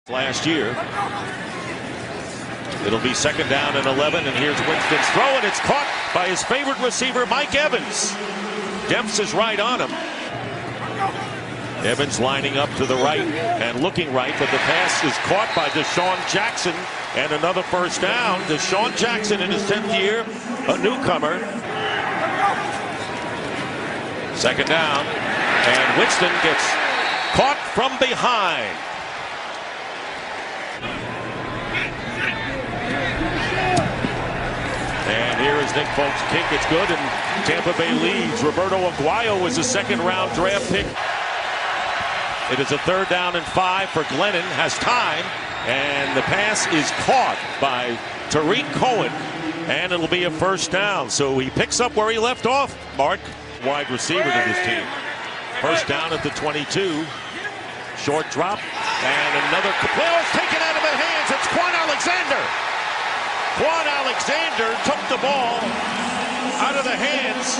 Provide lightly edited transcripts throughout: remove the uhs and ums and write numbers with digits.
Last year. It'll be second down and 11, and here's Winston's throw, and it's caught by his favorite receiver, Mike Evans. Dempsey is right on him. Evans lining up to the right and looking right, but the pass is caught by Deshaun Jackson, and another first down. Deshaun Jackson in his 10th year, a newcomer. Second down, and Winston gets caught from behind. And here is Nick Folk's kick. It's good, and Tampa Bay leads. Roberto Aguayo was a second-round draft pick. It is a third down and 5 for Glennon. Has time, and the pass is caught by Tariq Cohen, and it'll be a first down. So he picks up where he left off. Mark, wide receiver to this team. First down at the 22. Short drop, and another play taken out of the hands. It's Quan Alexander. Quan Alexander took the ball out of the hands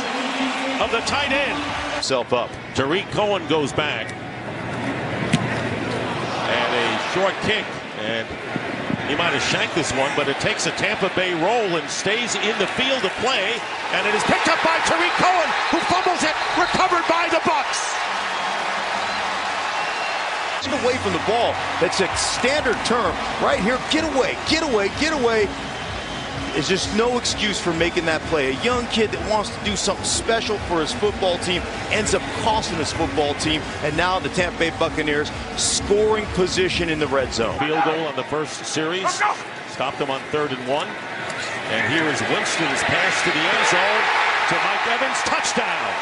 of the tight end. Self up. Tariq Cohen goes back. And a short kick. And he might have shanked this one, but it takes a Tampa Bay roll and stays in the field of play. And it is picked up by Tariq Cohen, who fumbles it, recovered by the Bucs. Away from the ball. That's a standard term right here. Get away, get away, get away. There's just no excuse for making that play. A young kid that wants to do something special for his football team ends up costing his football team, and now the Tampa Bay Buccaneers scoring position in the red zone. Field goal on the first series. Stopped them on 3rd and 1. And here is Winston's pass to the end zone to Mike Evans. Touchdown.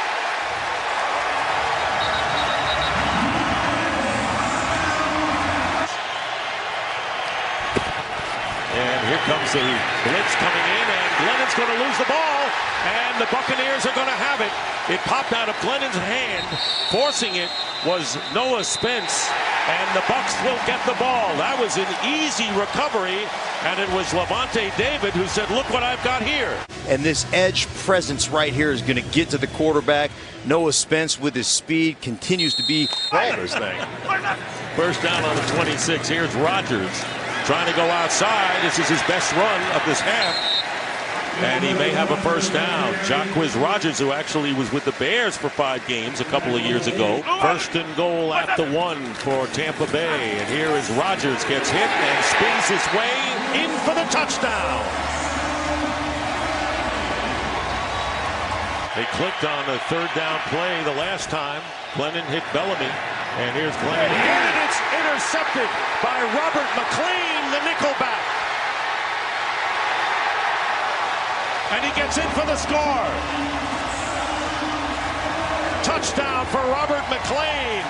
And here comes the blitz coming in, and Glennon's going to lose the ball, and the Buccaneers are going to have it. It popped out of Glennon's hand. Forcing it was Noah Spence, and the Bucs will get the ball. That was an easy recovery, and it was Levante David who said, look what I've got here. And this edge presence right here is going to get to the quarterback. Noah Spence with his speed continues to be this thing. First down on the 26. Here's Rodgers. Trying to go outside. This is his best run of this half. And he may have a first down. Jacquizz Rodgers, who actually was with the Bears for 5 games a couple of years ago. First and goal at the 1 for Tampa Bay. And here is Rodgers, gets hit and spins his way in for the touchdown. They clicked on a third down play the last time. Glennon hit Bellamy. And here's Glennon. And it's intercepted by Robert McLean, the nickelback. And he gets in for the score. Touchdown for Robert McLean.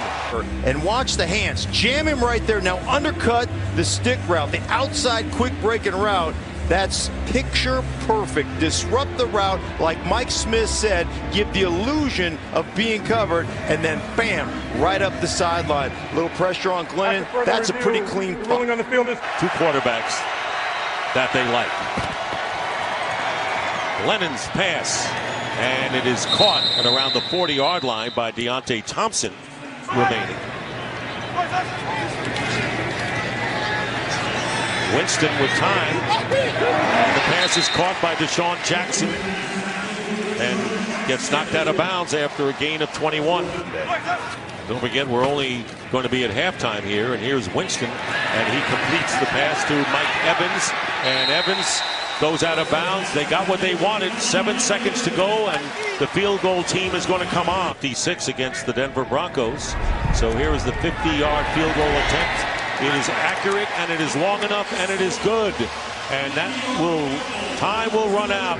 And watch the hands. Jam him right there. Now undercut the stick route, the outside quick breaking route. That's picture perfect. Disrupt the route, like Mike Smith said, give the illusion of being covered, and then bam, right up the sideline. Little pressure on Glennon. That's a pretty clean punt. On the field is 2 quarterbacks that they like. Glennon's pass, and it is caught at around the 40-yard line by Deontay Thompson remaining. Winston with time. And the pass is caught by Deshaun Jackson and gets knocked out of bounds after a gain of 21. Don't forget, we're only going to be at halftime here, and here's Winston, and he completes the pass to Mike Evans, and Evans goes out of bounds. They got what they wanted. 7 seconds to go, and the field goal team is going to come off. D6 against the Denver Broncos. So here is the 50-yard field goal attempt. It is accurate, and it is long enough, and it is good. And time will run out.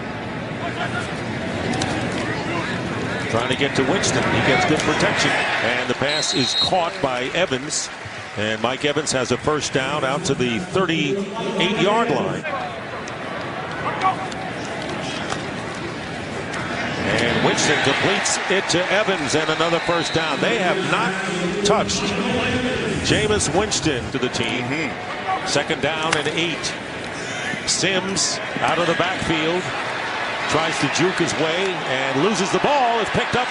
Trying to get to Winston. He gets good protection. And the pass is caught by Evans. And Mike Evans has a first down out to the 38-yard line. And Winston completes it to Evans, and another first down. They have not touched Jameis Winston to the team. Second down and 8. Sims out of the backfield. Tries to juke his way and loses the ball. It's picked up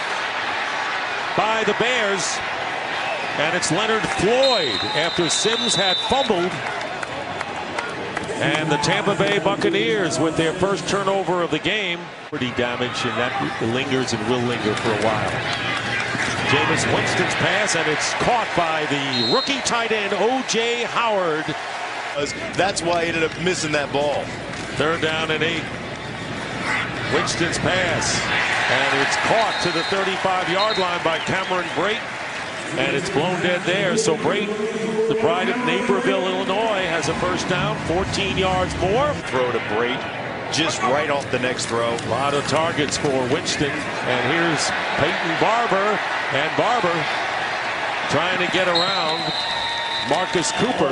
by the Bears. And it's Leonard Floyd after Sims had fumbled. And the Tampa Bay Buccaneers with their first turnover of the game. Pretty damage, and that lingers and will linger for a while. Jameis Winston's pass, and it's caught by the rookie tight end, O.J. Howard. That's why he ended up missing that ball. 3rd down and 8. Winston's pass, and it's caught to the 35-yard line by Cameron Brate, and it's blown dead there. So Brate, the pride of Naperville, Illinois, has a first down, 14 yards more. Throw to Brate, just right off the next throw. A lot of targets for Winston, and here's Peyton Barber, and Barber trying to get around Marcus Cooper.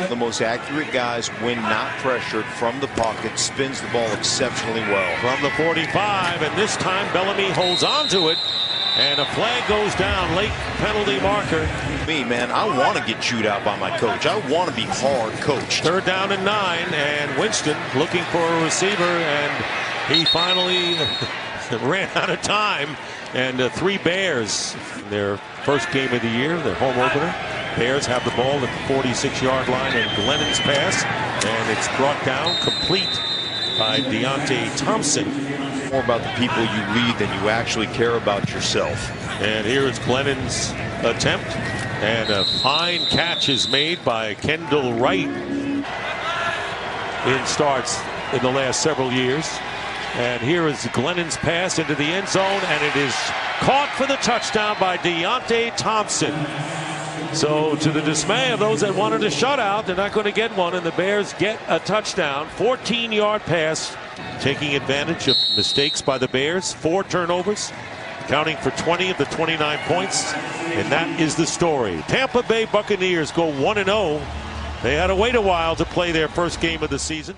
The most accurate guys when not pressured from the pocket, spins the ball exceptionally well. From the 45, and this time Bellamy holds on to it, and a flag goes down, late penalty marker. Me, man, I want to get chewed out by my coach. I want to be hard coached. 3rd down and 9, and Winston looking for a receiver, and he finally ran out of time. And 3 Bears, their first game of the year, their home opener. Bears have the ball at the 46-yard line, and Glennon's pass, and it's brought down complete by Deontay Thompson. More about the people you lead than you actually care about yourself. And here is Glennon's attempt, and a fine catch is made by Kendall Wright in starts in the last several years. And here is Glennon's pass into the end zone, and it is caught for the touchdown by Deontay Thompson. So to the dismay of those that wanted a shutout, they're not going to get one, and the Bears get a touchdown. 14-yard pass, taking advantage of mistakes by the Bears. 4 turnovers, accounting for 20 of the 29 points, and that is the story. Tampa Bay Buccaneers go 1-0. They had to wait a while to play their first game of the season.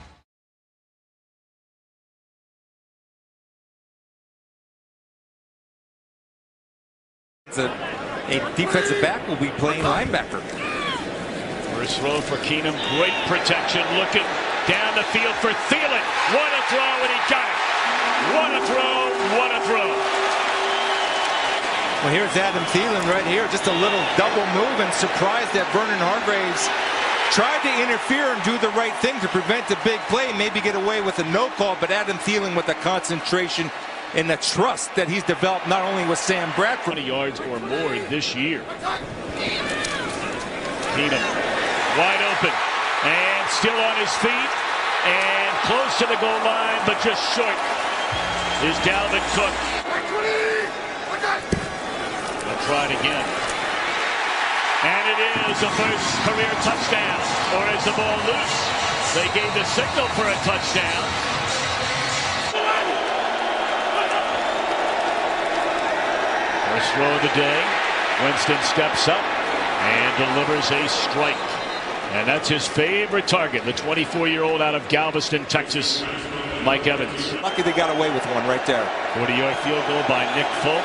A defensive back will be playing linebacker. First throw for Keenum. Great protection. Looking down the field for Thielen. What a throw, and he got it. What a throw. What a throw. Well, here's Adam Thielen right here. Just a little double move, and surprised that Vernon Hargraves tried to interfere and do the right thing to prevent the big play, maybe get away with a no call. But Adam Thielen with the concentration and the trust that he's developed not only with Sam Bradford. 20 yards or more this year. Keenum wide open and still on his feet and close to the goal line, but just short is Dalvin Cook. They'll try it again. And it is a first career touchdown. Or is the ball loose? They gave the signal for a touchdown. First throw of the day. Winston steps up and delivers a strike. And that's his favorite target, the 24-year-old out of Galveston, Texas, Mike Evans. Lucky they got away with one right there. 40-yard field goal by Nick Folk.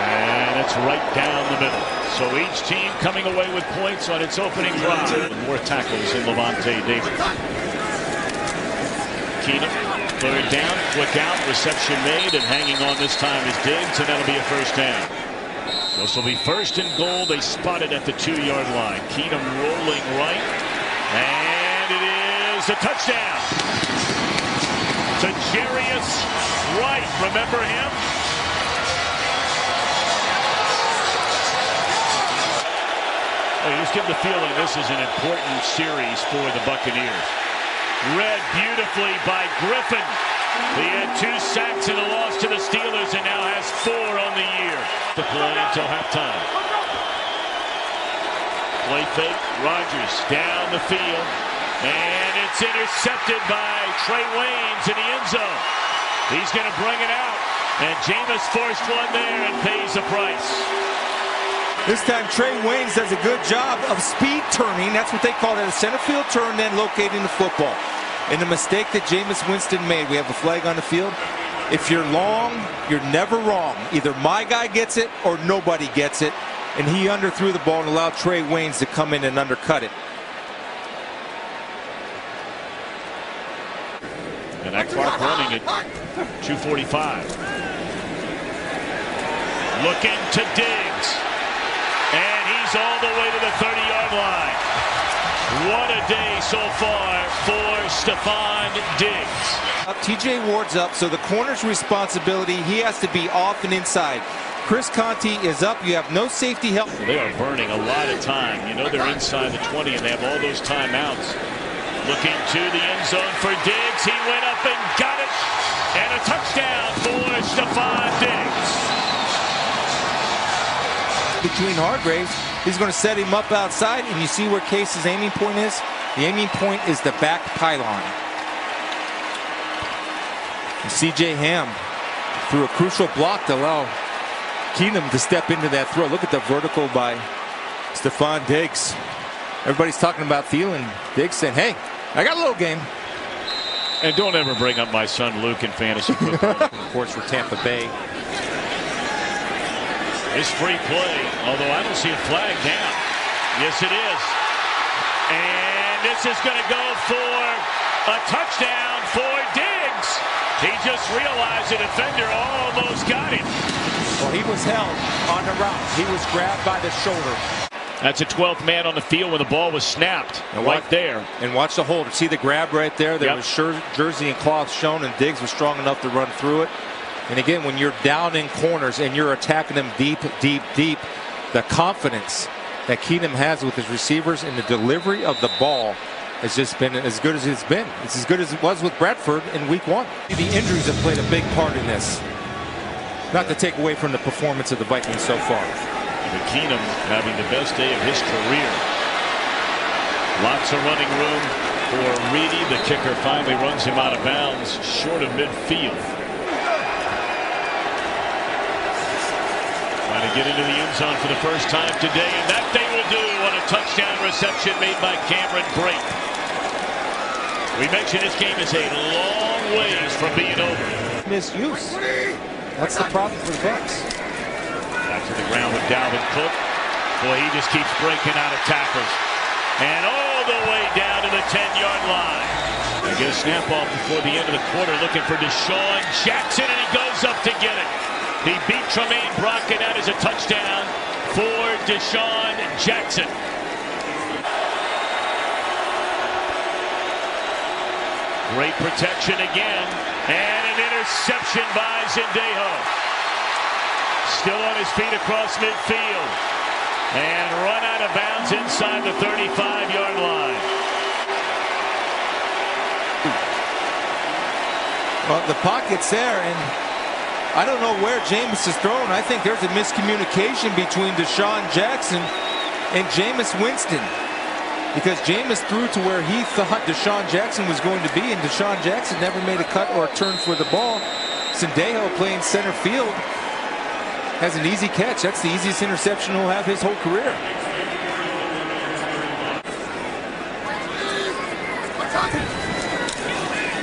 And it's right down the middle. So each team coming away with points on its opening drive. More tackles in Levante David. Keenum. 3rd down, quick out, reception made, and hanging on this time is Diggs, and that'll be a first down. This will be 1st and goal. They spot it at the 2-yard line. Keenum rolling right, and it is a touchdown to Jarius Wright. Remember him? You just get the feeling this is an important series for the Buccaneers. Read beautifully by Griffin. He had 2 sacks in a loss to the Steelers and now has 4 on the year. To play until halftime. Play fake. Rodgers down the field. And it's intercepted by Trey Waynes in the end zone. He's going to bring it out. And Jameis forced one there and pays the price. This time Trey Waynes does a good job of speed turning. That's what they call it, a center field turn, then locating the football. And the mistake that Jameis Winston made, we have a flag on the field. If you're long, you're never wrong. Either my guy gets it or nobody gets it. And he underthrew the ball and allowed Trey Waynes to come in and undercut it. And that clock running at 2:45. Looking to Diggs. Diggs all the way to the 30-yard line. What a day so far for Stephon Diggs. TJ Ward's up, so the corner's responsibility, he has to be off and inside. Chris Conti is up. You have no safety help. They are burning a lot of time. You know they're inside the 20 and they have all those timeouts. Looking to the end zone for Diggs. He went up and got it. And a touchdown for Stephon Diggs. Between Hargraves, he's going to set him up outside, and you see where Case's aiming point is? The aiming point is the back pylon. And C.J. Ham threw a crucial block to allow Keenum to step into that throw. Look at the vertical by Stephon Diggs. Everybody's talking about Thielen. Diggs saying, hey, I got a little game. And don't ever bring up my son Luke in fantasy football. Of course, for Tampa Bay. This free play, although I don't see a flag down. Yes, it is. And this is going to go for a touchdown for Diggs. He just realized the defender almost got him. Well, he was held on the route. He was grabbed by the shoulder. That's a 12th man on the field when the ball was snapped. And right there. And watch the hold. See the grab right there? There was jersey and cloth shown, and Diggs was strong enough to run through it. And again, when you're down in corners and you're attacking them deep, deep, deep, the confidence that Keenum has with his receivers in the delivery of the ball has just been as good as it's been. It's as good as it was with Bradford in week 1. The injuries have played a big part in this. Not to take away from the performance of the Vikings so far. But Keenum having the best day of his career. Lots of running room for Reedy. The kicker finally runs him out of bounds short of midfield. Trying to get into the end zone for the first time today, and that they will do on a touchdown reception made by Cameron Brate. We mentioned this game is a long ways from being over. Misuse. That's the problem for the Bucs. Back to the ground with Dalvin Cook. Boy, he just keeps breaking out of tackles. And all the way down to the 10-yard line. They get a snap off before the end of the quarter, looking for Deshaun Jackson, and he goes up to get it. He beat Tremaine Brock, and that is a touchdown for Deshaun Jackson. Great protection again, and an interception by Zendejo. Still on his feet across midfield, and run out of bounds inside the 35-yard line. Well, the pocket's there, and I don't know where Jameis is thrown. I think there's a miscommunication between Deshaun Jackson and Jameis Winston, because Jameis threw to where he thought Deshaun Jackson was going to be, and Deshaun Jackson never made a cut or a turn for the ball. Zendejo playing center field has an easy catch. That's the easiest interception he'll have his whole career.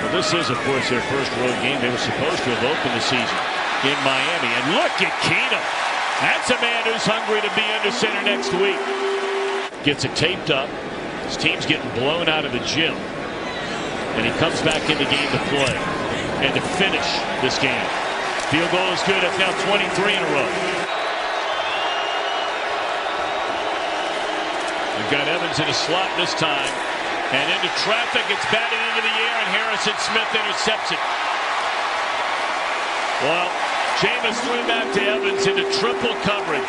Well, this is, of course, their first road game. They were supposed to have opened the season in Miami. And look at Keenum. That's a man who's hungry to be under center next week. Gets it taped up. His team's getting blown out of the gym. And he comes back in the game to play and to finish this game. Field goal is good. That's now 23 in a row. We've got Evans in a slot this time. And into traffic. It's batted into the air, and Harrison Smith intercepts it. Well, Jameis threw back to Evans into triple coverage.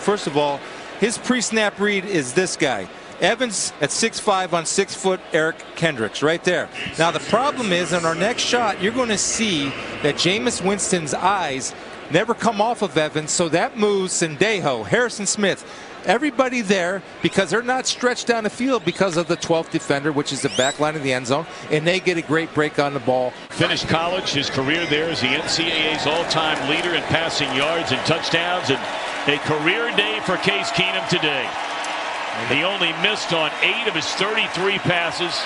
First of all, his pre-snap read is this guy. Evans at 6'5" on 6 foot Eric Kendricks right there. Now the problem is on our next shot, you're going to see that Jameis Winston's eyes never come off of Evans, so that moves Zendejo, Harrison Smith, everybody there, because they're not stretched down the field because of the 12th defender, which is the back line of the end zone, and they get a great break on the ball. Finished college, his career there is the NCAA's all-time leader in passing yards and touchdowns, and a career day for Case Keenum today. And he only missed on 8 of his 33 passes,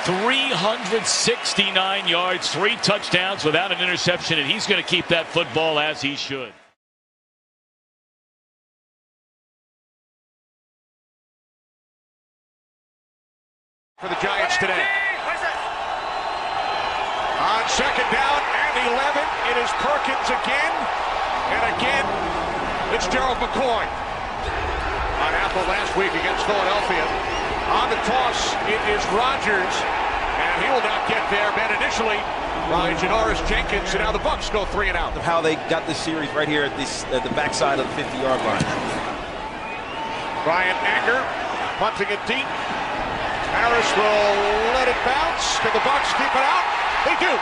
369 yards, 3 touchdowns without an interception, and he's going to keep that football as he should. For the Giants today. On second down and 11, it is Perkins again. And again, it's Gerald McCoy. On Got ample last week against Philadelphia. On the toss, it is Rodgers, and he will not get there. Met initially by Janoris Jenkins, and now the Bucs go 3 and out. How they got this series right here at the backside of the 50-yard line. Brian Anger punting it deep. Harris will let it bounce. Can the Bucs keep it out? They do.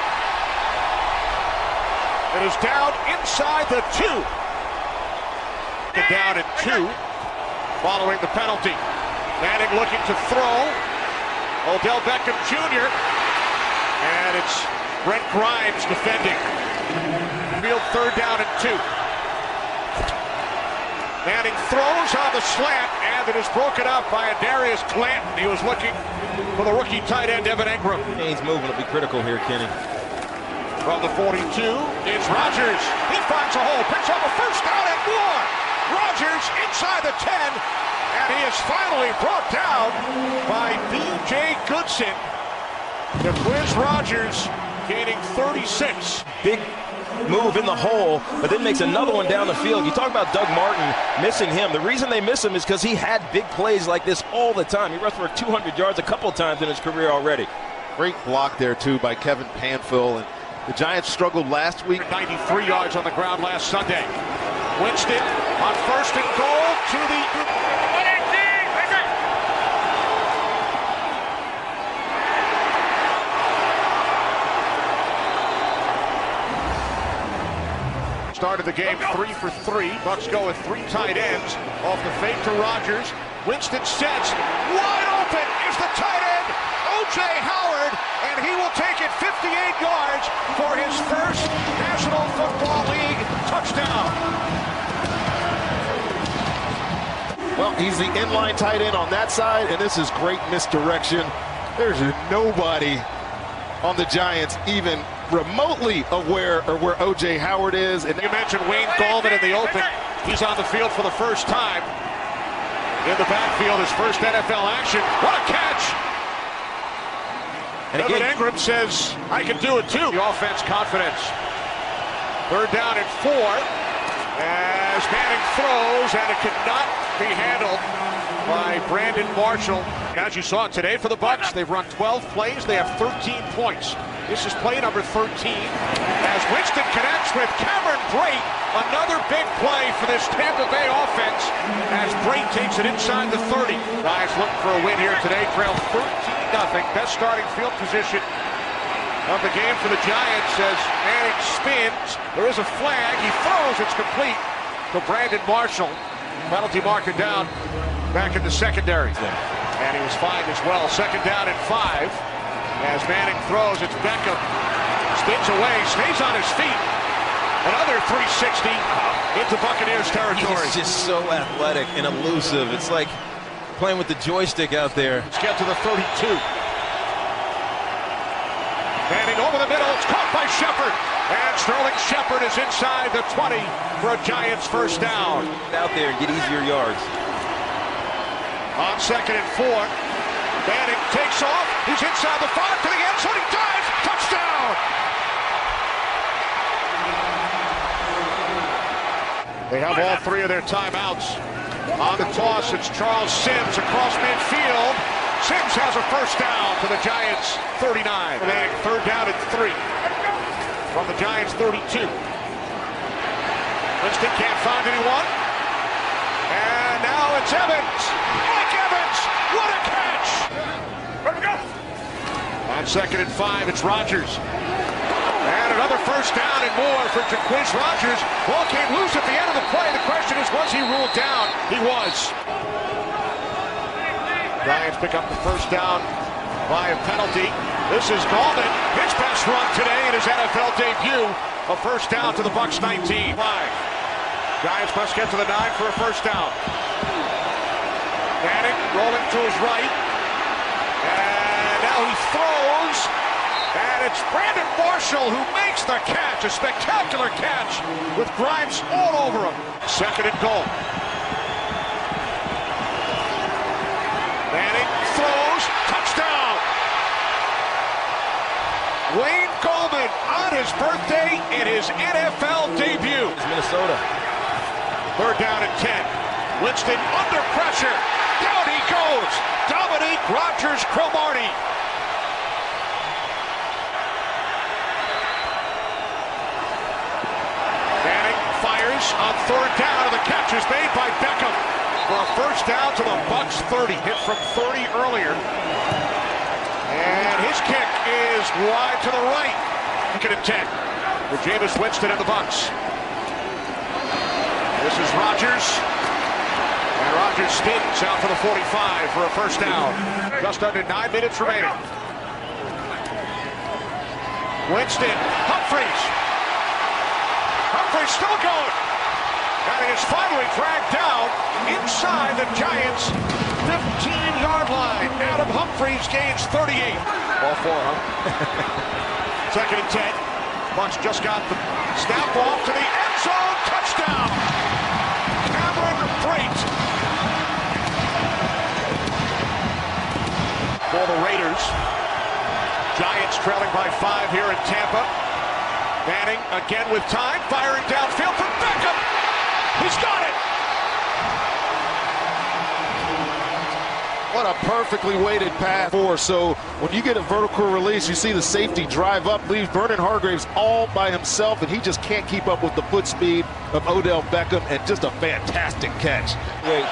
It is down inside the 2. Down at 2 following the penalty. Manning looking to throw. Odell Beckham Jr. And it's Brent Grimes defending. Field 3rd down and 2. Manning throws on the slant, and it is broken up by Darius Clanton. He was looking for the rookie tight end Evan Engram. Kane's movement will be critical here, Kenny. From the 42, it's Rodgers. He finds a hole, picks up a first down and more. Rodgers inside the 10, and he is finally brought down by B.J. Goodson. The Quiz Rodgers gaining 36. Big move in the hole, but then makes another one down the field. You talk about Doug Martin missing him. The reason they miss him is because he had big plays like this all the time. He rushed for 200 yards a couple of times in his career already. Great block there, too, by Kevin Panfill. And the Giants struggled last week. 93 yards on the ground last Sunday. Winston on 1st and goal to the... Started the game 3 for 3. Bucs go with 3 tight ends. Off the fake to Rodgers. Winston sets. Wide open is the tight end, O.J. Howard, and he will take it 58 yards for his first National Football League touchdown. Well, he's the inline tight end on that side, and this is great misdirection. There's nobody on the Giants even remotely aware of where O.J. Howard is. And you mentioned Wayne Gallman in the open. He's on the field for the first time. In the backfield, his first NFL action. What a catch! And Evan Engram says, I can do it too. The offense confidence. 3rd down and 4. As Manning throws, and it cannot be handled by Brandon Marshall. As you saw today for the Bucs, they've run 12 plays. They have 13 points. This is play number 13. As Winston connects with Cameron Brate. Another big play for this Tampa Bay offense as Brate takes it inside the 30. Guys looking for a win here today. Trail 13-0. Best starting field position of the game for the Giants as Manning spins. There is a flag. He throws. It's complete to Brandon Marshall. Penalty marker down back in the secondary. And he was fined as well. 2nd down and 5. As Manning throws, it's Beckham. Spins away, stays on his feet. Another 360 into Buccaneers territory. He's just so athletic and elusive. It's like playing with the joystick out there. Let's get to the 32. Manning over the middle. It's caught by Shepard. And Sterling Shepard is inside the 20 for a Giants first down. Out there and get easier yards. On 2nd and 4. Manning takes off. He's inside the 5 to the end zone. He dives. Touchdown! They have all 3 of their timeouts. On the toss, it's Charles Sims across midfield. Sims has a first down to the Giants 39. Manning 3rd down and 3 from the Giants 32. Winston can't find anyone. And now it's Evans. Mike Evans! What a catch! On 2nd and 5, it's Rodgers. And another first down and more for Quiz Rodgers. Ball came loose at the end of the play. The question is, was he ruled down? He was. Giants pick up the first down by a penalty. This is Gallman. His best run today in his NFL debut. A first down to the Bucs 19. Giants must get to the 9 for a first down. Manning rolling to his right. And now he throws. And it's Brandon Marshall who makes the catch. A spectacular catch with Grimes all over him. 2nd and goal. Manning throws. Touchdown. Wayne Gallman on his birthday in his NFL debut. It's Minnesota. 3rd down and 10. Winston under pressure. Down he goes. Dominique Rodgers-Cromartie. Manning fires on third down, and the catch is made by Beckham for a first down to the Bucs 30. Hit from 30 earlier. And his kick is wide to the right. Second and 10 for Jameis Winston and the Bucs. This is Rodgers. And Rodgers spins out for the 45 for a first down. Just under 9 minutes remaining. Winston, Humphries. Humphries still going. And he is finally dragged down inside the Giants' 15-yard line. Adam Humphries gains 38. Ball four, huh? Second and 10. Bucs just got the snap off to the end zone. Touchdown. Cameron Brate. For the Raiders. Giants trailing by 5 here in Tampa. Manning again with time. Firing downfield for Beckham. He's got it. What a perfectly weighted pass. So when you get a vertical release, you see the safety drive up, leaves Vernon Hargreaves all by himself, and he just can't keep up with the foot speed of Odell Beckham, and just a fantastic catch. Wait,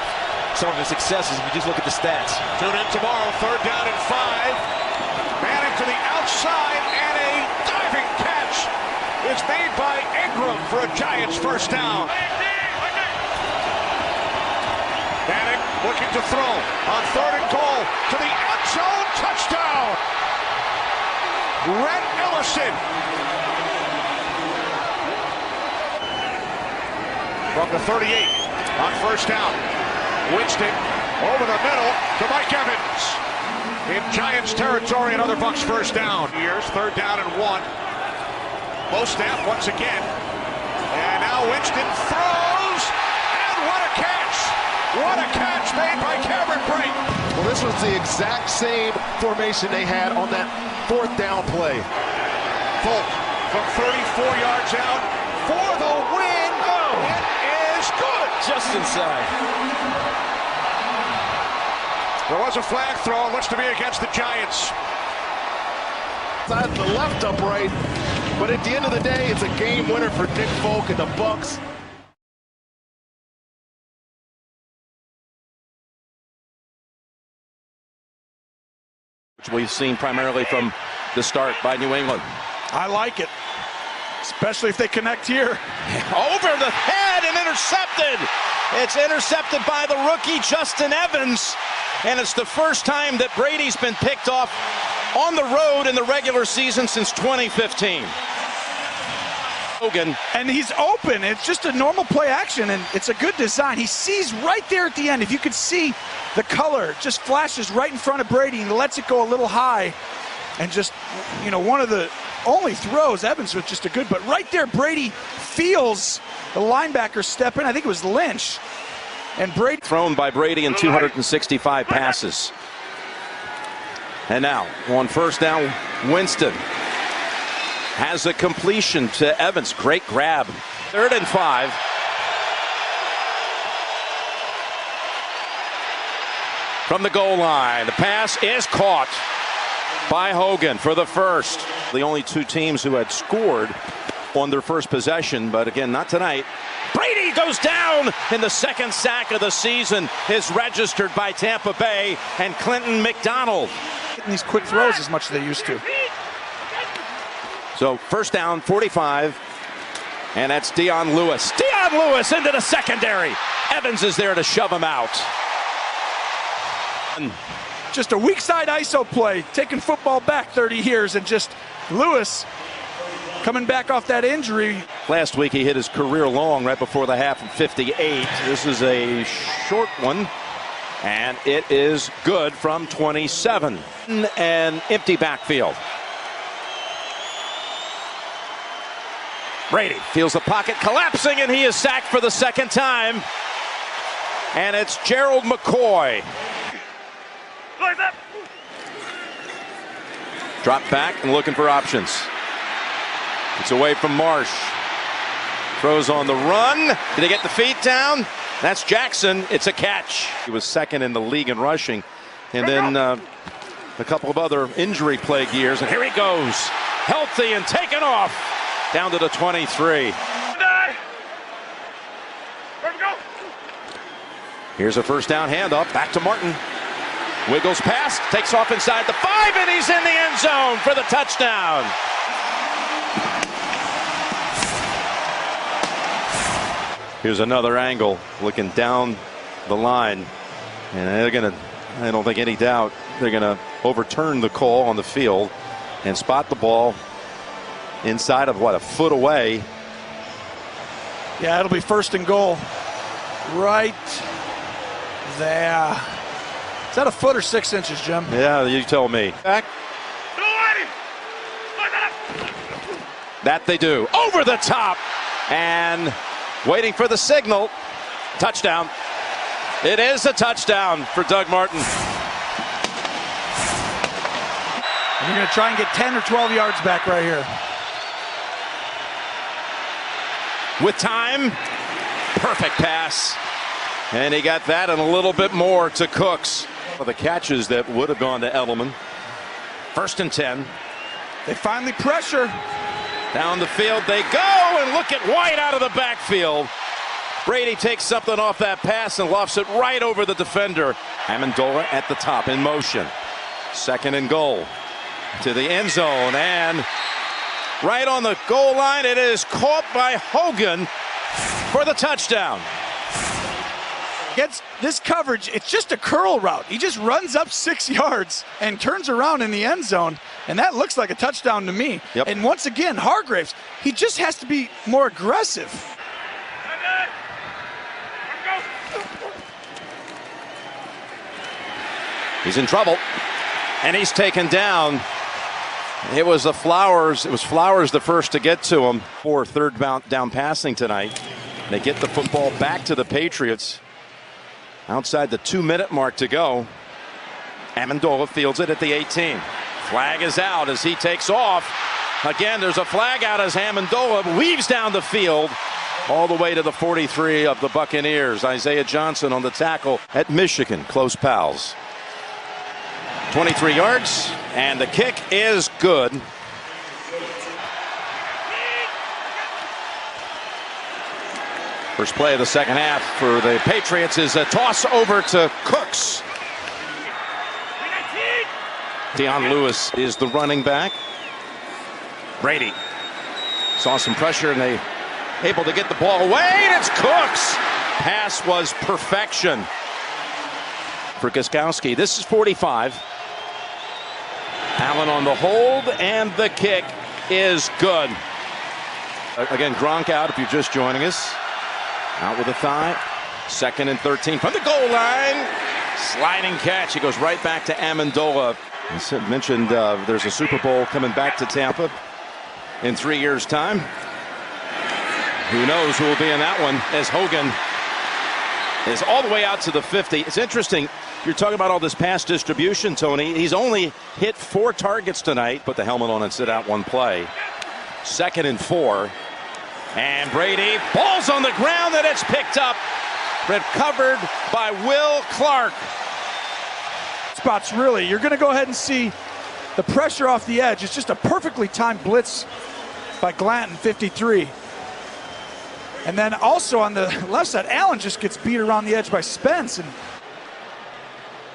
some of his successes, if you just look at the stats. Tune in tomorrow, third down and 5. Manning to the outside, and a diving catch is made by Ingram for a Giants first down. Manning looking to throw on third and goal to the end zone. Touchdown! Rhett Ellison. From the 38 on first down. Winston over the middle to Mike Evans. In Giants territory, another Bucs first down. Here's third down and 1. Low snap once again. And now Winston throws. And what a catch! What a catch made by Cameron Brate. Well, this was the exact same formation they had on that fourth down play. Folk from 34 yards out for the win. Oh, it is good. Just inside. There was a flag throw. Looks to be against the Giants. Side the left upright, but at the end of the day, it's a game winner for Nick Folk and the Bucs. Which we've seen primarily from the start by New England. I like it, especially if they connect here. Over the head and intercepted. It's intercepted by the rookie Justin Evans, and it's the first time that Brady's been picked off on the road in the regular season since 2015. Hogan. And he's open. It's just a normal play action, and it's a good design. He sees right there at the end. If you could see the color, just flashes right in front of Brady and lets it go a little high. And just, you know, one of the only throws, Evans was just a good, but right there Brady feels the linebacker step in. I think it was Lynch. And Brady. Thrown by Brady in 265 passes. And now, on first down, Winston has a completion to Evans. Great grab. 3rd and 5. From the goal line. The pass is caught by Hogan for the first. The only two teams who had scored on their first possession, but again, not tonight. Brady goes down in the second sack of the season is registered by Tampa Bay and Clinton McDonald. Getting these quick throws as much as they used to. So first down, 45, and that's Dion Lewis. Dion Lewis into the secondary. Evans is there to shove him out. Just a weak side ISO play, taking football back 30 years, and just Lewis coming back off that injury. Last week he hit his career long right before the half of 58. This is a short one, and it is good from 27. An empty backfield. Brady feels the pocket collapsing, and he is sacked for the second time. And it's Gerald McCoy. Drop back and looking for options. It's away from Marsh. Throws on the run. Did he get the feet down? That's Jackson. It's a catch. He was second in the league in rushing. And then a couple of other injury-plagued years. And here he goes. Healthy and taken off. Down to the 23. Here's a first down handoff. Back to Martin. Wiggles past. Takes off inside the 5. And he's in the end zone for the touchdown. Here's another angle looking down the line. And they're going to, I don't think any doubt, they're going to overturn the call on the field and spot the ball inside of, what, a foot away. Yeah, it'll be first and goal. Right there. Is that a foot or 6 inches, Jim? Yeah, you tell me. Back. That they do. Over the top. And waiting for the signal. Touchdown. It is a touchdown for Doug Martin. And you're going to try and get 10 or 12 yards back right here. With time. Perfect pass. And he got that and a little bit more to Cooks. The catches that would have gone to Edelman. First and 10. They finally pressure. Down the field they go, and look at White out of the backfield. Brady takes something off that pass and lofts it right over the defender. Amendola at the top in motion. Second and goal to the end zone, and right on the goal line it is caught by Hogan for the touchdown. Gets this coverage, it's just a curl route. He just runs up 6 yards and turns around in the end zone, and that looks like a touchdown to me. Yep. And once again, Hargraves, he just has to be more aggressive. He's in trouble, and he's taken down. It was Flowers. It was Flowers the first to get to him for third down passing tonight. They get the football back to the Patriots. Outside the 2-minute mark to go. Amendola fields it at the 18. Flag is out as he takes off. Again, there's a flag out as Amendola weaves down the field all the way to the 43 of the Buccaneers. Isaiah Johnson on the tackle at Michigan. Close pals. 23 yards, and the kick is good. First play of the second half for the Patriots is a toss over to Cooks. Deion Lewis is the running back. Brady saw some pressure and they able to get the ball away, and it's Cooks. Pass was perfection for Gostkowski. This is 45. Allen on the hold, and the kick is good. Again, Gronk out if you're just joining us. Out with a thigh. Second and 13 from the goal line. Sliding catch. He goes right back to Amendola. As I mentioned, there's a Super Bowl coming back to Tampa in 3 years' time. Who knows who will be in that one, as Hogan is all the way out to the 50. It's interesting. You're talking about all this pass distribution, Tony. He's only hit 4 targets tonight. Put the helmet on and sit out one play. Second and 4. And Brady, ball's on the ground, and it's picked up. Recovered by Will Clark. Spots really, you're going to go ahead and see the pressure off the edge. It's just a perfectly timed blitz by Glanton, 53. And then also on the left side, Allen just gets beat around the edge by Spence. And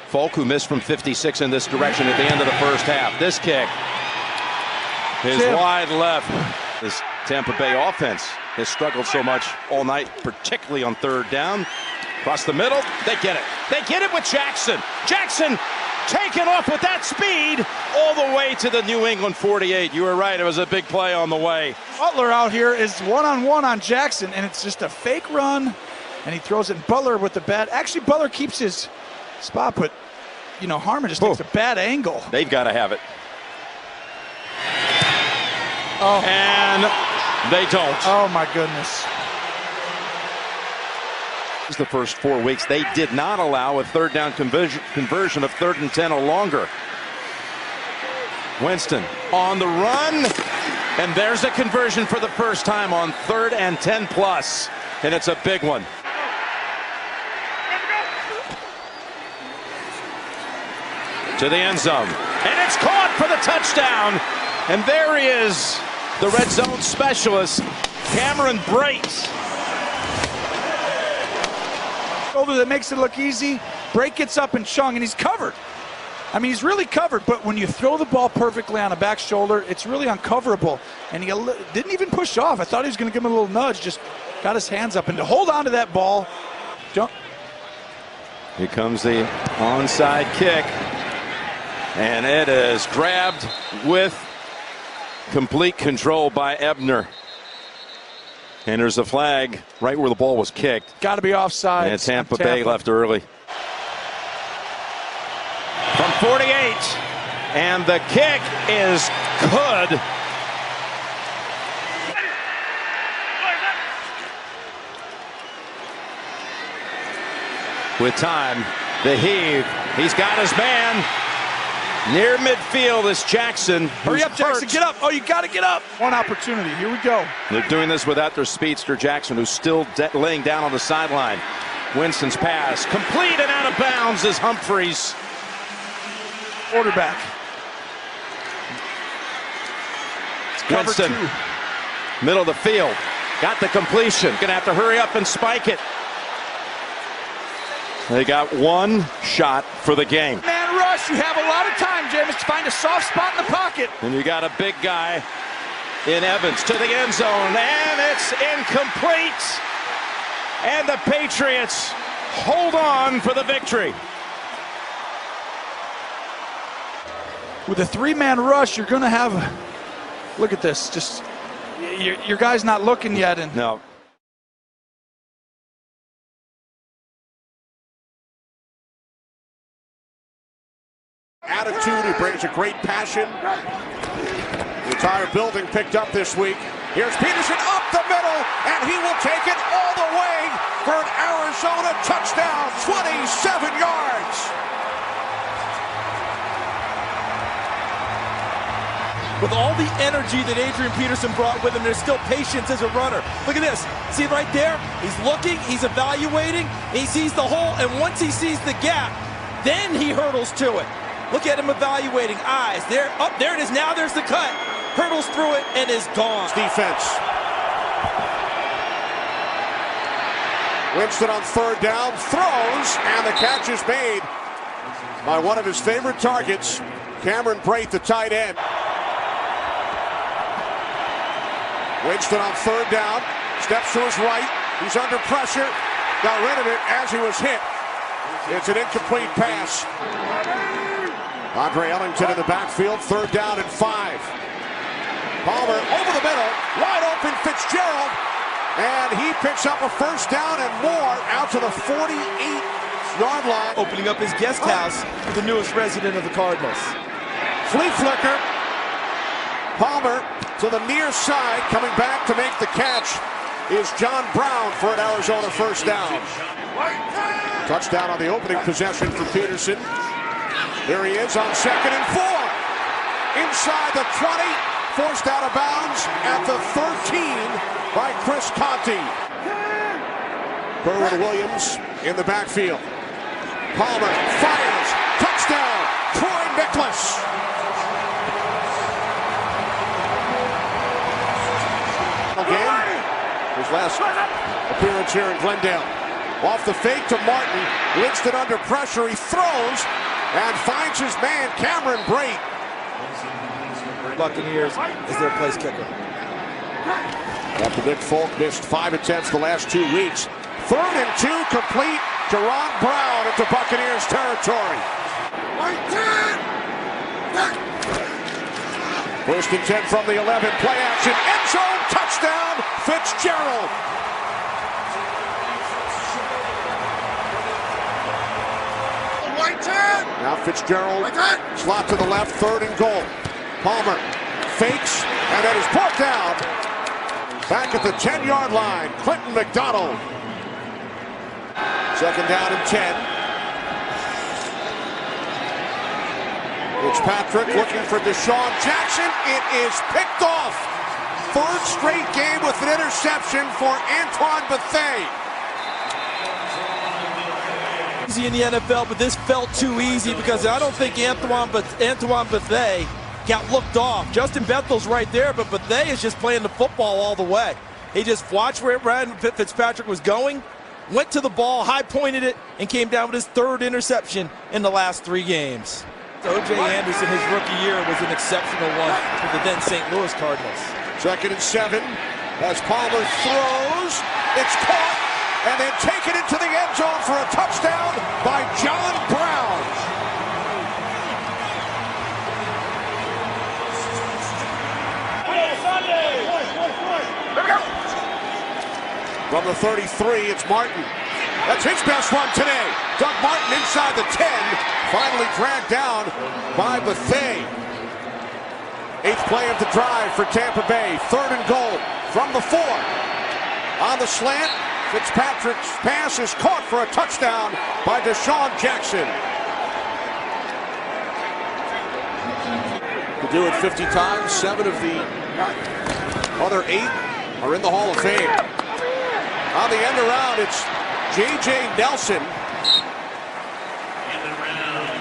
Folk, who missed from 56 in this direction at the end of the first half. This kick is wide left. This Tampa Bay offense has struggled so much all night, particularly on third down. Across the middle, they get it. They get it with Jackson. Jackson taken off with that speed all the way to the New England 48. You were right, it was a big play on the way. Butler out here is one-on-one on Jackson, and it's just a fake run, and he throws it. Butler with the bat. Actually, Butler keeps his spot, but, you know, Harmon just takes a bad angle. They've got to have it. Oh. And they don't. Oh, my goodness. This is the first 4 weeks. They did not allow a third down conversion of 3rd and 10 or longer. Winston on the run. And there's a conversion for the first time on 3rd and 10 plus. And it's a big one. to the end zone. And it's caught for the touchdown. And there he is, the red zone specialist, Cameron Brate. Shoulder that makes it look easy. Brate gets up and chung, and he's covered. I mean, he's really covered, but when you throw the ball perfectly on a back shoulder, it's really uncoverable. And he didn't even push off. I thought he was going to give him a little nudge, just got his hands up. And to hold on to that ball, Here comes the onside kick. And it is grabbed with complete control by Ebner. And there's a flag right where the ball was kicked. Got to be offside. And Tampa Bay left early. From 48, and the kick is good. With time, the heave. He's got his man near midfield. Is Jackson. Hurry up, Jackson, get up. Oh, you got to get up. One opportunity. Here we go. They're doing this without their speedster, Jackson, who's still laying down on the sideline. Winston's pass, complete and out of bounds is Humphreys. Quarterback. Winston, middle of the field, got the completion. Gonna have to hurry up and spike it. They got one shot for the game. Man rush, you have a lot of time, James, to find a soft spot in the pocket. And you got a big guy in Evans to the end zone, and it's incomplete. And the Patriots hold on for the victory. With a three-man rush, you're going to have, look at this, just your guy's not looking yet. And no. Attitude, he brings a great passion. The entire building picked up this week. Here's Peterson up the middle, and he will take it all the way for an Arizona touchdown, 27 yards. With all the energy that Adrian Peterson brought with him, there's still patience as a runner. Look at this. See right there? He's looking, he's evaluating, he sees the hole, and once he sees the gap, then he hurdles to it. Look at him evaluating. Eyes. There, up there it is. Now there's the cut. Hurdles through it and is gone. Defense. Winston on third down, throws, and the catch is made by one of his favorite targets, Cameron Brate, the tight end. Winston on third down, steps to his right, he's under pressure, got rid of it as he was hit. It's an incomplete pass. Andre Ellington in the backfield, third down and 5. Palmer over the middle, wide open Fitzgerald, and he picks up a first down and more out to the 48-yard line. Opening up his guest house for the newest resident of the Cardinals. Flea flicker. Palmer to the near side, coming back to make the catch is John Brown for an Arizona first down. Touchdown on the opening possession for Peterson. There he is on 2nd and 4. Inside the 20, forced out of bounds at the 13 by Chris Conti. Berwyn-Williams in the backfield. Palmer fires, touchdown, Troy Nicholas. Game. His last appearance here in Glendale. Off the fake to Martin. Winston under pressure. He throws and finds his man, Cameron Brate. Buccaneers is their place kicker. After Nick Folk missed 5 attempts the last 2 weeks. 3rd and 2 complete. Jerron Brown into Buccaneers territory. 1st and 10 from the 11. Play action. End zone. Touchdown. Fitzgerald. Now Fitzgerald. Slot to the left. 3rd and goal. Palmer fakes and that is brought down. Back at the 10-yard line. Clinton McDonald. 2nd down and 10. Fitzpatrick looking for Deshaun Jackson. It is picked off. 3rd straight game with an interception for Antoine Bethea. Easy in the NFL, but this felt too easy because I don't think Antoine Bethea got looked off. Justin Bethel's right there, but Bethea is just playing the football all the way. He just watched where Ryan Fitzpatrick was going, went to the ball, high-pointed it, and came down with his third interception in the last 3 games. O.J. Anderson, his rookie year, was an exceptional one for the then St. Louis Cardinals. 2nd and 7 as Palmer throws. It's caught and then taken into the end zone for a touchdown by John Brown. From the 33, it's Martin. That's his best run today. Doug Martin inside the 10, finally dragged down by Bethea. 8th play of the drive for Tampa Bay. 3rd and goal from the 4. On the slant, Fitzpatrick's pass is caught for a touchdown by Deshaun Jackson. To do it 50 times, 7 of the other 8 are in the Hall of Fame. On the end around, it's J.J. Nelson.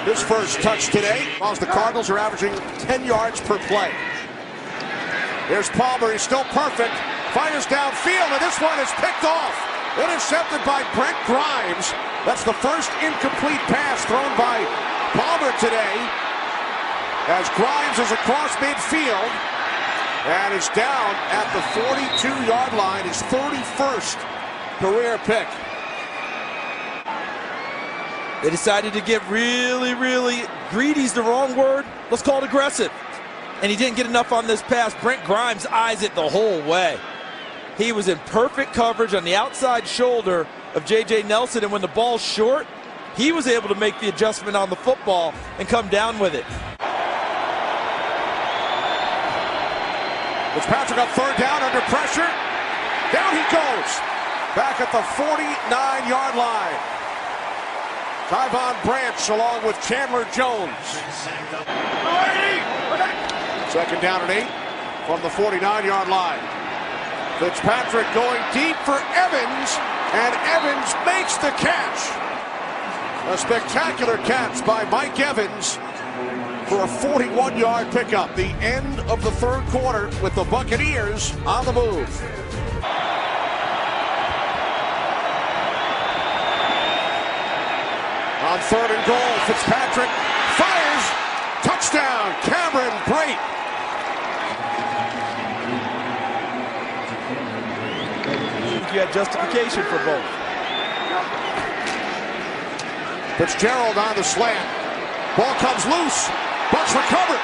His first touch today, while the Cardinals are averaging 10 yards per play. Here's Palmer, he's still perfect. Fires downfield, and this one is picked off. Intercepted by Brent Grimes. That's the first incomplete pass thrown by Palmer today. As Grimes is across midfield and is down at the 42-yard line, his 31st career pick. They decided to get really greedy's the wrong word. Let's call it aggressive. And he didn't get enough on this pass. Brent Grimes eyes it the whole way. He was in perfect coverage on the outside shoulder of J.J. Nelson, and when the ball's short, he was able to make the adjustment on the football and come down with it. Fitzpatrick on 3rd down under pressure. Down he goes. Back at the 49-yard line. Tyvon Branch along with Chandler Jones. 2nd down and 8 from the 49-yard line. Fitzpatrick going deep for Evans, and Evans makes the catch. A spectacular catch by Mike Evans for a 41-yard pickup. The end of the 3rd quarter with the Buccaneers on the move. On 3rd and goal, Fitzpatrick fires. Touchdown, Cameron Brate. You had justification for both. Fitzgerald on the slant. Ball comes loose. Bucks recover.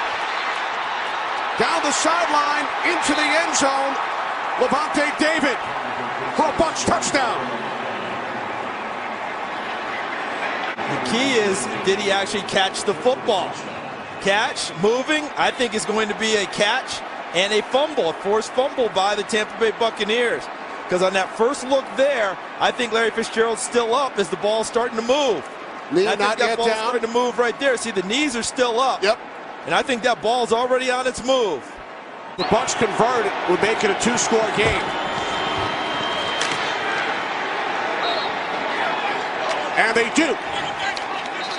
Down the sideline, into the end zone. Levante David for a Bucks touchdown. The key is, did he actually catch the football? Catch, moving, I think is going to be a catch and a fumble, a forced fumble by the Tampa Bay Buccaneers. Because on that first look there, I think Larry Fitzgerald's still up as the ball's starting to move. Knee I think not that yet ball's down. starting to move right there. See, the knees are still up. Yep. And I think that ball's already on its move. The Bucks convert it, would make it a 2-score game. And they do.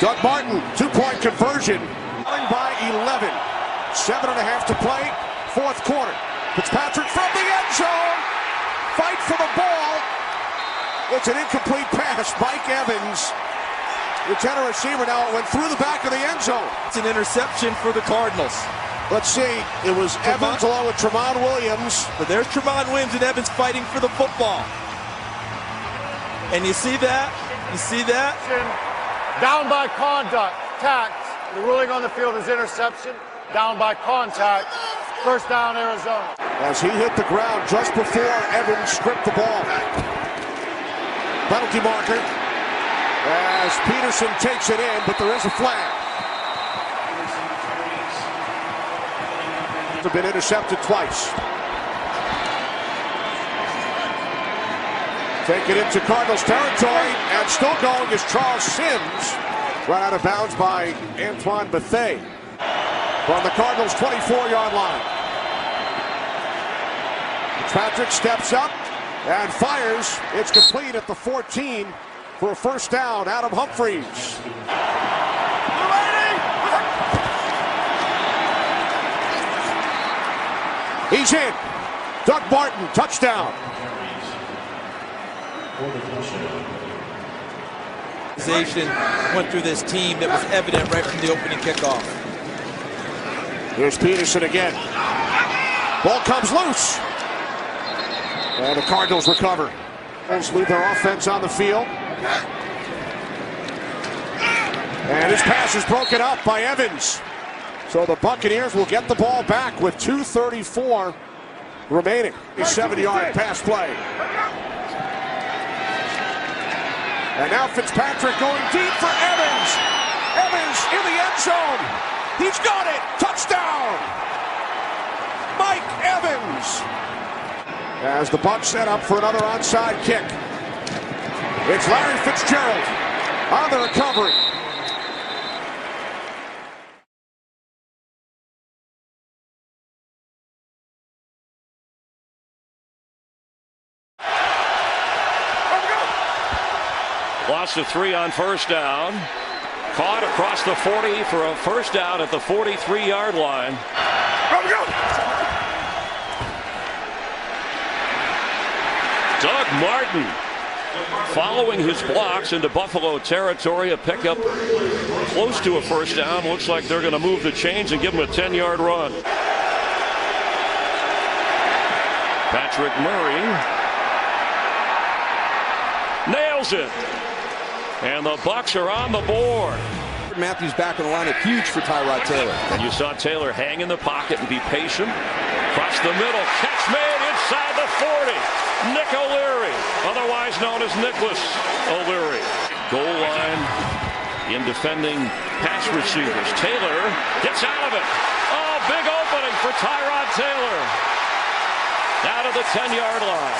Doug Martin, 2-point conversion. By 11. 7.5 to play, 4th quarter. Fitzpatrick from the end zone. Fight for the ball. It's an incomplete pass. Mike Evans, the tender receiver. Now it went through the back of the end zone. It's an interception for the Cardinals. Let's see. It was Evans along with Tramon Williams. But there's Tramon Williams and Evans fighting for the football. And you see that? You see that? Down by contact. The ruling on the field is interception. Down by contact. 1st down, Arizona. As he hit the ground just before Evans stripped the ball. Penalty marker. As Peterson takes it in, but there is a flag. Have been intercepted twice. Take it into Cardinals territory, and still going is Charles Sims. Run out of bounds by Antoine Bethea from the Cardinals' 24-yard line. Fitzpatrick steps up and fires. It's complete at the 14. for a first down. Adam Humphries. He's in. Doug Martin, touchdown. Went through this team that was evident right from the opening kickoff. Here's Peterson again. Ball comes loose. And the Cardinals recover. Leave their offense on the field. And his pass is broken up by Evans. So the Buccaneers will get the ball back with 2:34 remaining. A 7-yard pass play. And now Fitzpatrick going deep for Evans. Evans in the end zone. He's got it. Touchdown. Mike Evans. As the Bucs set up for another onside kick. It's Larry Fitzgerald on the recovery. Lost of 3 on first down. Caught across the 40 for a first down at the 43-yard line. Doug Martin following his blocks into Buffalo territory. A pickup close to a first down. Looks like they're going to move the chains and give him a 10-yard run. Patrick Murray nails it. And the Bucs are on the board. Matthews back in the lineup, huge for Tyrod Taylor. And you saw Taylor hang in the pocket and be patient. Across the middle, catch made inside the 40. Nick O'Leary, otherwise known as Nicholas O'Leary. Goal line in defending pass receivers. Taylor gets out of it. Oh, big opening for Tyrod Taylor. Out of the 10-yard line.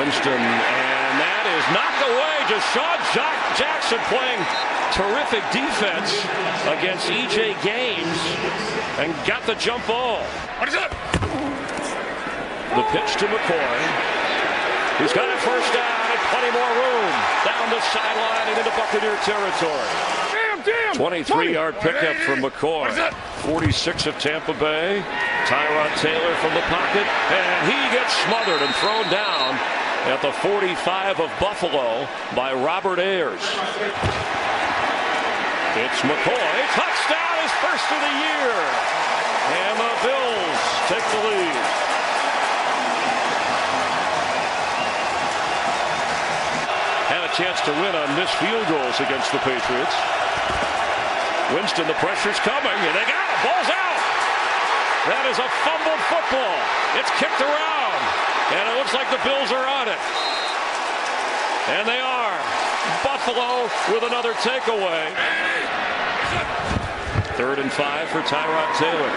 Winston, and that is knocked away. Deshaun Jackson playing terrific defense against E.J. Gaines and got the jump ball. What is it? The pitch to McCoy. He's got a first down and plenty more room down the sideline and into Buccaneer territory. 23-yard pickup from McCoy. 46 of Tampa Bay. Tyrod Taylor from the pocket, and he gets smothered and thrown down at the 45 of Buffalo by Robert Ayers. It's McCoy. Touchdown, his first of the year. And the Bills take the lead. Had a chance to win on missed field goals against the Patriots. Winston, the pressure's coming, and they got it. Ball's out. That is a fumbled football. It's kicked around, and it looks like the Bills are on it. And they are. Buffalo with another takeaway. 3rd and 5 for Tyrod Taylor.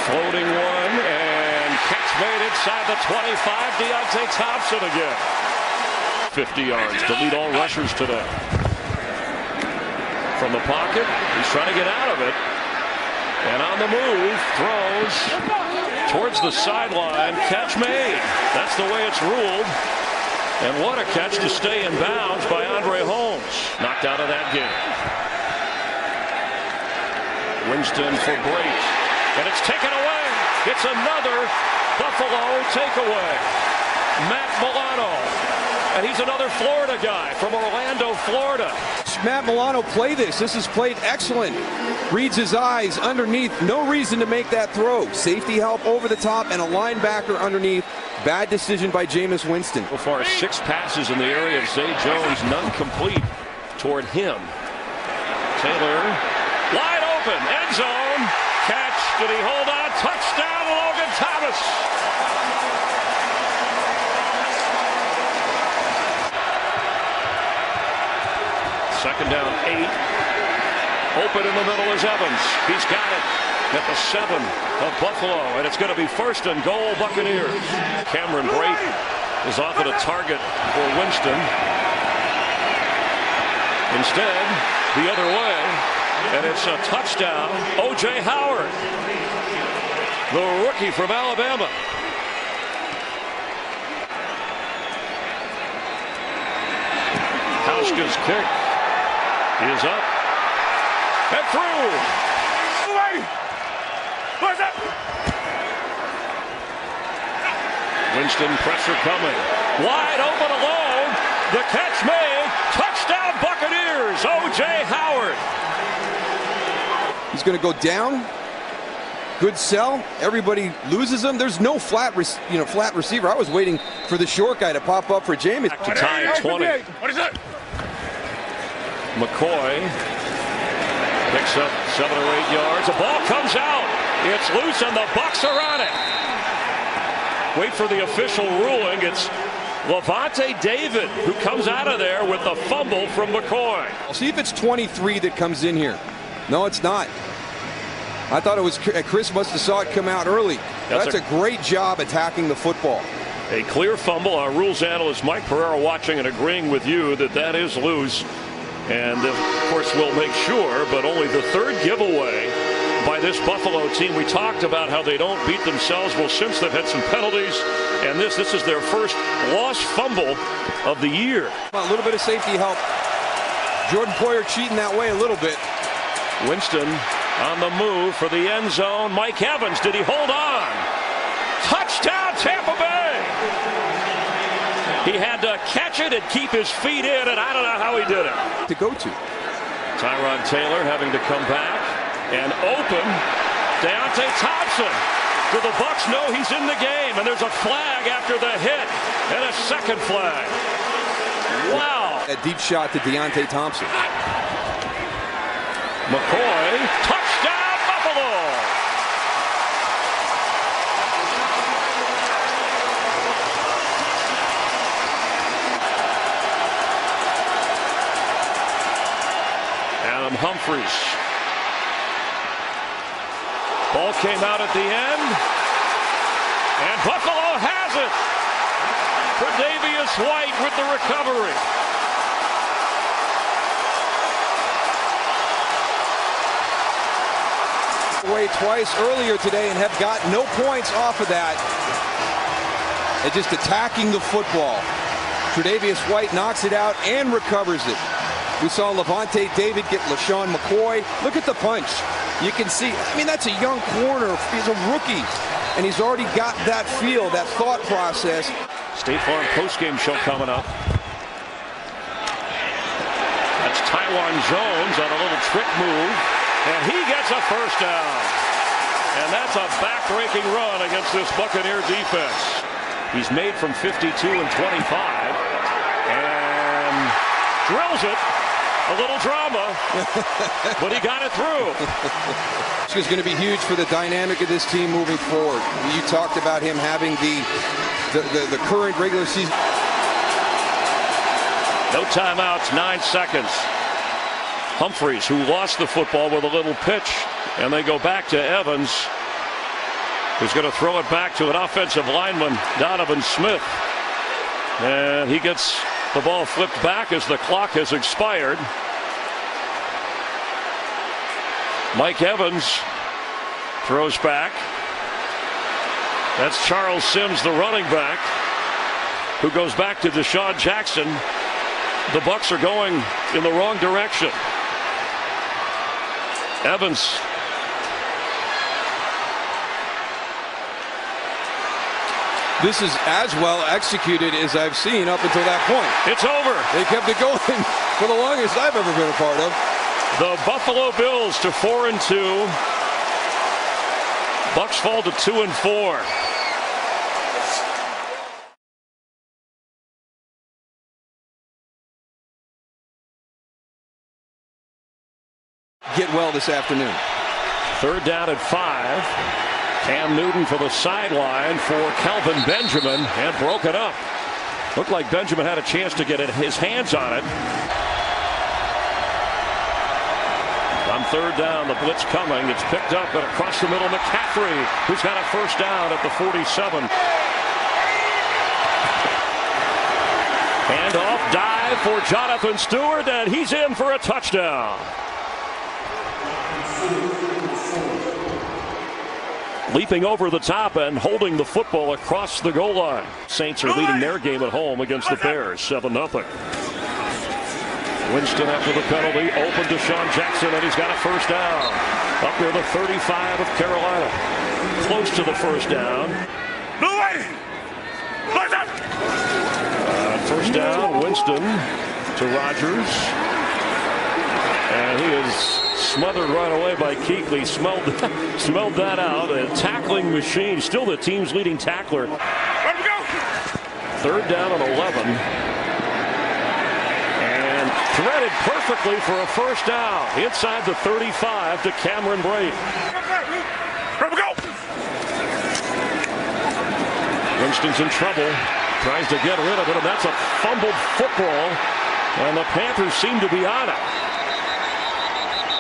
Floating one, and catch made inside the 25. Deontay Thompson again. 50 yards to lead all rushers today. From the pocket, he's trying to get out of it. And on the move, throws towards the sideline. Catch made. That's the way it's ruled. And what a catch to stay in bounds by Andre Holmes. Knocked out of that game. Winston for Brate. And it's taken away. It's another Buffalo takeaway. Matt Milano. And he's another Florida guy from Orlando, Florida. Matt Milano play this. This is played excellent. Reads his eyes underneath. No reason to make that throw. Safety help over the top and a linebacker underneath. Bad decision by Jameis Winston. So far, 6 passes in the area of Zay Jones, none complete toward him. Taylor, wide open, end zone. Catch, did he hold on? Touchdown, Logan Thomas. Second down, 8. Open in the middle is Evans. He's got it at the 7 of Buffalo, and it's going to be 1st and goal, Buccaneers. Cameron Brate is offered a target for Winston. Instead, the other way, and it's a touchdown. O.J. Howard, the rookie from Alabama. Hauschka's kick is up and through. Winston, pressure coming. Wide open alone. The catch made. Touchdown Buccaneers. O.J. Howard. He's going to go down. Good sell. Everybody loses him. There's no flat receiver. I was waiting for the short guy to pop up for Jameis. To tie 20. What is that? McCoy picks up 7 or 8 yards. The ball comes out. It's loose and the Bucs are on it. Wait for the official ruling. It's Levante David who comes out of there with the fumble from McCoy. See if it's 23 that comes in here. No, it's not. I thought it was Chris must have saw it come out early. That's a great job attacking the football. A clear fumble. Our rules analyst Mike Pereira watching and agreeing with you that is loose. And of course we'll make sure, but only the 3rd giveaway by this Buffalo team. We talked about how they don't beat themselves. Well, since they've had some penalties, and this is their first lost fumble of the year. A little bit of safety help. Jordan Poyer cheating that way a little bit. Winston on the move for the end zone. Mike Evans, did he hold on? Touchdown Tampa Bay! He had to catch it and keep his feet in, and I don't know how he did it. To go to. Tyrod Taylor having to come back and open. Deontay Thompson. Do the Bucs know he's in the game? And there's a flag after the hit and a second flag. Wow. A deep shot to Deontay Thompson. McCoy, touchdown Buffalo! Adam Humphries. Ball came out at the end, and Buffalo has it. Tre'Davious White with the recovery. Away twice earlier today and have got no points off of that. They're just attacking the football. Tre'Davious White knocks it out and recovers it. We saw Levante David get LaShawn McCoy. Look at the punch. You can see, I mean, that's a young corner. He's a rookie, and he's already got that feel, that thought process. State Farm postgame show coming up. That's Tywan Jones on a little trick move, and he gets a first down. And that's a back-breaking run against this Buccaneer defense. He's made from 52 and 25, and drills it. A little drama, but he got it through. It's going to be huge for the dynamic of this team moving forward. You talked about him having the current regular season. No timeouts, 9 seconds. Humphries, who lost the football with a little pitch, and they go back to Evans, who's going to throw it back to an offensive lineman, Donovan Smith. And he gets the ball flipped back as the clock has expired. Mike Evans throws back. That's Charles Sims, the running back, who goes back to Deshaun Jackson. The Bucs are going in the wrong direction. Evans. This is as well executed as I've seen up until that point. It's over. They kept it going for the longest I've ever been a part of. The Buffalo Bills to 4-2. Bucs fall to 2-4. Get well this afternoon. 3rd down at 5. Cam Newton for the sideline for Kelvin Benjamin, and broke it up. Looked like Benjamin had a chance to get his hands on it. On 3rd down, the blitz coming. It's picked up and across the middle, McCaffrey, who's got a first down at the 47. Handoff, dive for Jonathan Stewart, and he's in for a touchdown. Leaping over the top and holding the football across the goal line. Saints are leading their game at home against the Bears, 7-0. Winston after the penalty, open to Sean Jackson, and he's got a first down. Up near the 35 of Carolina. Close to the first down. No way! First down, Winston to Rodgers. And he is smothered right away by Kuechly. Smelled that out. A tackling machine. Still the team's leading tackler. Let him go! Third down and 11. And threaded perfectly for a first down. Inside the 35 to Cameron Brate. Let him go! Winston's in trouble. Tries to get rid of it, and that's a fumbled football. And the Panthers seem to be on it.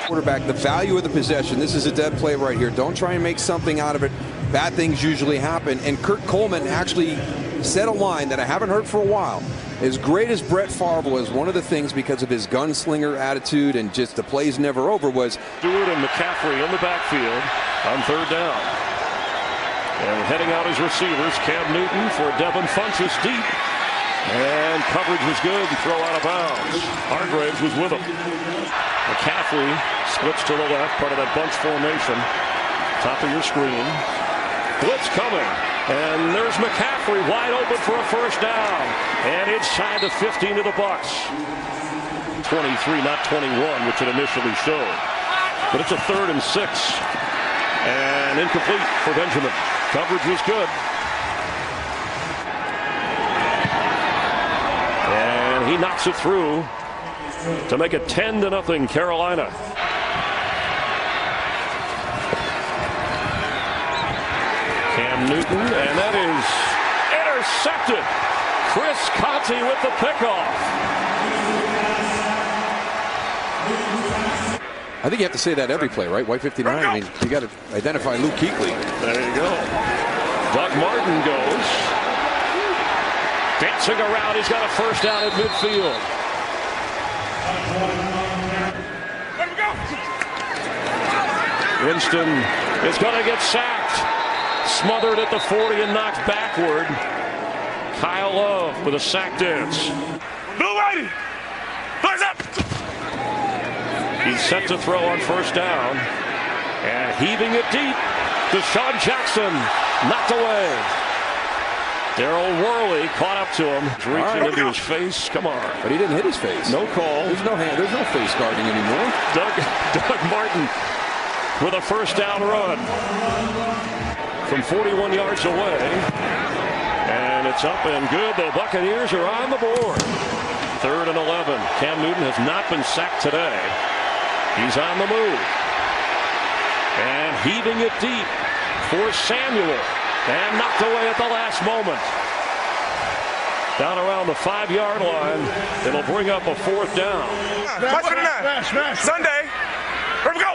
Quarterback, the value of the possession. This is a dead play right here. Don't try and make something out of it. Bad things usually happen. And Kurt Coleman actually said a line that I haven't heard for a while. As great as Brett Favre was, one of the things because of his gunslinger attitude and just the plays never over was Stewart and McCaffrey in the backfield on third down. And heading out as receivers, Cam Newton for Devin Funchess deep. And coverage was good and throw out of bounds. Hargraves was with him. McCaffrey splits to the left, part of that bunch formation. Top of your screen. Blitz coming. And there's McCaffrey wide open for a first down. And inside the 15 of the Bucs. 23, not 21, which it initially showed. But it's a 3rd and 6. And incomplete for Benjamin. Coverage was good. And he knocks it through to make it 10-0 Carolina. Cam Newton, and that is intercepted. Chris Conti with the pickoff. I think you have to say that every play, right? White 59. I mean, you got to identify Luke Kuechly. There you go. Doug Martin goes. Dancing around. He's got a first down at midfield. Let him go! Winston is going to get sacked. Smothered at the 40 and knocked backward. Kyle Love with a sack dance. No way! Eyes up! He's set to throw on first down. And heaving it deep. Deshaun Jackson knocked away. Daryl Worley caught up to him. He's reaching into his face. Come on. But he didn't hit his face. No call. There's no hand. There's no face guarding anymore. Doug Martin with a first down run from 41 yards away. And it's up and good. The Buccaneers are on the board. 3rd and 11. Cam Newton has not been sacked today. He's on the move. And heaving it deep for Samuel. And knocked away at the last moment. Down around the 5-yard line. It'll bring up a 4th down. Sunday. Here we go.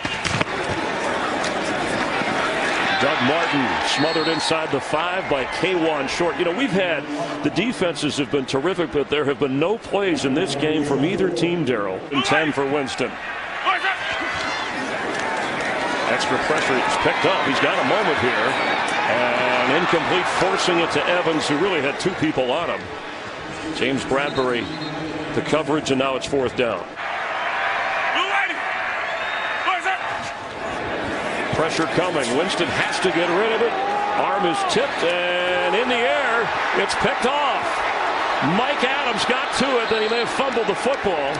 Doug Martin smothered inside the 5 by K1 Short. You know, we've had, the defenses have been terrific, but there have been no plays in this game from either team, Daryl. And 10 for Winston. Extra pressure is picked up. He's got a moment here. And incomplete, forcing it to Evans, who really had 2 people on him. James Bradbury, the coverage, and now it's 4th down. Pressure coming. Winston has to get rid of it. Arm is tipped, and in the air, it's picked off. Mike Adams got to it, then he may have fumbled the football.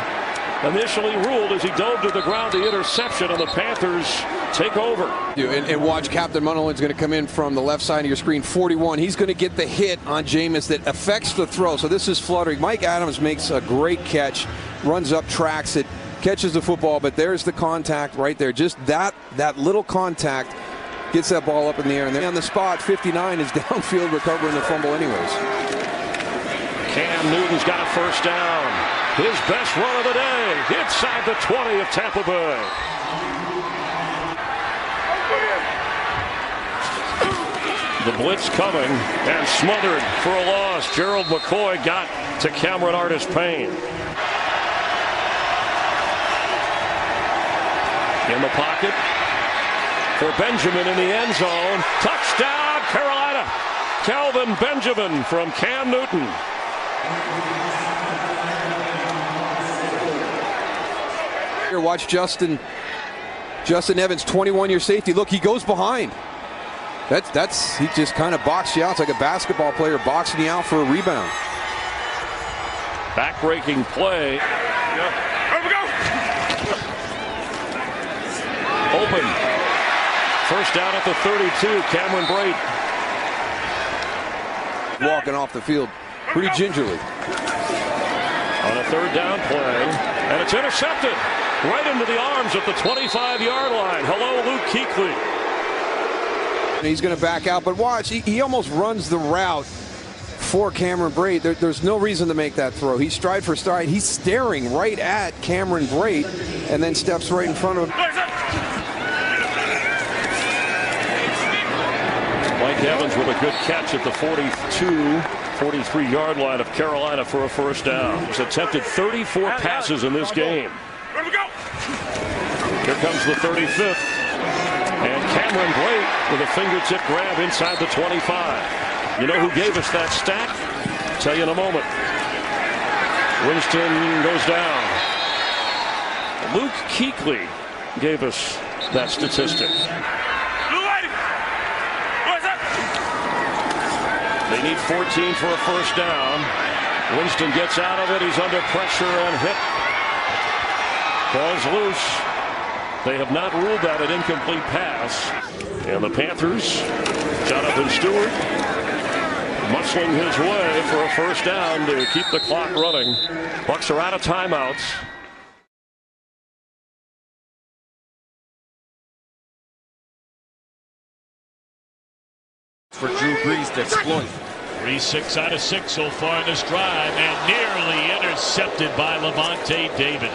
Initially ruled as he dove to the ground, the interception, and the Panthers take over. And watch, Captain Munnerlyn's going to come in from the left side of your screen, 41. He's going to get the hit on Jameis that affects the throw. So this is fluttering. Mike Adams makes a great catch, runs up, tracks it, catches the football, but there's the contact right there. Just that little contact gets that ball up in the air. And then on the spot, 59 is downfield recovering the fumble anyways. Cam Newton's got a first down. His best run of the day inside the 20 of Tampa Bay. The blitz coming and smothered for a loss. Gerald McCoy got to Cameron Artis-Payne. In the pocket for Benjamin in the end zone. Touchdown, Carolina. Kelvin Benjamin from Cam Newton. here. Watch Justin Evans, 21-year safety. Look, he goes behind. He just kind of boxed you out. It's like a basketball player boxing you out for a rebound. Back-breaking play. Here we go. Open. First down at the 32. Cameron Brate. Walking off the field pretty gingerly. On a third down play. And it's intercepted. Right into the arms at the 25-yard line. Hello, Luke Kuechly. He's going to back out, but watch, he almost runs the route for Cameron Brate. There's no reason to make that throw. He's stride for stride. He's staring right at Cameron Brate and then steps right in front of him. Mike Evans with a good catch at the 43-yard line of Carolina for a first down. He's attempted 34 passes in this game. Here we go. Here comes the 35th. And Cameron Brate with a fingertip grab inside the 25. You know who gave us that stat? I'll tell you in a moment. Winston goes down. Luke Kuechly gave us that statistic. They need 14 for a first down. Winston gets out of it. He's under pressure and hit. Ball's loose. They have not ruled that an incomplete pass. And the Panthers, Jonathan Stewart, muscling his way for a first down to keep the clock running. Bucks are out of timeouts. For Drew Brees to exploit. 3-6 out of 6 so far in this drive, and nearly intercepted by Levante David.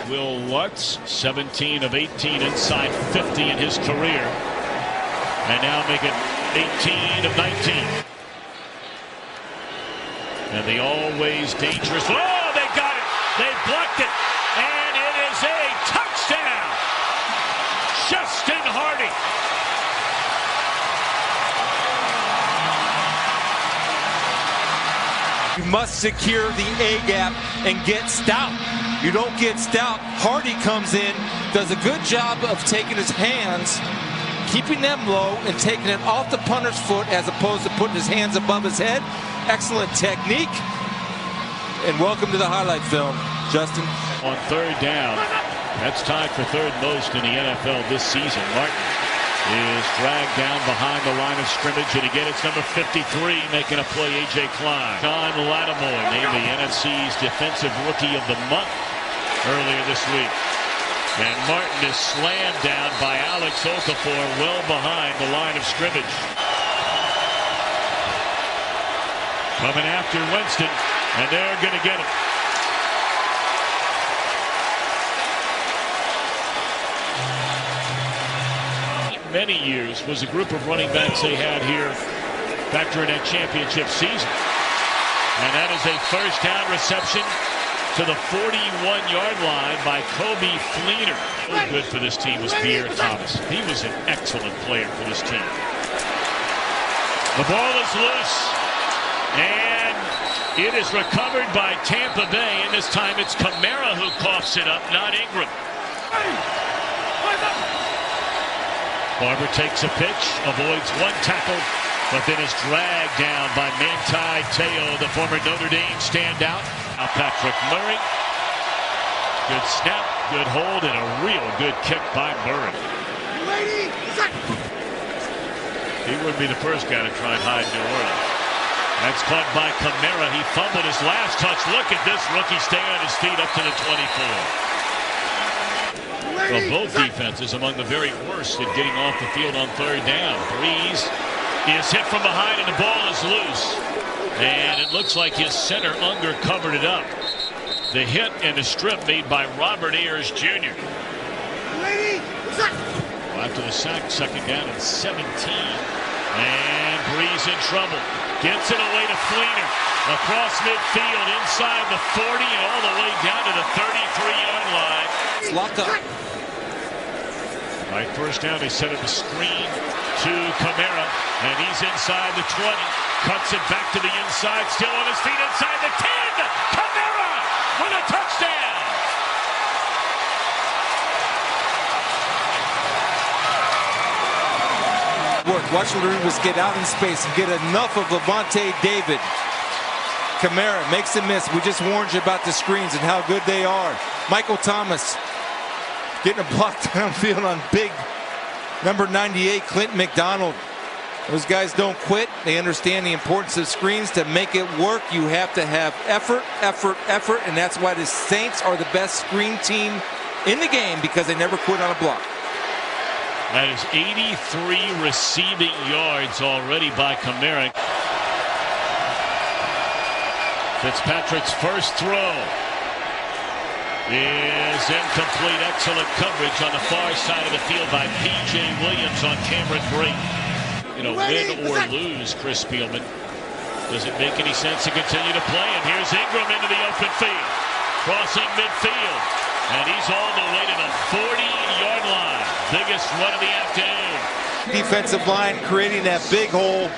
Will Lutz, 17 of 18 inside 50 in his career, and now make it 18 of 19. And the always dangerous. Oh, they got it! They blocked it, and it is a touchdown! Justin Hardy. You must secure the A-gap and get stout. You don't get stout. Hardy comes in, does a good job of taking his hands, keeping them low, and taking it off the punter's foot as opposed to putting his hands above his head. Excellent technique. And welcome to the highlight film, Justin. On third down, that's tied for third most in the NFL this season. Martin is dragged down behind the line of scrimmage, and again it's number 53 making a play, A.J. Klein. John Lattimore named the NFC's Defensive Rookie of the Month earlier this week. And Martin is slammed down by Alex Okafor well behind the line of scrimmage. Coming after Winston, and they're going to get him. Many years was a group of running backs they had here back during that championship season. And that is a first down reception to the 41-yard line by Kobe Fleener. Really good for this team was Pierre Thomas. He was an excellent player for this team. The ball is loose, and it is recovered by Tampa Bay, and this time it's Kamara who coughs it up, not Ingram. Barber takes a pitch, avoids one tackle, but then is dragged down by Manti Te'o, the former Notre Dame standout. Now Patrick Murray. Good snap, good hold, and a real good kick by Murray. He wouldn't be the first guy to try and hide New Orleans. That's caught by Kamara. He fumbled his last touch. Look at this rookie staying on his feet up to the 24. Well, both defenses among the very worst at getting off the field on third down. Brees is hit from behind, and the ball is loose. And it looks like his center undercovered it up. The hit and the strip made by Robert Ayers Jr. Well, after the sack, second down and 17. And Brees in trouble. Gets it away to Fleener. Across midfield, inside the 40, and all the way down to the 33-yard line. It's locked up. All right, first down, they set up a screen to Kamara, and he's inside the 20. Cuts it back to the inside, still on his feet inside the 10. Kamara with a touchdown. Work. Watch the Rivers get out in space and get enough of Levante David. Kamara makes a miss. We just warned you about the screens and how good they are. Michael Thomas getting a block downfield on big number 98, Clint McDonald. Those guys don't quit. They understand the importance of screens. To make it work, you have to have effort, and that's why the Saints are the best screen team in the game, because they never quit on a block. That is 83 receiving yards already by Kamara. Fitzpatrick's first throw is incomplete. Excellent coverage on the far side of the field by P.J. Williams on Cameron Brate. You know, win or lose, Chris Spielman, does it make any sense to continue to play? And here's Ingram into the open field, crossing midfield, and he's all the way to the 40-yard line. Biggest run of the afternoon. Defensive line creating that big hole,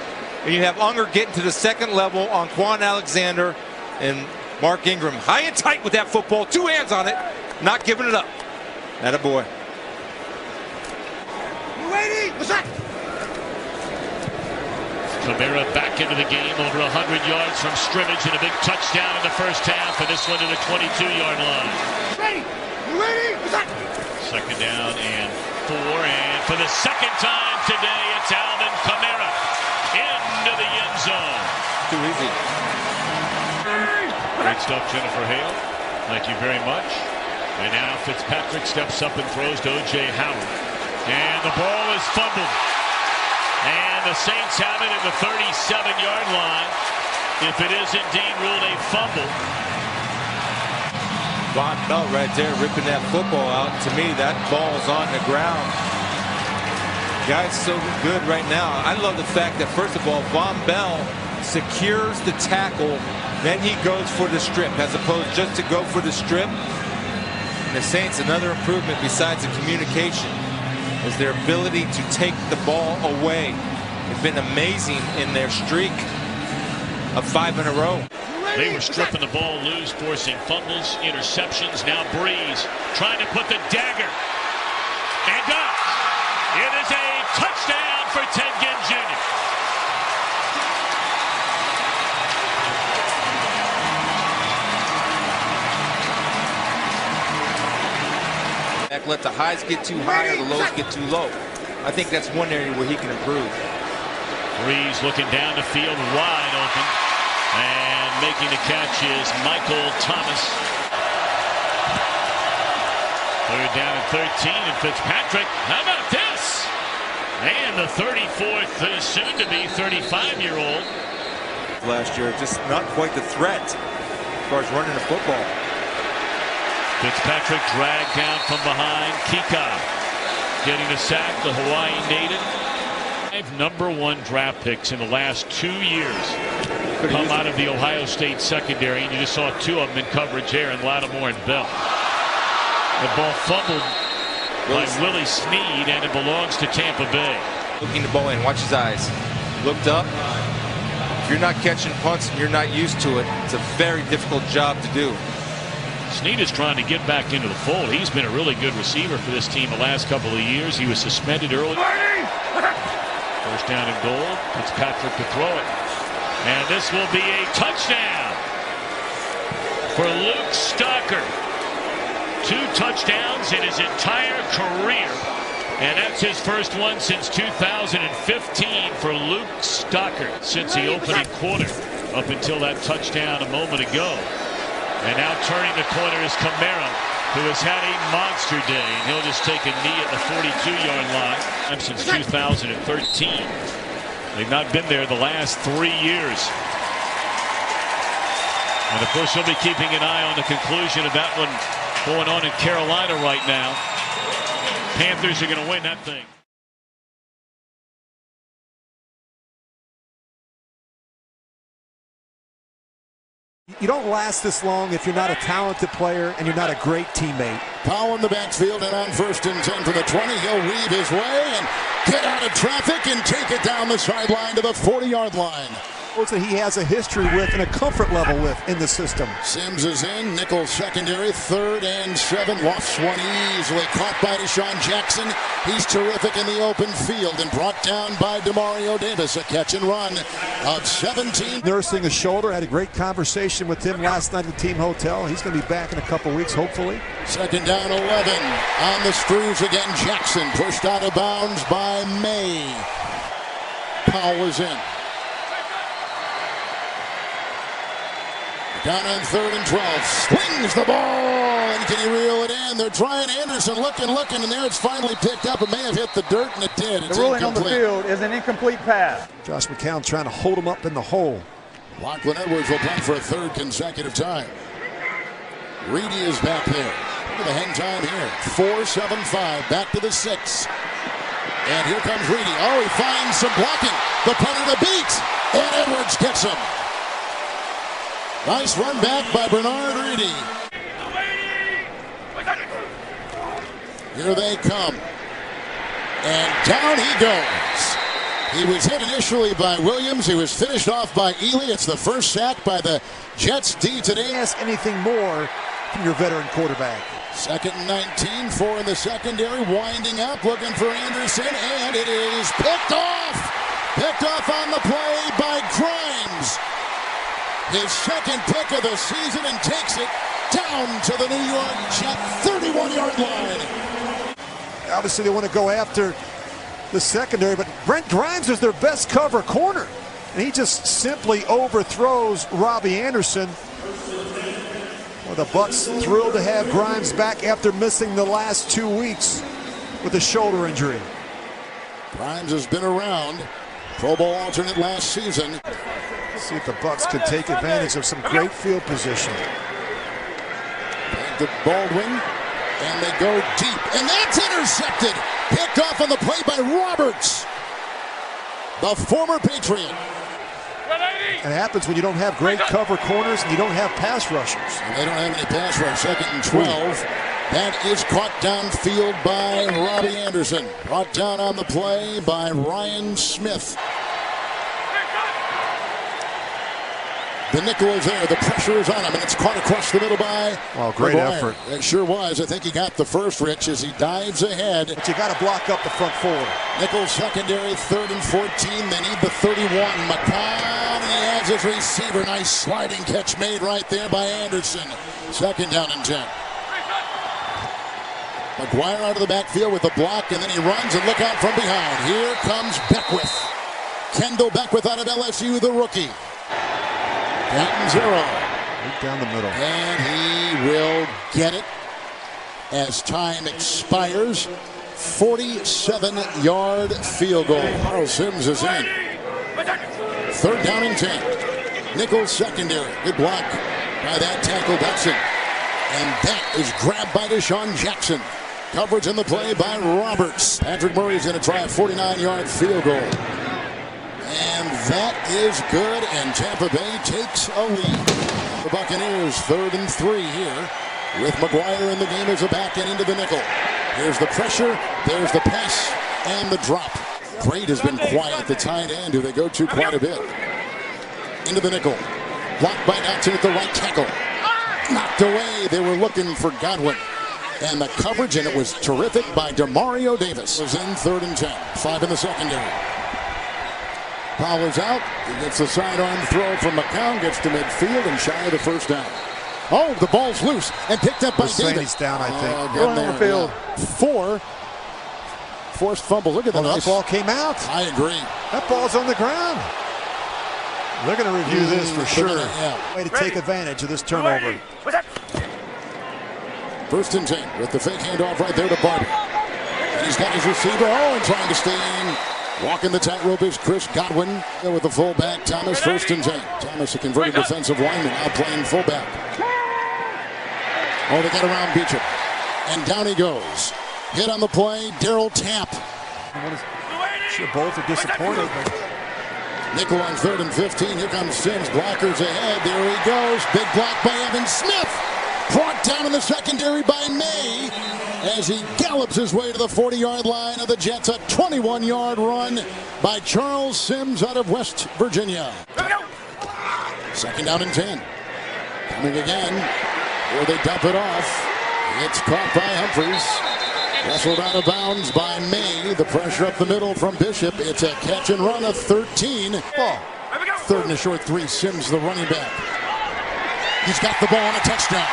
and you have Unger getting to the second level on Quan Alexander and Mark Ingram. High and tight with that football, 2 hands on it, not giving it up. Attaboy. What's that? Kamara back into the game, over 100 yards from scrimmage, and a big touchdown in the first half, and this one to the 22-yard line. Ready? What's that? Second down and 4, and for the second time today, it's Alvin Kamara into the end zone. Too easy. Great stuff, Jennifer Hale. Thank you very much. And now Fitzpatrick steps up and throws to O.J. Howard. And the ball is fumbled. And the Saints have it at the 37-yard line. If it is indeed ruled a fumble. Von Bell right there ripping that football out. To me, that ball's on the ground. Guy's so good right now. I love the fact that, first of all, Von Bell secures the tackle, then he goes for the strip, as opposed just to go for the strip. And the Saints, another improvement besides the communication, is their ability to take the ball away. They've been amazing in their streak of 5 in a row. They were stripping the ball loose, forcing fumbles, interceptions. Now Breeze trying to put the dagger. And does. It is a touchdown for Ted Ginn Jr. Let the highs get too high or the lows get too low. I think that's one area where he can improve. Breeze looking down the field, wide open. And making the catch is Michael Thomas. Third down and 13, and Fitzpatrick, how about this? And the 34th, soon-to-be 35-year-old. Last year, just not quite the threat as far as running the football. Fitzpatrick dragged down from behind. Kika getting the sack, the Hawaii native. 5 #1 draft picks in the last 2 years come out of the Ohio State secondary, and you just saw 2 of them in coverage here, in Lattimore and Bell. The ball fumbled by Willie Snead, and it belongs to Tampa Bay. Looking the ball in, watch his eyes. Looked up. If you're not catching punts and you're not used to it, it's a very difficult job to do. Snead is trying to get back into the fold. He's been a really good receiver for this team the last couple of years. He was suspended early. First down and goal. Fitzpatrick to throw it. And this will be a touchdown for Luke Stocker. 2 touchdowns in his entire career. And that's his first one since 2015 for Luke Stocker, since the opening quarter, up until that touchdown a moment ago. And now turning the corner is Kamara, who has had a monster day, and he'll just take a knee at the 42-yard line. Since 2013. They've not been there the last 3 years. And of course, he'll be keeping an eye on the conclusion of that one going on in Carolina right now. Panthers are going to win that thing. You don't last this long if you're not a talented player and you're not a great teammate. Powell in the backfield, and on 1st and 10 from the 20, he'll weave his way and get out of traffic and take it down the sideline to the 40-yard line. That he has a history with and a comfort level with in the system. Sims is in. Nickel secondary. 3rd and 7. Lofts one easily. Caught by Deshaun Jackson. He's terrific in the open field and brought down by Demario Davis. A catch and run of 17. Nursing a shoulder. Had a great conversation with him last night at the team hotel. He's going to be back in a couple weeks, hopefully. 2nd down 11. On the screws again. Jackson pushed out of bounds by May. Powell is in. Down on 3rd and 12. Swings the ball. And can he reel it in? They're trying Anderson. Looking. And there it's finally picked up. It may have hit the dirt, and it did. It's the ruling incomplete. on the field is an incomplete pass. Josh McCown trying to hold him up in the hole. Lachlan Edwards will punt for a 3rd consecutive time. Reedy is back there. Look at the hang time here. 4-7-5. Back to the 6. And here comes Reedy. Oh, he finds some blocking. The punter to beat. And Edwards gets him. Nice run back by Bernard Reedy. Here they come. And down he goes. He was hit initially by Williams. He was finished off by Ely. It's the first sack by the Jets D today. Ask anything more from your veteran quarterback. 2nd and 19. 4 in the secondary. Winding up. Looking for Anderson. And it is picked off. Picked off on the play by Grimes. His 2nd pick of the season and takes it down to the New York Jet 31-yard line. Obviously, they want to go after the secondary, but Brent Grimes is their best cover corner. And he just simply overthrows Robbie Anderson. Well, the Bucs thrilled to have Grimes back after missing the last 2 weeks with a shoulder injury. Grimes has been around. Pro Bowl alternate last season. See if the Bucs could take advantage of some great field position. Back to Baldwin, and they go deep, and that's intercepted. Picked off on the play by Roberts, the former Patriot. It happens when you don't have great cover corners and you don't have pass rushers. And they don't have any pass rush. 2nd and 12. That is caught downfield by Robbie Anderson. Brought down on the play by Ryan Smith. The nickel is there. The pressure is on him, and it's caught across the middle by great McGuire. effort. It sure was. I think he got the first, Rich, as he dives ahead. But you got to block up the front four. Nickel secondary, 3rd and 14. They need the 31. McCown, he has his receiver. Nice sliding catch made right there by Anderson. 2nd down and 10. McGuire out of the backfield with the block, and then he runs, and look out from behind. Here comes Beckwith. Kendall Beckwith out of LSU, the rookie. 2nd 0. Right down the middle. And he will get it as time expires. 47-yard field goal. Carl Sims is in. 3rd down and 10. Nichols secondary. Good block by that tackle Dutson. And that is grabbed by Deshaun Jackson. Coverage in the play by Roberts. Patrick Murray is going to try a 49-yard field goal. And that is good, and Tampa Bay takes a lead. The Buccaneers 3rd and 3 here with McGuire in the game as a back and into the nickel. Here's the pressure, there's the pass, and the drop. Braid has been quiet, the tight end, who they go to quite a bit. Into the nickel. Blocked by Dotson at the right tackle. Knocked away, they were looking for Godwin. And the coverage, and it was terrific by Demario Davis. Was in 3rd and 10. 5 in the secondary. Powell is out. He gets the sidearm throw from McCown, gets to midfield and shy of the 1st down. Oh, the ball's loose and picked up by Davis. He's down, I think. Getting there, field. 4 forced fumbles. Look at that. That ball came out. I agree. That ball's on the ground. They're going to review this for sure. Way to take advantage of this turnover. 1st and 10 with the fake handoff right there to Barber. And he's got his receiver. Oh, and trying to stay in. Walking the tightrope is Chris Godwin with the fullback, Thomas. 1st and 10. Thomas, a converted defensive lineman, now playing fullback. Oh, they get around Beecham. And down he goes. Hit on the play, Darrell Tapp. Sure, both are disappointed. But Nickel on 3rd and 15. Here comes Sims. Blockers ahead. There he goes. Big block by Evan Smith. Brought down in the secondary by May as he gallops his way to the 40-yard line of the Jets. A 21-yard run by Charles Sims out of West Virginia. Second down and 10. Coming again. Or they dump it off. It's caught by Humphries. Wrestled out of bounds by May. The pressure up the middle from Bishop. It's a catch and run of 13. Ball. Third and a short 3. Sims, the running back. He's got the ball on a touchdown.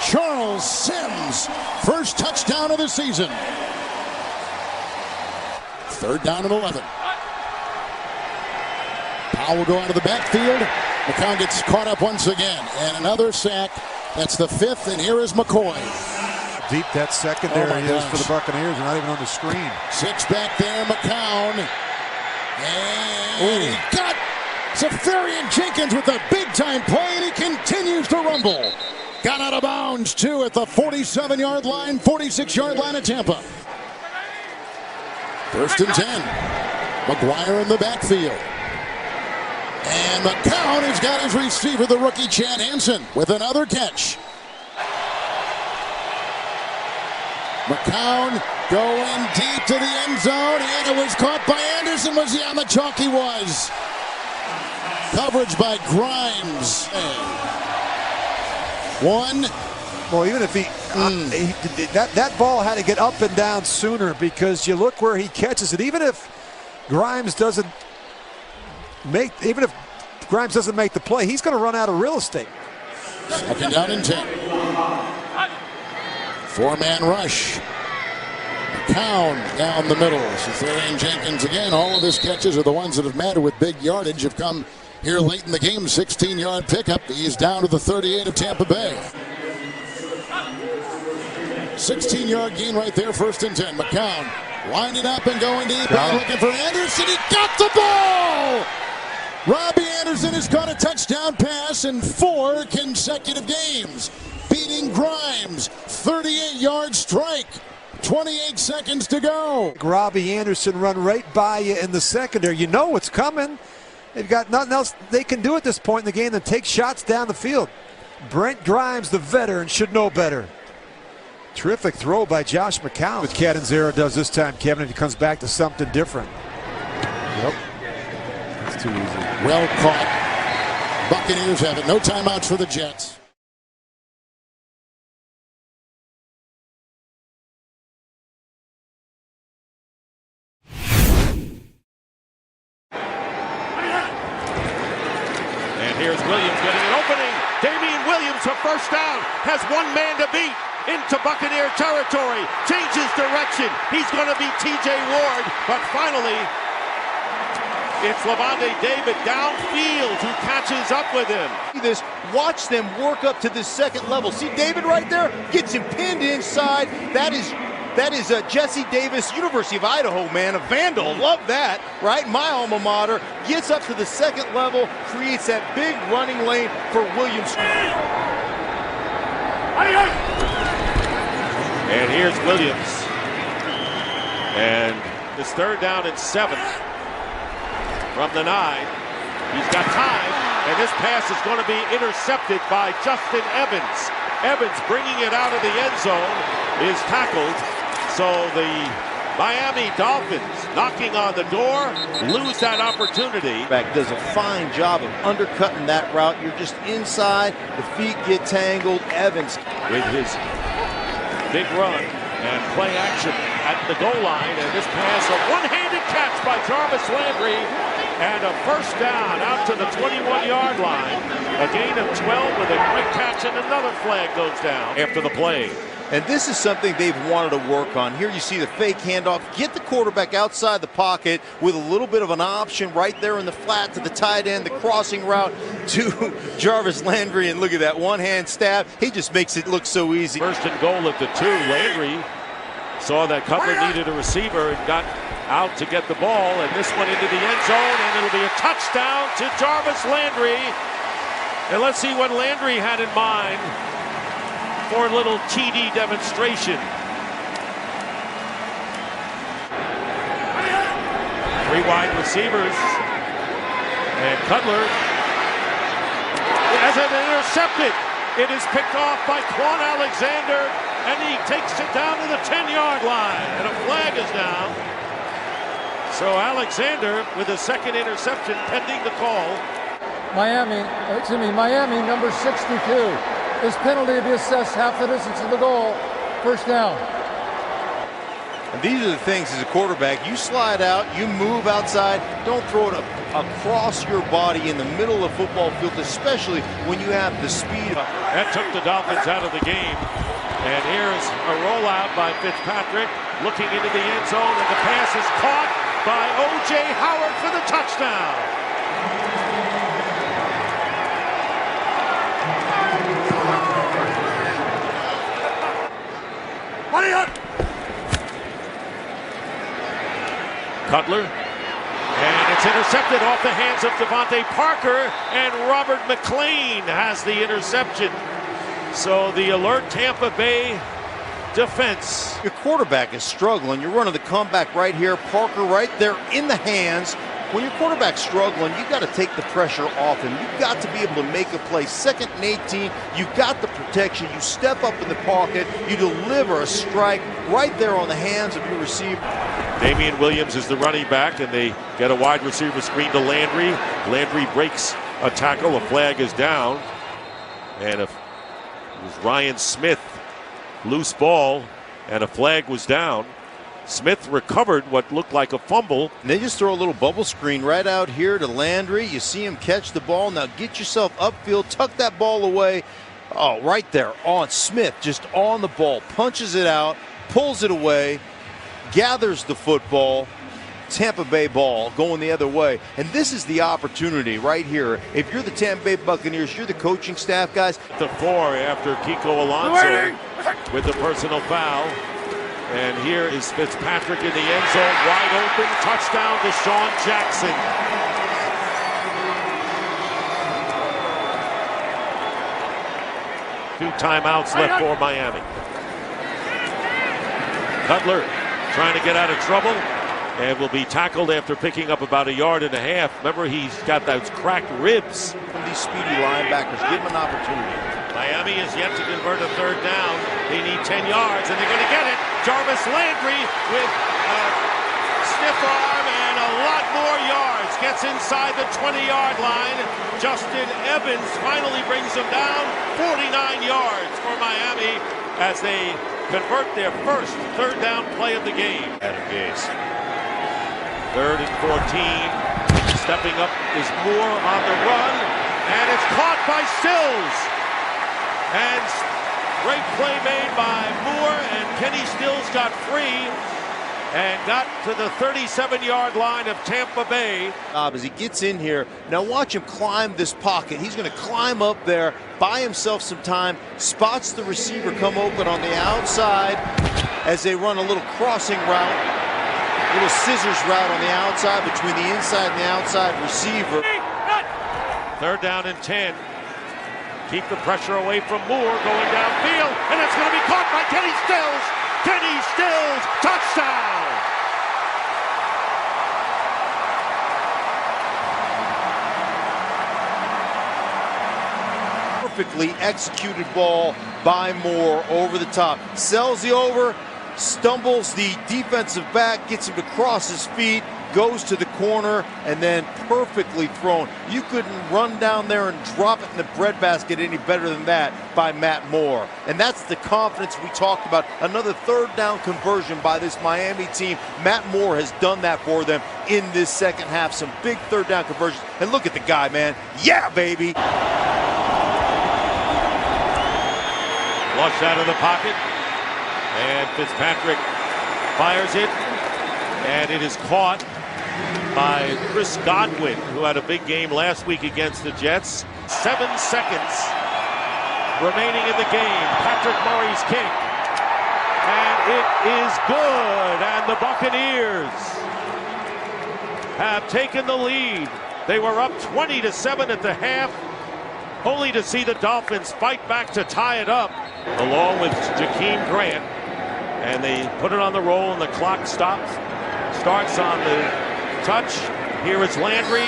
Charles Sims, first touchdown of the season. Third down and 11. Powell will go out of the backfield. McCown gets caught up once again. And another sack. That's the 5th, and here is McCoy. Deep that secondary is for the Buccaneers. They're not even on the screen. 6 back there, McCown. And he got Safarian Jenkins with a big-time play, and he continues to rumble. Got out of bounds, too, at the 47-yard line, 46-yard line of Tampa. First and 10. McGuire in the backfield. And McCown has got his receiver, the rookie Chad Hansen, with another catch. McCown going deep to the end zone, and it was caught by Anderson. Was he on the chalk? He was. Coverage by Grimes. One. Well, even if that ball had to get up and down sooner, because you look where he catches it. Even if Grimes doesn't make the play, he's going to run out of real estate. Second down and 10. 4-man rush. McCown down the middle. Safarian Jenkins again. All of his catches are the ones that have mattered with big yardage, have come here late in the game. 16-yard pickup. He's down to the 38 of Tampa Bay. 16-yard gain right there, first and 10. McCown winding up and going deep and looking for Anderson. He got the ball! Robbie Anderson has caught a touchdown pass in 4 consecutive games, beating Grimes. 38-yard strike. 28 seconds to go. Robbie Anderson run right by you in the secondary. You know what's coming. They've got nothing else they can do at this point in the game than take shots down the field. Brent Grimes, the veteran, should know better. Terrific throw by Josh McCown. What Catanzaro does this time, Kevin, if he comes back to something different. Yep. It's too easy. Well caught. Buccaneers have it. No timeouts for the Jets. Here's Williams getting an opening. Damian Williams, a first down, has one man to beat into Buccaneer territory. Changes direction. He's going to beat T.J. Ward, but finally, it's Lavonde David downfield who catches up with him. This, watch them work up to the second level. See David right there? Gets him pinned inside. That is Jesse Davis, University of Idaho, man, a Vandal. Love that, right? My alma mater. Gets up to the second level, creates that big running lane for Williams. And here's Williams. And it's third down and 7 from the 9. He's got time, and this pass is going to be intercepted by Justin Evans. Evans bringing it out of the end zone is tackled. So the Miami Dolphins knocking on the door, lose that opportunity. Back does a fine job of undercutting that route. You're just inside, the feet get tangled. Evans with his big run and play action at the goal line, and this pass, a one-handed catch by Jarvis Landry, and a first down out to the 21-yard line. A gain of 12 with a quick catch, and another flag goes down after the play. And this is something they've wanted to work on. Here you see the fake handoff, get the quarterback outside the pocket with a little bit of an option right there in the flat to the tight end, the crossing route to Jarvis Landry, and look at that one-hand stab. He just makes it look so easy. First and goal at the 2. Landry saw that Cutler needed a receiver and got out to get the ball, and this one into the end zone, and it'll be a touchdown to Jarvis Landry. And let's see what Landry had in mind for a little TD demonstration. 3 wide receivers, and Cutler has it intercepted. It is picked off by Quan Alexander, and he takes it down to the 10-yard line, and a flag is down. So Alexander with a second interception pending the call. Miami, number 62. This penalty will be assessed half the distance of the goal. First down. And these are the things as a quarterback. You slide out, you move outside. Don't throw it across your body in the middle of the football field, especially when you have the speed. That took the Dolphins out of the game. And here's a rollout by Fitzpatrick, looking into the end zone, and the pass is caught by O.J. Howard for the touchdown. Cutler, and it's intercepted off the hands of Devontae Parker, and Robert McClain has the interception. So the alert Tampa Bay defense. Your quarterback is struggling. You're running the comeback right here. Parker right there in the hands. When your quarterback's struggling, you've got to take the pressure off him. You've got to be able to make a play. 2nd and 18, you've got the protection. You step up in the pocket. You deliver a strike right there on the hands of your receiver. Damian Williams is the running back, and they get a wide receiver screen to Landry. Landry breaks a tackle. A flag is down. And it was Ryan Smith. Loose ball, and a flag was down. Smith recovered what looked like a fumble. And they just throw a little bubble screen right out here to Landry. You see him catch the ball. Now get yourself upfield, tuck that ball away. Oh, right there on Smith, just on the ball. Punches it out, pulls it away, gathers the football. Tampa Bay ball going the other way. And this is the opportunity right here. If you're the Tampa Bay Buccaneers, you're the coaching staff guys. The 4 after Kiko Alonso with the personal foul. And here is Fitzpatrick in the end zone, wide open, touchdown to Sean Jackson. Two timeouts left for Miami. Cutler trying to get out of trouble and will be tackled after picking up about 1.5 yards. Remember, he's got those cracked ribs. These speedy linebackers give him an opportunity. Miami is yet to convert a 3rd down. They need 10 yards, and they're going to get it. Jarvis Landry with a stiff arm and a lot more yards. Gets inside the 20-yard line. Justin Evans finally brings them down. 49 yards for Miami as they convert their first 3rd down play of the game. Adam Gase. 3rd and 14. Stepping up is Moore on the run, and it's caught by Stills. And great play made by Moore, and Kenny Stills got free and got to the 37-yard line of Tampa Bay. As he gets in here, now watch him climb this pocket. He's going to climb up there, buy himself some time, spots the receiver come open on the outside as they run a little crossing route, little scissors route on the outside between the inside and the outside receiver. 3rd down and 10. Keep the pressure away from Moore going downfield, and it's going to be caught by Kenny Stills. Kenny Stills, touchdown! Perfectly executed ball by Moore over the top. Sells the over, stumbles the defensive back, gets him to cross his feet, goes to the corner, and then perfectly thrown. You couldn't run down there and drop it in the breadbasket any better than that by Matt Moore. And that's the confidence we talked about. Another 3rd down conversion by this Miami team. Matt Moore has done that for them in this second half. Some big 3rd down conversions. And look at the guy, man. Yeah, baby. Flush out of the pocket. And Fitzpatrick fires it. And it is caught by Chris Godwin, who had a big game last week against the Jets. 7 seconds remaining in the game. Patrick Murray's kick. And it is good. And the Buccaneers have taken the lead. They were up 20-7 at the half, only to see the Dolphins fight back to tie it up, along with Jakeem Grant. And they put it on the roll, and the clock starts on the touch. Here is Landry.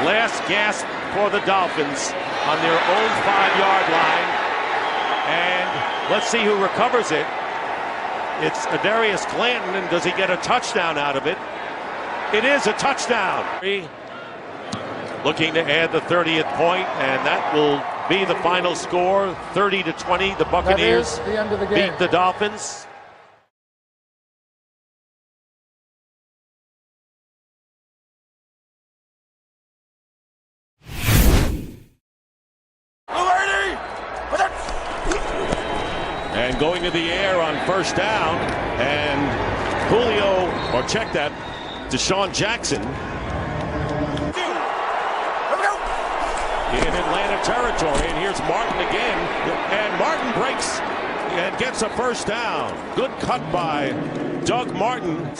Last gasp for the Dolphins on their own 5-yard line. And let's see who recovers it. It's Adarius Clanton, and does he get a touchdown out of it? It is a touchdown. Looking to add the 30th point, and that will be the final score, 30-20. The Buccaneers the end of the game. beat the Dolphins. And going to the air on first down, and Julio, or check that, Deshaun Jackson in Atlanta territory, and here's Martin again, and Martin breaks and gets a first down. Good cut by Doug Martin.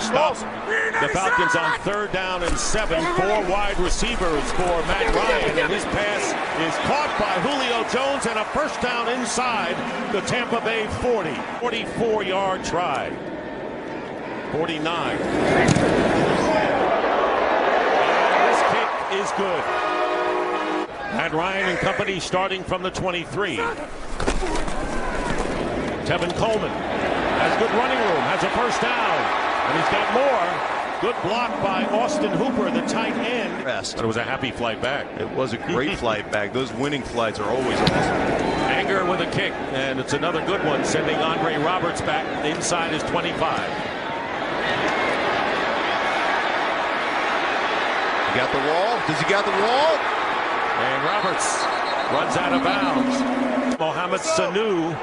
Stops the Falcons on 3rd down and 7. 4 wide receivers for Matt Ryan, and his pass is caught by Julio Jones, and a first down inside the Tampa Bay 40. 44-yard try. 49. And this kick is good. Matt Ryan and company starting from the 23. Tevin Coleman has good running room, has a first down. And he's got more. Good block by Austin Hooper, the tight end. It was a happy flight back. It was a great flight back. Those winning flights are always awesome. Anger with a kick, and it's another good one, sending Andre Roberts back inside his 25. He got the wall. Does he got the wall? And Roberts runs out of bounds. Mohamed Sanu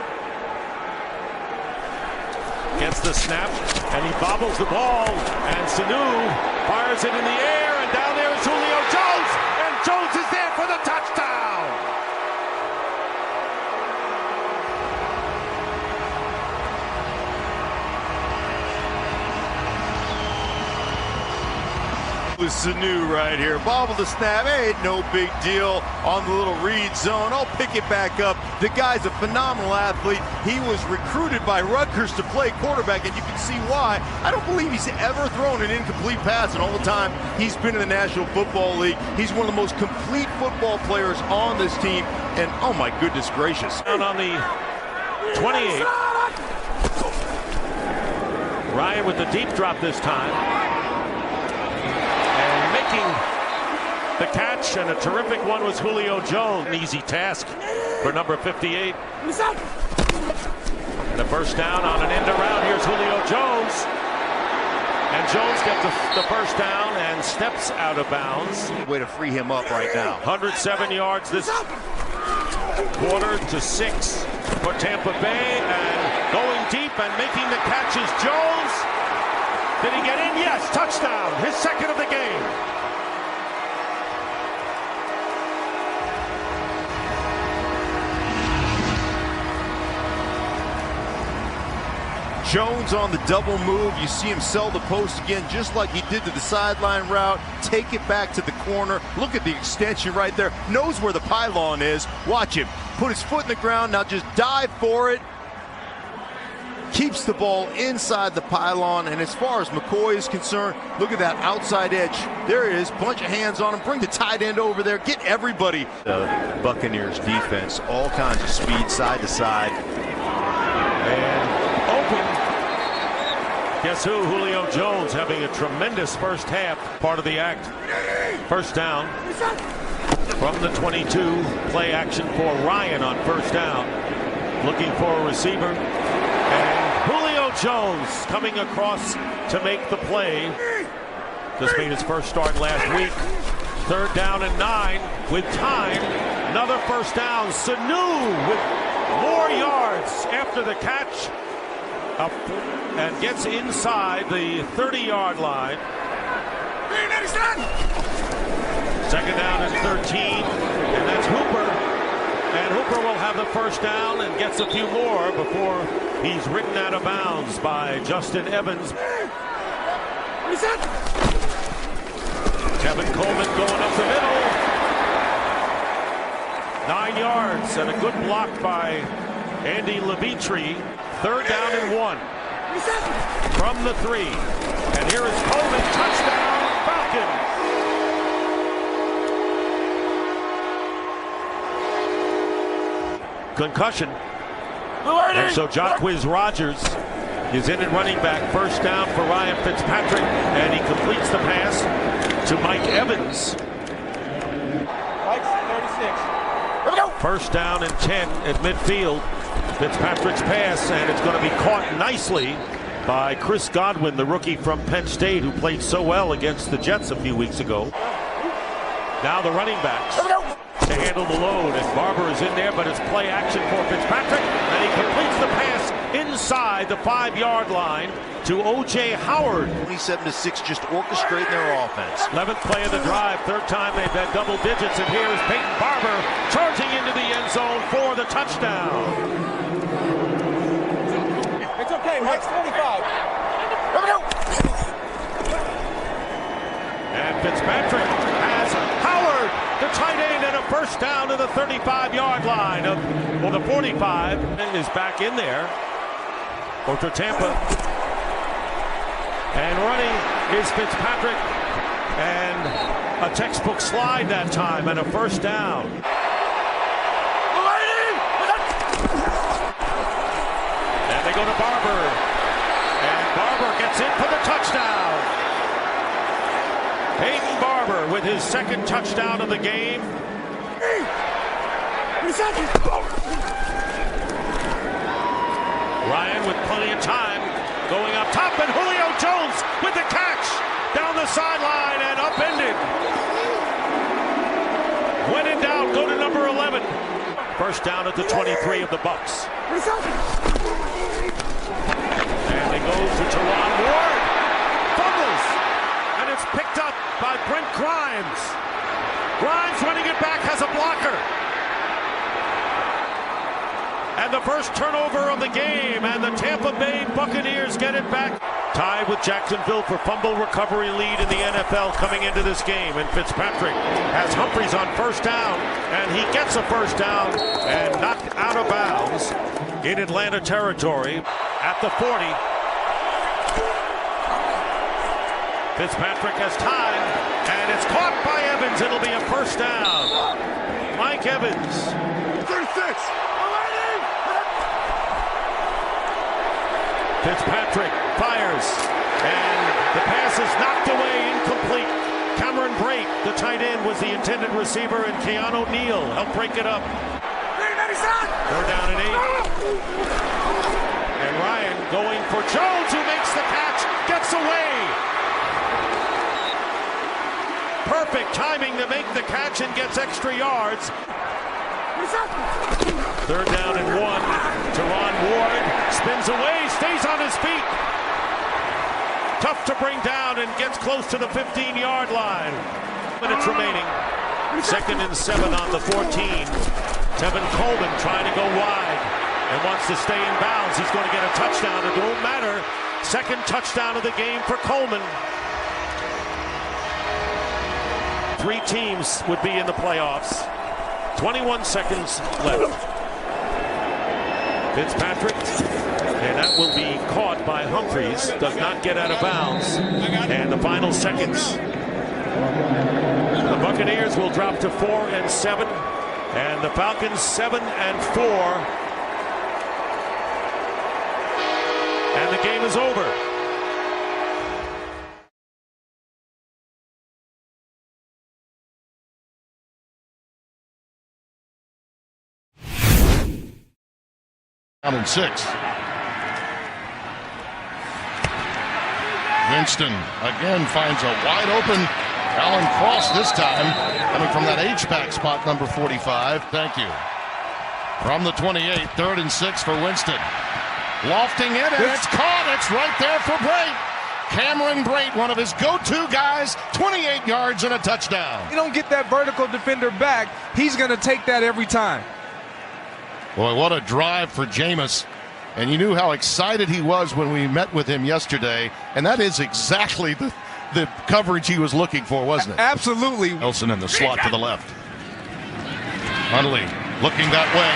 gets the snap, and he bobbles the ball, and Sanu fires it in the air, and down there is Julio Jones, and Jones is there for the touchdown. With Sanu right here. Bobble the snap. Hey, no big deal on the little read zone. I'll pick it back up. The guy's a phenomenal athlete. He was recruited by Rutgers to play quarterback, and you can see why. I don't believe he's ever thrown an incomplete pass in all the time he's been in the National Football League. He's one of the most complete football players on this team, and oh my goodness gracious. Down on the 28. Ryan with the deep drop this time. The catch, and a terrific one was Julio Jones. An easy task for number 58. And a first down on an end around. Here's Julio Jones. And Jones gets the first down and steps out of bounds. Way to free him up right now. 107 yards this quarter to 6 for Tampa Bay. And going deep and making the catch is Jones. Did he get in? Yes, touchdown. His second of the game. Jones on the double move. You see him sell the post again, just like he did to the sideline route. Take it back to the corner. Look at the extension right there. Knows where the pylon is. Watch him. Put his foot in the ground. Now just dive for it. Keeps the ball inside the pylon. And as far as McCoy is concerned, look at that outside edge. There it is. Bunch of hands on him. Bring the tight end over there. Get everybody. The Buccaneers defense. All kinds of speed side to side. And open. Guess who? Julio Jones having a tremendous first half. Part of the act. First down. From the 22. Play action for Ryan on first down. Looking for a receiver. And Julio Jones coming across to make the play. Just made his first start last week. 3rd down and 9 with time. Another first down. Sanu with more yards after the catch. Up and gets inside the 30-yard line. 2nd down and 13. And that's Hooper. And Hooper will have the first down and gets a few more before he's ridden out of bounds by Justin Evans. Tevin Coleman going up the middle. 9 yards and a good block by Andy Levitre. 3rd down and 1. From the 3. And here is Coleman. Touchdown, Falcons. Concussion. And so Jacquizz Rodgers is in at running back. First down for Ryan Fitzpatrick, and he completes the pass to Mike Evans. Mike's 36. Here we go. First down and 10 at midfield. Fitzpatrick's pass, and it's going to be caught nicely by Chris Godwin, the rookie from Penn State, who played so well against the Jets a few weeks ago. Now the running backs to handle the load, and Barber is in there, but it's play action for Fitzpatrick, and he completes the pass inside the 5-yard line to O.J. Howard. 27-6, just orchestrating their offense. 11th play of the drive, third time they've had double digits, and here is Peyton Barber charging into the end zone for the touchdown. It's okay, Mike's 25. Here we go. And Fitzpatrick has Howard, the tight end, and a first down to the 35-yard line. Well, the 45 is back in there for Tampa. And running is Fitzpatrick. And a textbook slide that time, and a first down. And they go to Barber. And Barber gets in for the touchdown. Peyton Barber with his second touchdown of the game. Ryan with plenty of time going up top, and Julio Jones with the catch down the sideline and upended. When in doubt, go to number 11. First down at the 23 of the Bucs. And they go to Teron Ward. Fumbles. And it's picked up by Brent Grimes. Grimes running it back, has a blocker. And the first turnover of the game, and the Tampa Bay Buccaneers get it back. Tied with Jacksonville for fumble recovery lead in the NFL coming into this game. And Fitzpatrick has Humphries on first down, and he gets a first down and knocked out of bounds in Atlanta territory at the 40. Fitzpatrick has time, and it's caught by Evans. It'll be a first down. Mike Evans. 36. Fitzpatrick fires, and the pass is knocked away, incomplete. Cameron Brate, the tight end, was the intended receiver, and Keanu Neal helped break it up. Third down and 8. And Ryan going for Jones, who makes the catch, gets away. Perfect timing to make the catch and gets extra yards. Third down and 1. Teron Ward spins away, stays on his feet. Tough to bring down and gets close to the 15-yard line. Minutes remaining. Second and 7 on the 14. Tevin Coleman trying to go wide and wants to stay in bounds. He's going to get a touchdown. It won't matter. Second touchdown of the game for Coleman. 3 teams would be in the playoffs. 21 seconds left. Fitzpatrick, and that will be caught by Humphries. Does not get out of bounds. And the final seconds. The Buccaneers will drop to 4 and 7, and the Falcons 7 and 4. And the game is over. Down and 6. Winston again finds a wide open Alan Cross this time, coming from that H-back spot, number 45. Thank you. From the 28, 3rd and 6 for Winston. Lofting it, and it's caught. It's right there for Brate. Cameron Brate, one of his go-to guys, 28 yards and a touchdown. You don't get that vertical defender back, he's going to take that every time. Boy, what a drive for Jameis. And you knew how excited he was when we met with him yesterday. And that is exactly the coverage he was looking for, wasn't it? Absolutely. Nelson in the slot to the left. Huntley looking that way.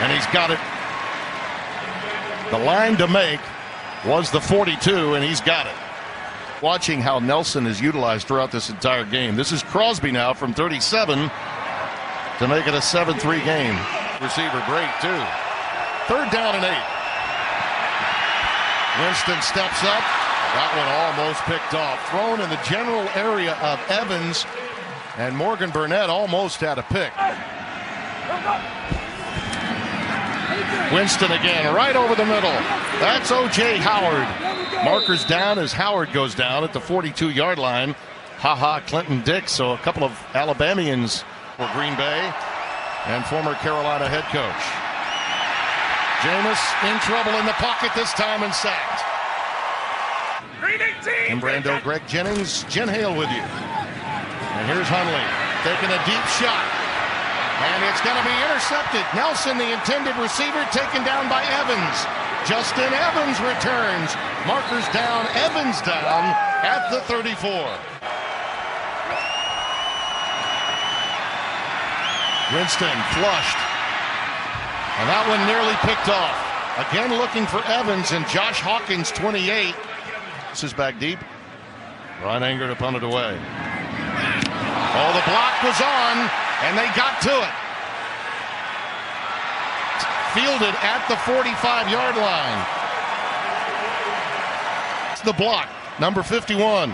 And he's got it. The line to make was the 42, and he's got it. Watching how Nelson is utilized throughout this entire game. This is Crosby now from 37 to make it a 7-3 game. Receiver Brate, too. 3rd down and 8. Winston steps up. That one almost picked off. Thrown in the general area of Evans, and Morgan Burnett almost had a pick. Winston again, right over the middle. That's O.J. Howard. Markers down as Howard goes down at the 42-yard line. Clinton Dix, so a couple of Alabamians for Green Bay and former Carolina head coach. Jameis in trouble in the pocket this time and sacked. Tim Brando, Greg Jennings, Jen Hale with you. And here's Hundley taking a deep shot. And it's going to be intercepted. Nelson, the intended receiver, taken down by Evans. Justin Evans returns. Markers down, Evans down at the 34. Winston flushed. And that one nearly picked off. Again looking for Evans and Josh Hawkins, 28. This is back deep. Ron Anger to punt it away. Oh, the block was on, and they got to it. Fielded at the 45-yard line. It's the block, number 51.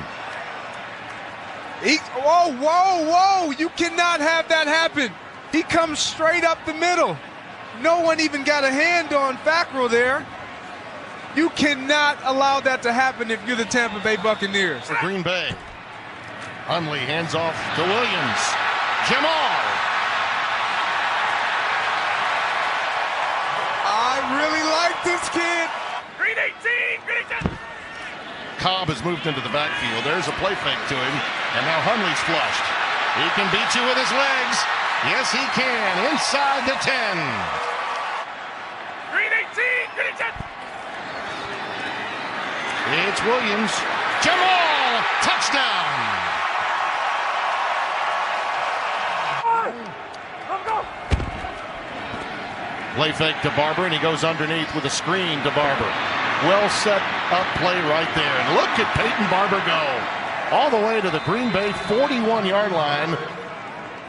Whoa. You cannot have that happen. He comes straight up the middle. No one even got a hand on Fackrell there. You cannot allow that to happen if you're the Tampa Bay Buccaneers. For Green Bay. Hundley hands off to Williams. Jamal. I really like this kid. Green 18. Cobb has moved into the backfield. There's a play fake to him. And now Hundley's flushed. He can beat you with his legs. Yes, he can. Inside the 10. Green 18. It's Williams. Jamal. Touchdown. Play fake to Barber, and he goes underneath with a screen to Barber. Well set up play right there. And look at Peyton Barber go all the way to the Green Bay 41-yard line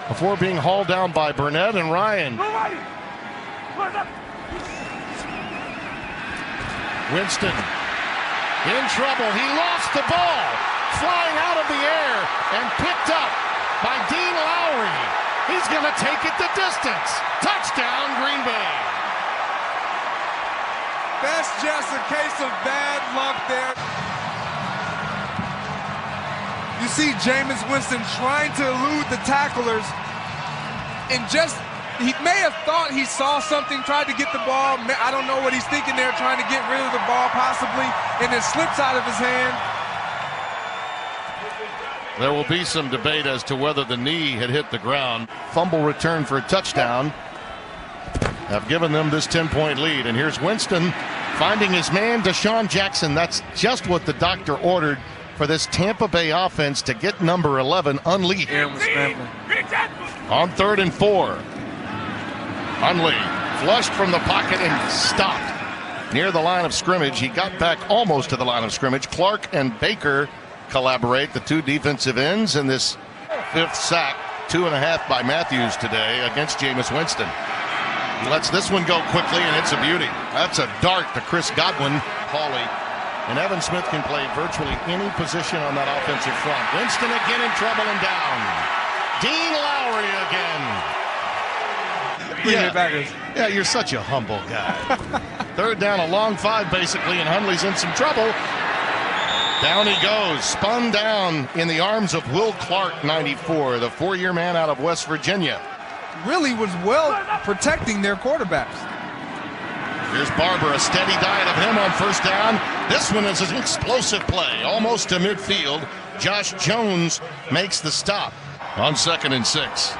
before being hauled down by Burnett and Ryan. Winston in trouble. He lost the ball, flying out of the air and picked up by Dean Lowry. He's going to take it the distance. Touchdown, Green Bay. That's just a case of bad luck there. You see Jameis Winston trying to elude the tacklers, and he may have thought he saw something, tried to get the ball. I don't know what he's thinking there, trying to get rid of the ball possibly, and it slips out of his hand. There will be some debate as to whether the knee had hit the ground. Fumble return for a touchdown have given them this 10-point lead. And here's Winston finding his man, Deshaun Jackson. That's just what the doctor ordered for this Tampa Bay offense to get number 11 unleashed. On 3rd and 4. Hundley flushed from the pocket and stopped near the line of scrimmage. He got back almost to the line of scrimmage. Clark and Baker collaborate, the two defensive ends, in this 5th sack, 2.5 by Matthews today against Jameis Winston. He lets this one go quickly, and it's a beauty. That's a dart to Chris Godwin. Pauly. And Evan Smith can play virtually any position on that offensive front. Winston again in trouble and down. Dean Lowry again. Yeah, you're such a humble guy. 3rd down, a long 5 basically, and Hundley's in some trouble. Down he goes, spun down in the arms of Will Clark, 94, the 4-year man out of West Virginia. Really was well protecting their quarterbacks. Here's Barber, a steady diet of him on 1st down. This one is an explosive play, almost to midfield. Josh Jones makes the stop on 2nd and 6.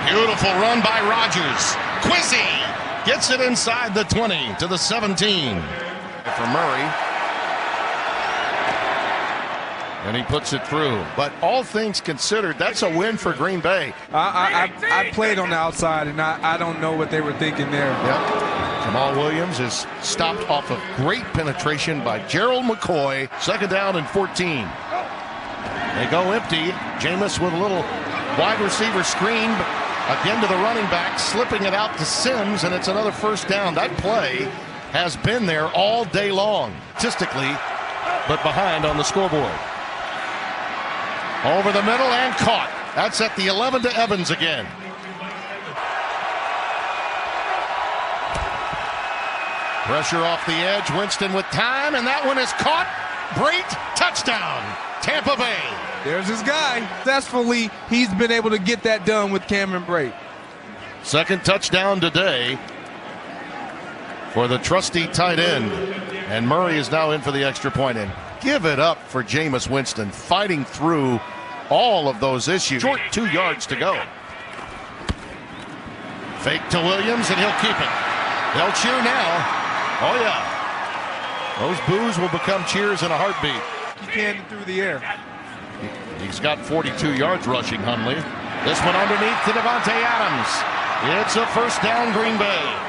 Beautiful run by Rodgers. Quizzy gets it inside the 20 to the 17. For Murray, and he puts it through. But all things considered, that's a win for Green Bay. I played on the outside, and I don't know what they were thinking there. Yep. Jamal Williams is stopped off of great penetration by Gerald McCoy. 2nd down and 14. They go empty. Jameis with a little wide receiver screen, Again to the running back, slipping it out to Sims, and it's another first down. That play has been there all day long, statistically, but behind on the scoreboard. Over the middle and caught. That's at the 11 to Evans again. Pressure off the edge. Winston with time, and that one is caught. Great touchdown, Tampa Bay. There's his guy. Successfully, he's been able to get that done with Cameron Brate. Second touchdown today for the trusty tight end. And Murray is now in for the extra point. And give it up for Jameis Winston, fighting through all of those issues. Short 2 yards to go. Fake to Williams, and he'll keep it. They'll cheer now. Oh, yeah. Those boos will become cheers in a heartbeat. Cannon through the air. He's got 42 yards rushing, Hundley. This one underneath to Devontae Adams. It's a first down, Green Bay.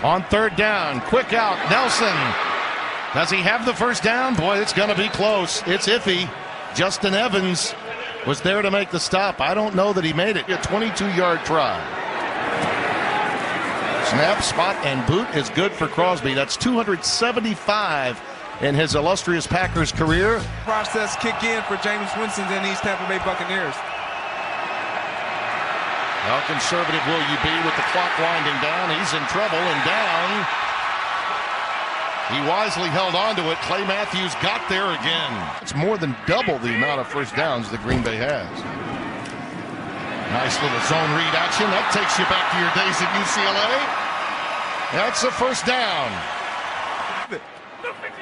On third down, quick out, Nelson. Does he have the first down? Boy, it's going to be close. It's iffy. Justin Evans was there to make the stop. I don't know that he made it. A 22-yard try. Snap, spot, and boot is good for Crosby. That's 275 in his illustrious Packers career. Process kick in for Jameis Winston and these Tampa Bay Buccaneers. How conservative will you be with the clock winding down? He's in trouble and down. He wisely held on to it. Clay Matthews got there again. It's more than double the amount of first downs that Green Bay has. Nice little zone read action. That takes you back to your days at UCLA. That's a first down.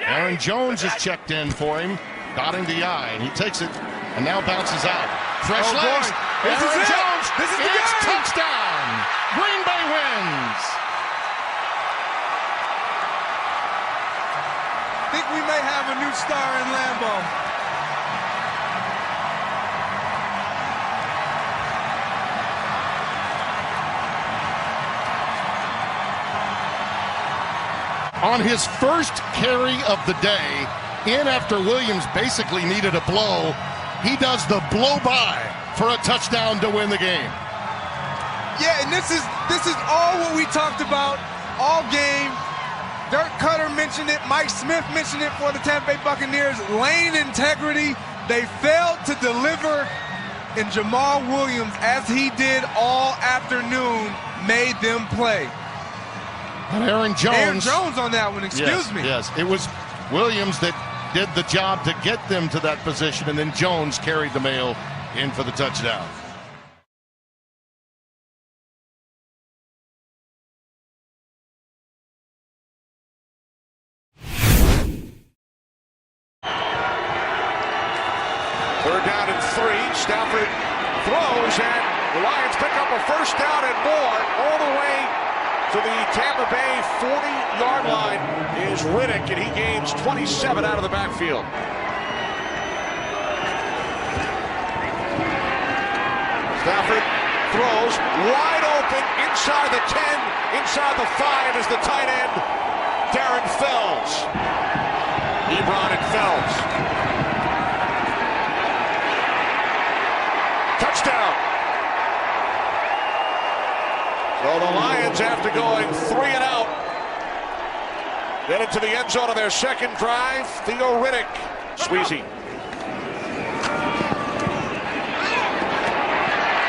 Aaron Jones is checked in for him, dotting the I, and he takes it and now bounces out. Fresh legs. Aaron Jones. This is the game. Touchdown. Green Bay wins. I think we may have a new star in Lambeau. On his first carry of the day, in after Williams basically needed a blow, he does the blow by for a touchdown to win the game. Yeah, and this is all what we talked about all game. Dirk Cutter mentioned it. Mike Smith mentioned it for the Tampa Bay Buccaneers. Lane integrity. They failed to deliver, and Jamal Williams, as he did all afternoon, made them play. And Aaron Jones on that one, excuse me. Yes, it was Williams that did the job to get them to that position, and then Jones carried the mail in for the touchdown. Third down and 3. Stafford throws, and the Lions pick up a first down and more all the way to the Tampa Bay 40-yard line is Riddick, and he gains 27 out of the backfield. Stafford throws wide open inside the 10, inside the 5 is the tight end, Darren Fells. Ebron and Fells. Touchdown. So the Lions, after going 3 and out, get into the end zone of their second drive. Theo Riddick. Sweezy.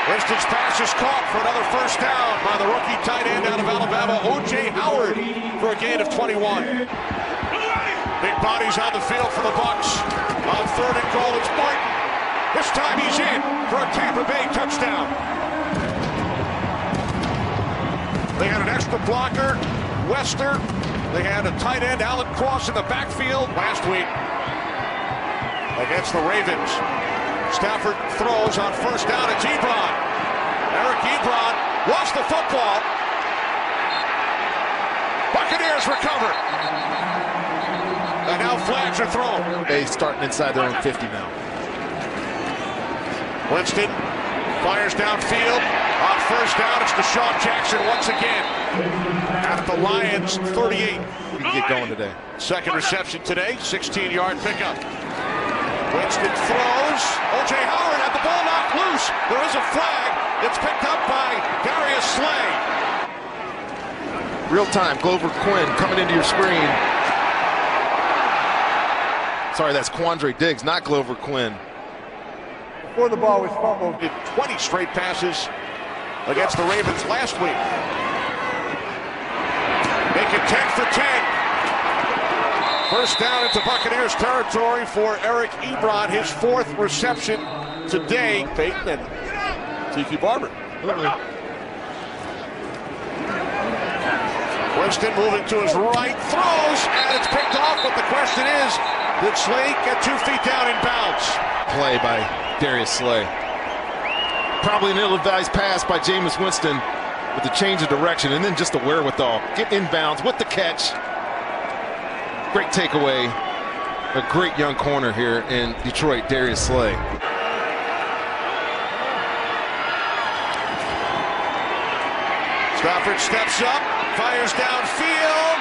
Winston's pass is caught for another first down by the rookie tight end out of Alabama, O.J. Howard, for a gain of 21. Big bodies on the field for the Bucs. On third and goal, it's Martin. This time he's in for a Tampa Bay touchdown. They had an extra blocker, Wester. They had a tight end, Alan Cross, in the backfield last week against the Ravens. Stafford throws on first down. It's Ebron. Eric Ebron lost the football. Buccaneers recover. And now flags are thrown. They starting inside their own 50 now. Winston fires downfield. On first down, it's Deshaun Jackson once again at the Lions 38. We can get going today. Second reception today, 16-yard pickup. Winston throws. O.J. Howard had the ball knocked loose. There is a flag. It's picked up by Darius Slay. Real time, Glover Quinn coming into your screen. Sorry, that's Quandre Diggs, not Glover Quinn. Before the ball was fumbled. 20 straight passes against the Ravens last week. Make it 10 for 10. First down into Buccaneers territory for Eric Ebron, his 4th reception today. Peyton and Tiki Barber. Winston moving to his right, throws, and it's picked off, but the question is, did Slay get 2 feet down in bounds? Play by Darius Slay. Probably an ill-advised pass by Jameis Winston with the change of direction and then just the wherewithal. Get inbounds with the catch. Great takeaway. A great young corner here in Detroit, Darius Slay. Stafford steps up, fires downfield,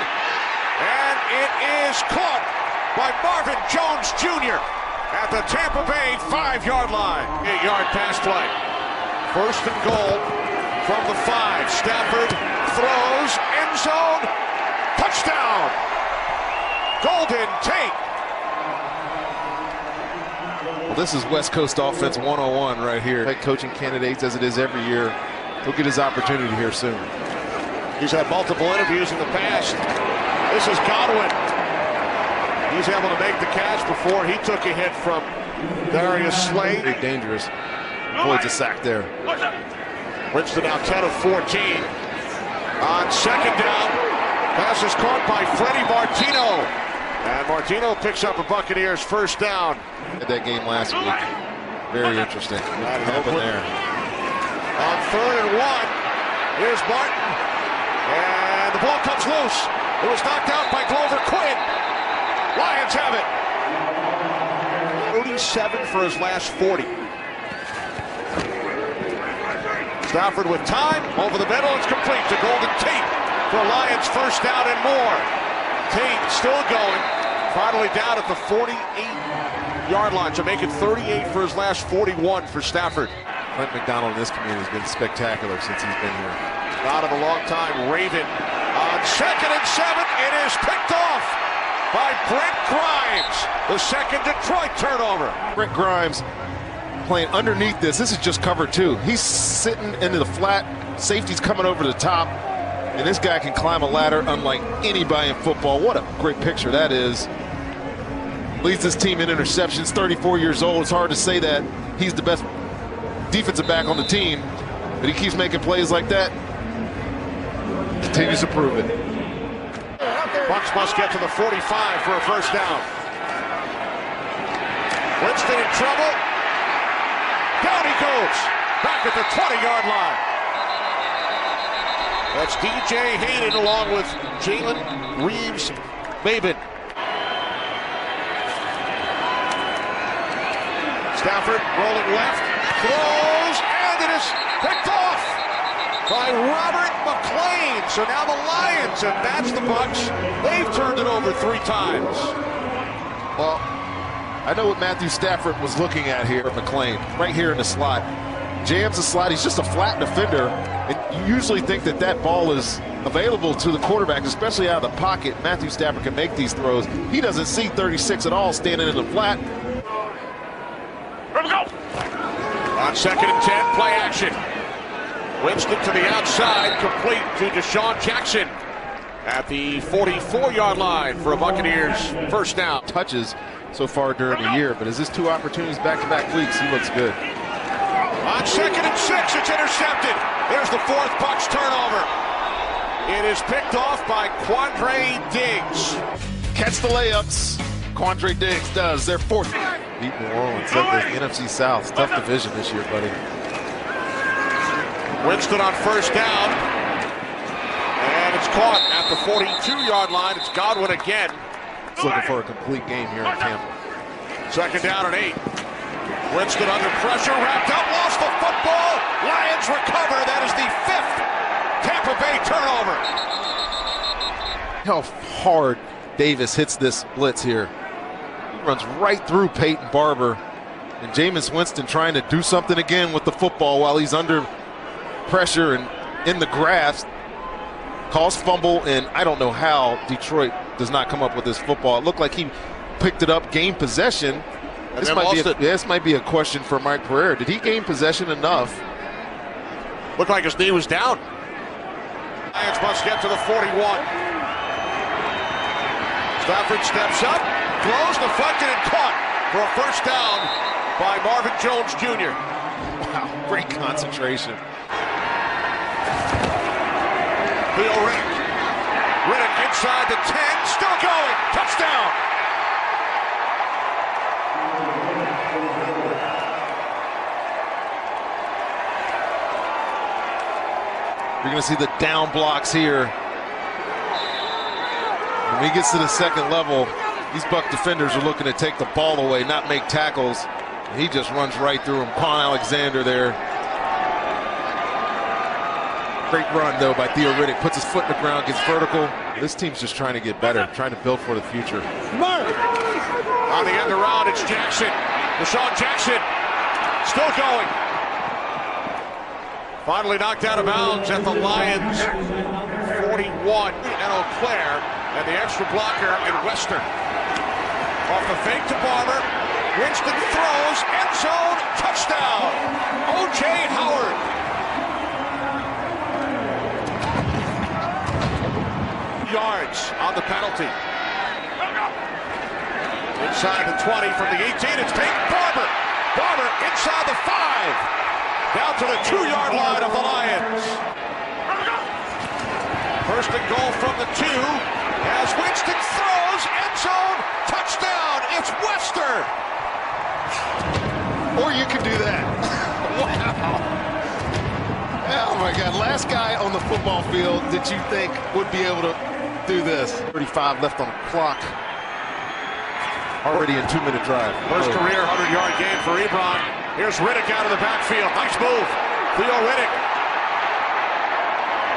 and it is caught by Marvin Jones Jr. at the Tampa Bay 5-yard line. 8-yard pass play. First and goal from the 5. Stafford throws, end zone, touchdown. Golden Tate. Well, this is West Coast offense 101 right here. Head coaching candidates as it is every year. He'll get his opportunity here soon. He's had multiple interviews in the past. This is Godwin. He's able to make the catch before he took a hit from Darius Slay. Very dangerous. Avoids a sack there. Winston now 10 of 14. On second down, pass is caught by Freddie Martino. And Martino picks up a Buccaneers first down. At that game last week. Very interesting. What happened there? On 3rd and 1, here's Martin. And the ball comes loose. It was knocked out by Glover Quinn. Lions have it. 37 for his last 40. Stafford with time. Over the middle. It's complete to Golden Tate for Lions first down and more. Tate still going. Finally down at the 48-yard line to make it 38 for his last 41 for Stafford. Clint McDonald in this community has been spectacular since he's been here. Out of a long time, Raven on 2nd and 7. It is picked off by Brent Grimes. The second Detroit turnover. Brent Grimes playing underneath this. This is just cover 2. He's sitting into the flat. Safety's coming over the top. And this guy can climb a ladder unlike anybody in football. What a great picture that is. Leads this team in interceptions. 34 years old. It's hard to say that he's the best defensive back on the team, but he keeps making plays like that. Continues to prove it. Bucs must get to the 45 for a first down. Winston in trouble. Down he goes. Back at the 20-yard line. That's DJ Hayden along with Jalen Reeves-Maybin. Stafford rolling left, throws, and it is picked off by Robert McClain. So now the Lions, and that's the Bucs. They've turned it over 3 times. Well, I know what Matthew Stafford was looking at here at McClain, right here in the slot. Jams the slot. He's just a flat defender. And you usually think that that ball is available to the quarterback, especially out of the pocket. Matthew Stafford can make these throws. He doesn't see 36 at all standing in the flat. Here we go. On 2nd and 10, play action. Winston to the outside, complete to Deshaun Jackson at the 44-yard line for a Buccaneers first down. Touches so far during the year, but as his 2 opportunities back-to-back weeks, he looks good. On 2nd and 6, it's intercepted. There's the 4th Bucs turnover. It is picked off by Quandre Diggs. Catch the layups. Quandre Diggs does. They're 4th. Beat New Orleans. That was the NFC South. Tough division this year, buddy. Winston on first down. And it's caught at the 42-yard line. It's Godwin again. He's looking for a complete game here in Tampa. 2nd down and 8. Winston under pressure, wrapped up, lost the football. Lions recover. That is the 5th Tampa Bay turnover. How hard Davis hits this blitz here. runs right through Peyton Barber. And Jameis Winston trying to do something again with the football while he's under pressure and in the grasp. Calls fumble, and I don't know how Detroit does not come up with this football. It looked like he picked it up, gained possession. This might be a question for Mike Pereira. Did he gain possession enough? Looked like his knee was down. Lions must get to the 41. Stafford steps up, throws, deflected and caught for a first down by Marvin Jones Jr. Wow, great concentration. Theo Riddick. Riddick inside the 10, still going. Touchdown. You're going to see the down blocks here. When he gets to the second level, these Buck defenders are looking to take the ball away, not make tackles. And he just runs right through him. Quan Alexander there. Great run, though, by Theo Riddick. Puts his foot in the ground, gets vertical. This team's just trying to get better, trying to build for the future. On the end around, it's Jackson. Deshaun Jackson still going. Finally knocked out of bounds at the Lions 41. And Eau Claire and the extra blocker in Western. Off the fake to Barber. Winston throws, end zone, touchdown. O.J. Howard. Yards on the penalty. Inside the 20 from the 18, it's taken Barber. Barber inside the 5. Down to the 2-yard line of the Lions. First and goal from the 2 as Winston throws, end zone, touchdown. It's Western. Or you can do that. Wow. Oh my God, last guy on the football field that you think would be able to do this. 35 left on the clock. Already a 2-minute drive. First career 100-yard game for Ebron. Here's Riddick out of the backfield. Nice move. Theo Riddick.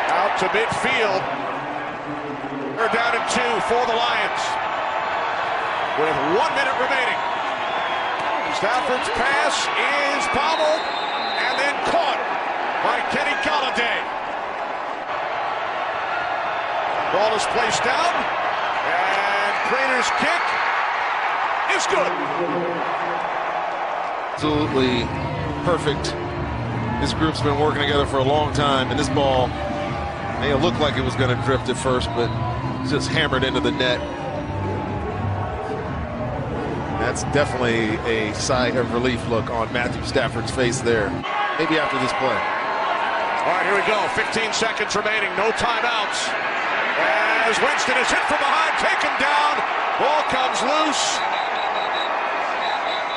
Out to midfield. They're down at 2 for the Lions. With 1 minute remaining. Stafford's pass is pommeled and then caught by Kenny Golladay. Ball is placed down, and Prater's kick is good. Absolutely perfect. This group's been working together for a long time, and this ball may have looked like it was going to drift at first, but just hammered into the net. That's definitely a sigh of relief look on Matthew Stafford's face there. Maybe after this play. All right, here we go. 15 seconds remaining. No timeouts. As Winston is hit from behind, taken down. Ball comes loose.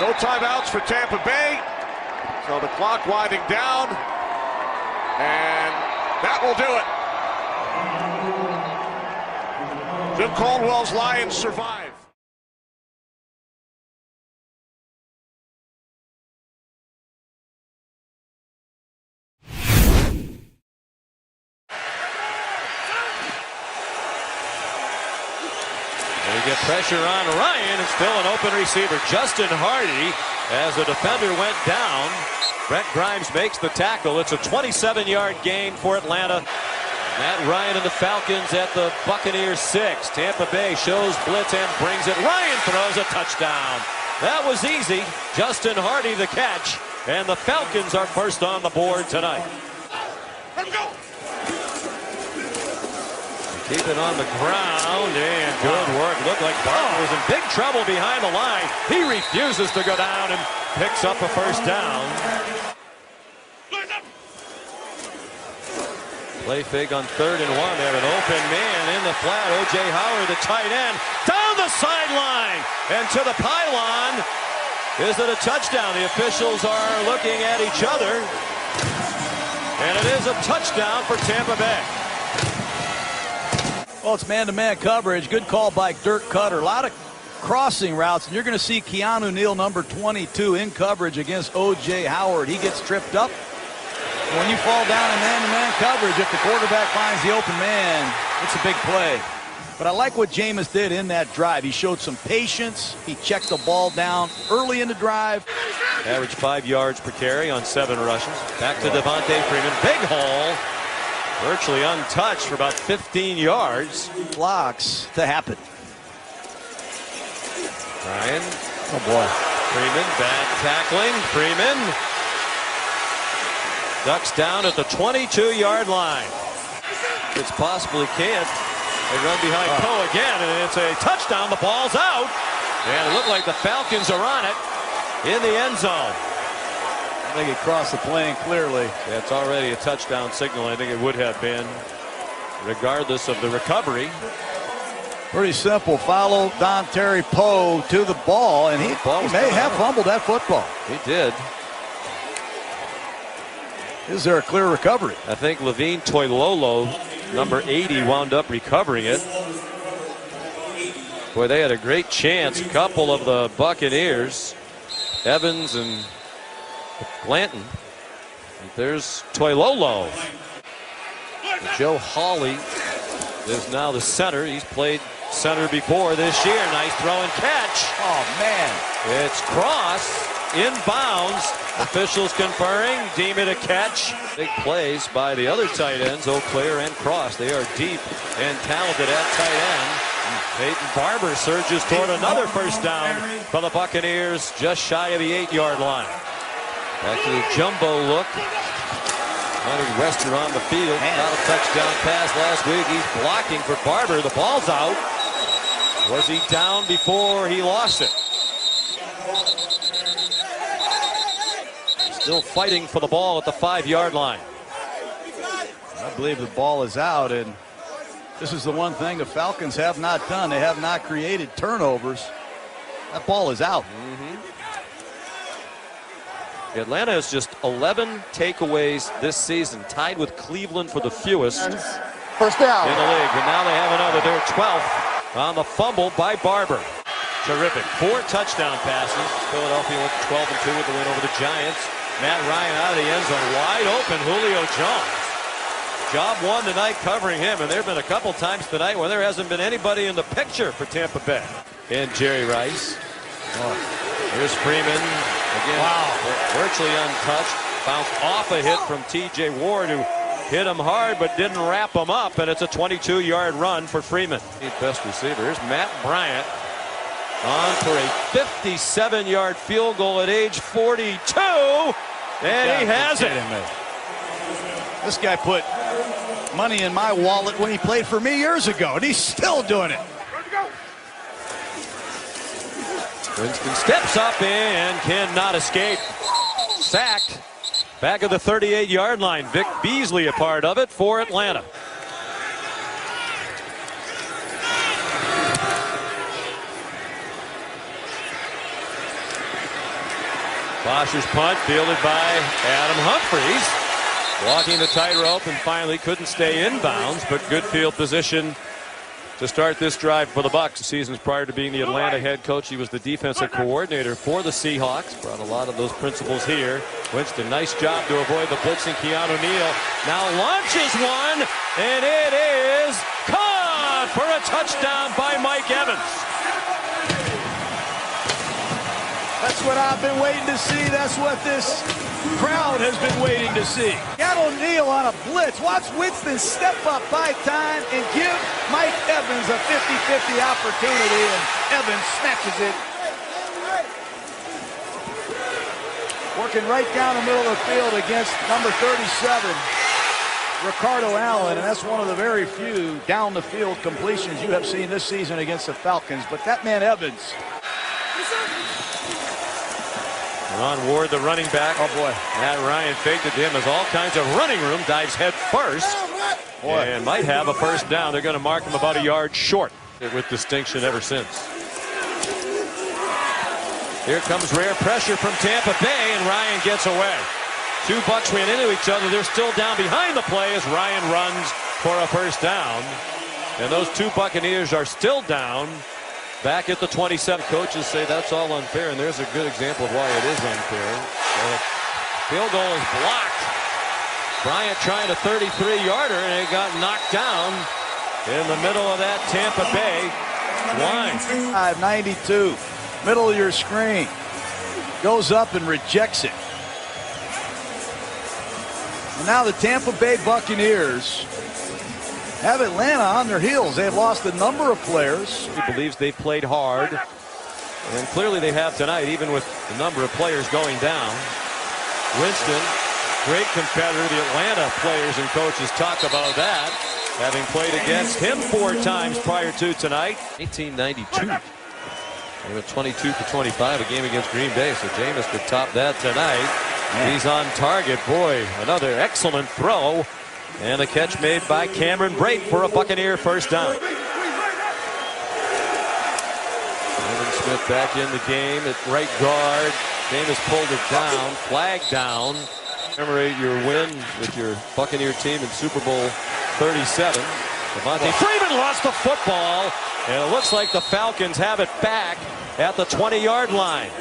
No timeouts for Tampa Bay. So the clock winding down. And that will do it. Jim Caldwell's Lions survive. They get pressure on Ryan, and still an open receiver. Justin Hardy, as the defender went down. Brent Grimes makes the tackle. It's a 27-yard gain for Atlanta. Matt Ryan and the Falcons at the Buccaneers 6. Tampa Bay shows blitz and brings it. Ryan throws a touchdown. That was easy. Justin Hardy the catch, and the Falcons are first on the board tonight. Let him go. Keep it on the ground, and good work. Looked like Barber was in big trouble behind the line. He refuses to go down and picks up a first down. Play fake on 3rd and 1. They have an open man in the flat. O.J. Howard, the tight end, down the sideline and to the pylon. Is it a touchdown? The officials are looking at each other, and it is a touchdown for Tampa Bay. Well, it's man-to-man coverage. Good call by Dirk Cutter. A lot of crossing routes, and you're going to see Keanu Neal, number 22, in coverage against O.J. Howard. He gets tripped up. When you fall down in man-to-man coverage, if the quarterback finds the open man, it's a big play. But I like what Jameis did in that drive. He showed some patience. He checked the ball down early in the drive. Average 5 yards per carry on 7 rushes. Back to Devontae Freeman. Big hole. Virtually untouched for about 15 yards. Blocks to happen. Ryan. Oh, boy. Freeman, bad tackling. Freeman ducks down at the 22-yard line. It's possible he can't. They run behind Poe again, and it's a touchdown. The ball's out. And it looked like the Falcons are on it in the end zone. I think he crossed the plane clearly. Yeah, it's already a touchdown signal. I think it would have been, regardless of the recovery. Pretty simple. Follow Dontari Poe to the ball, and he may have fumbled that football. He did. Is there a clear recovery? I think Levine Toilolo, number 80, wound up recovering it. Boy, they had a great chance. A couple of the Buccaneers, Evans and Blanton. There's Toilolo. Joe Hawley is now the center. He's played center before this year. Nice throw and catch. Oh, man. It's Cross inbounds. Officials conferring, deem it a catch. Big plays by the other tight ends, O'Clair and Cross. They are deep and talented at tight end. Peyton Barber surges toward another first down for the Buccaneers, just shy of the 8-yard line. Back to the jumbo look. Leonard Wester on the field. Got a touchdown pass last week. He's blocking for Barber. The ball's out. Was he down before he lost it? Still fighting for the ball at the 5-yard line. I believe the ball is out, and this is the one thing the Falcons have not done. They have not created turnovers. That ball is out. Atlanta has just 11 takeaways this season, tied with Cleveland for the fewest First down in the league. And now they have another. They're 12th on the fumble by Barber. Terrific. 4 touchdown passes. Philadelphia went 12-2 with the win over the Giants. Matt Ryan out of the end zone, wide open. Julio Jones. Job one tonight covering him, and there have been a couple times tonight where there hasn't been anybody in the picture for Tampa Bay. And Jerry Rice. Here's Freeman. Again, virtually untouched. Bounced off a hit from T.J. Ward, who hit him hard but didn't wrap him up, and it's a 22-yard run for Freeman. Best receiver. Here's Matt Bryant on for a 57-yard field goal at age 42, and he has it. This guy put money in my wallet when he played for me years ago, and he's still doing it. Winston steps up and cannot escape. Sacked. Back of the 38-yard line. Vic Beasley a part of it for Atlanta. Bosher's punt fielded by Adam Humphries. Walking the tightrope and finally couldn't stay inbounds, but good field position to start this drive for the Bucs. Seasons prior to being the Atlanta head coach, he was the defensive coordinator for the Seahawks. Brought a lot of those principles here. Winston, nice job to avoid the blitzing. Keanu Neal now launches one, and it is caught for a touchdown by Mike Evans. That's what I've been waiting to see. That's what this crowd has been waiting to see. Keanu Neal on a blitz. Watch Winston step up by time and give Mike Evans a 50-50 opportunity, and Evans snatches it. Working right down the middle of the field against number 37, Ricardo Allen, and that's one of the very few down-the-field completions you have seen this season against the Falcons. But that man Evans. Ron Ward, the running back. Oh, boy. Matt Ryan faked it to him. Has all kinds of running room. Dives head first. And might have a first down. They're going to mark him about a yard short with distinction ever since. Here comes rare pressure from Tampa Bay, and Ryan gets away. 2 Bucs ran into each other. They're still down behind the play as Ryan runs for a first down. And those 2 Buccaneers are still down. Back at the 27. Coaches say that's all unfair, and there's a good example of why it is unfair. Field goal is blocked. Bryant trying a 33-yarder, and it got knocked down in the middle of that Tampa Bay line. 92, middle of your screen. Goes up and rejects it. And now the Tampa Bay Buccaneers have Atlanta on their heels. They've lost a number of players. He believes they played hard, and clearly they have tonight, even with the number of players going down. Winston, great competitor. The Atlanta players and coaches talk about that, having played against him 4 times prior to tonight. 1892. They went 22 for 25, a game against Green Bay, so Jameis could top that tonight. Man. He's on target. Boy, another excellent throw. And a catch made by Cameron Brate for a Buccaneer first down. Evan Smith back in the game at right guard. Jameis pulled it down, flag down. Commemorate your win with your Buccaneer team in Super Bowl 37. Devontae Freeman lost the football, and it looks like the Falcons have it back at the 20-yard line.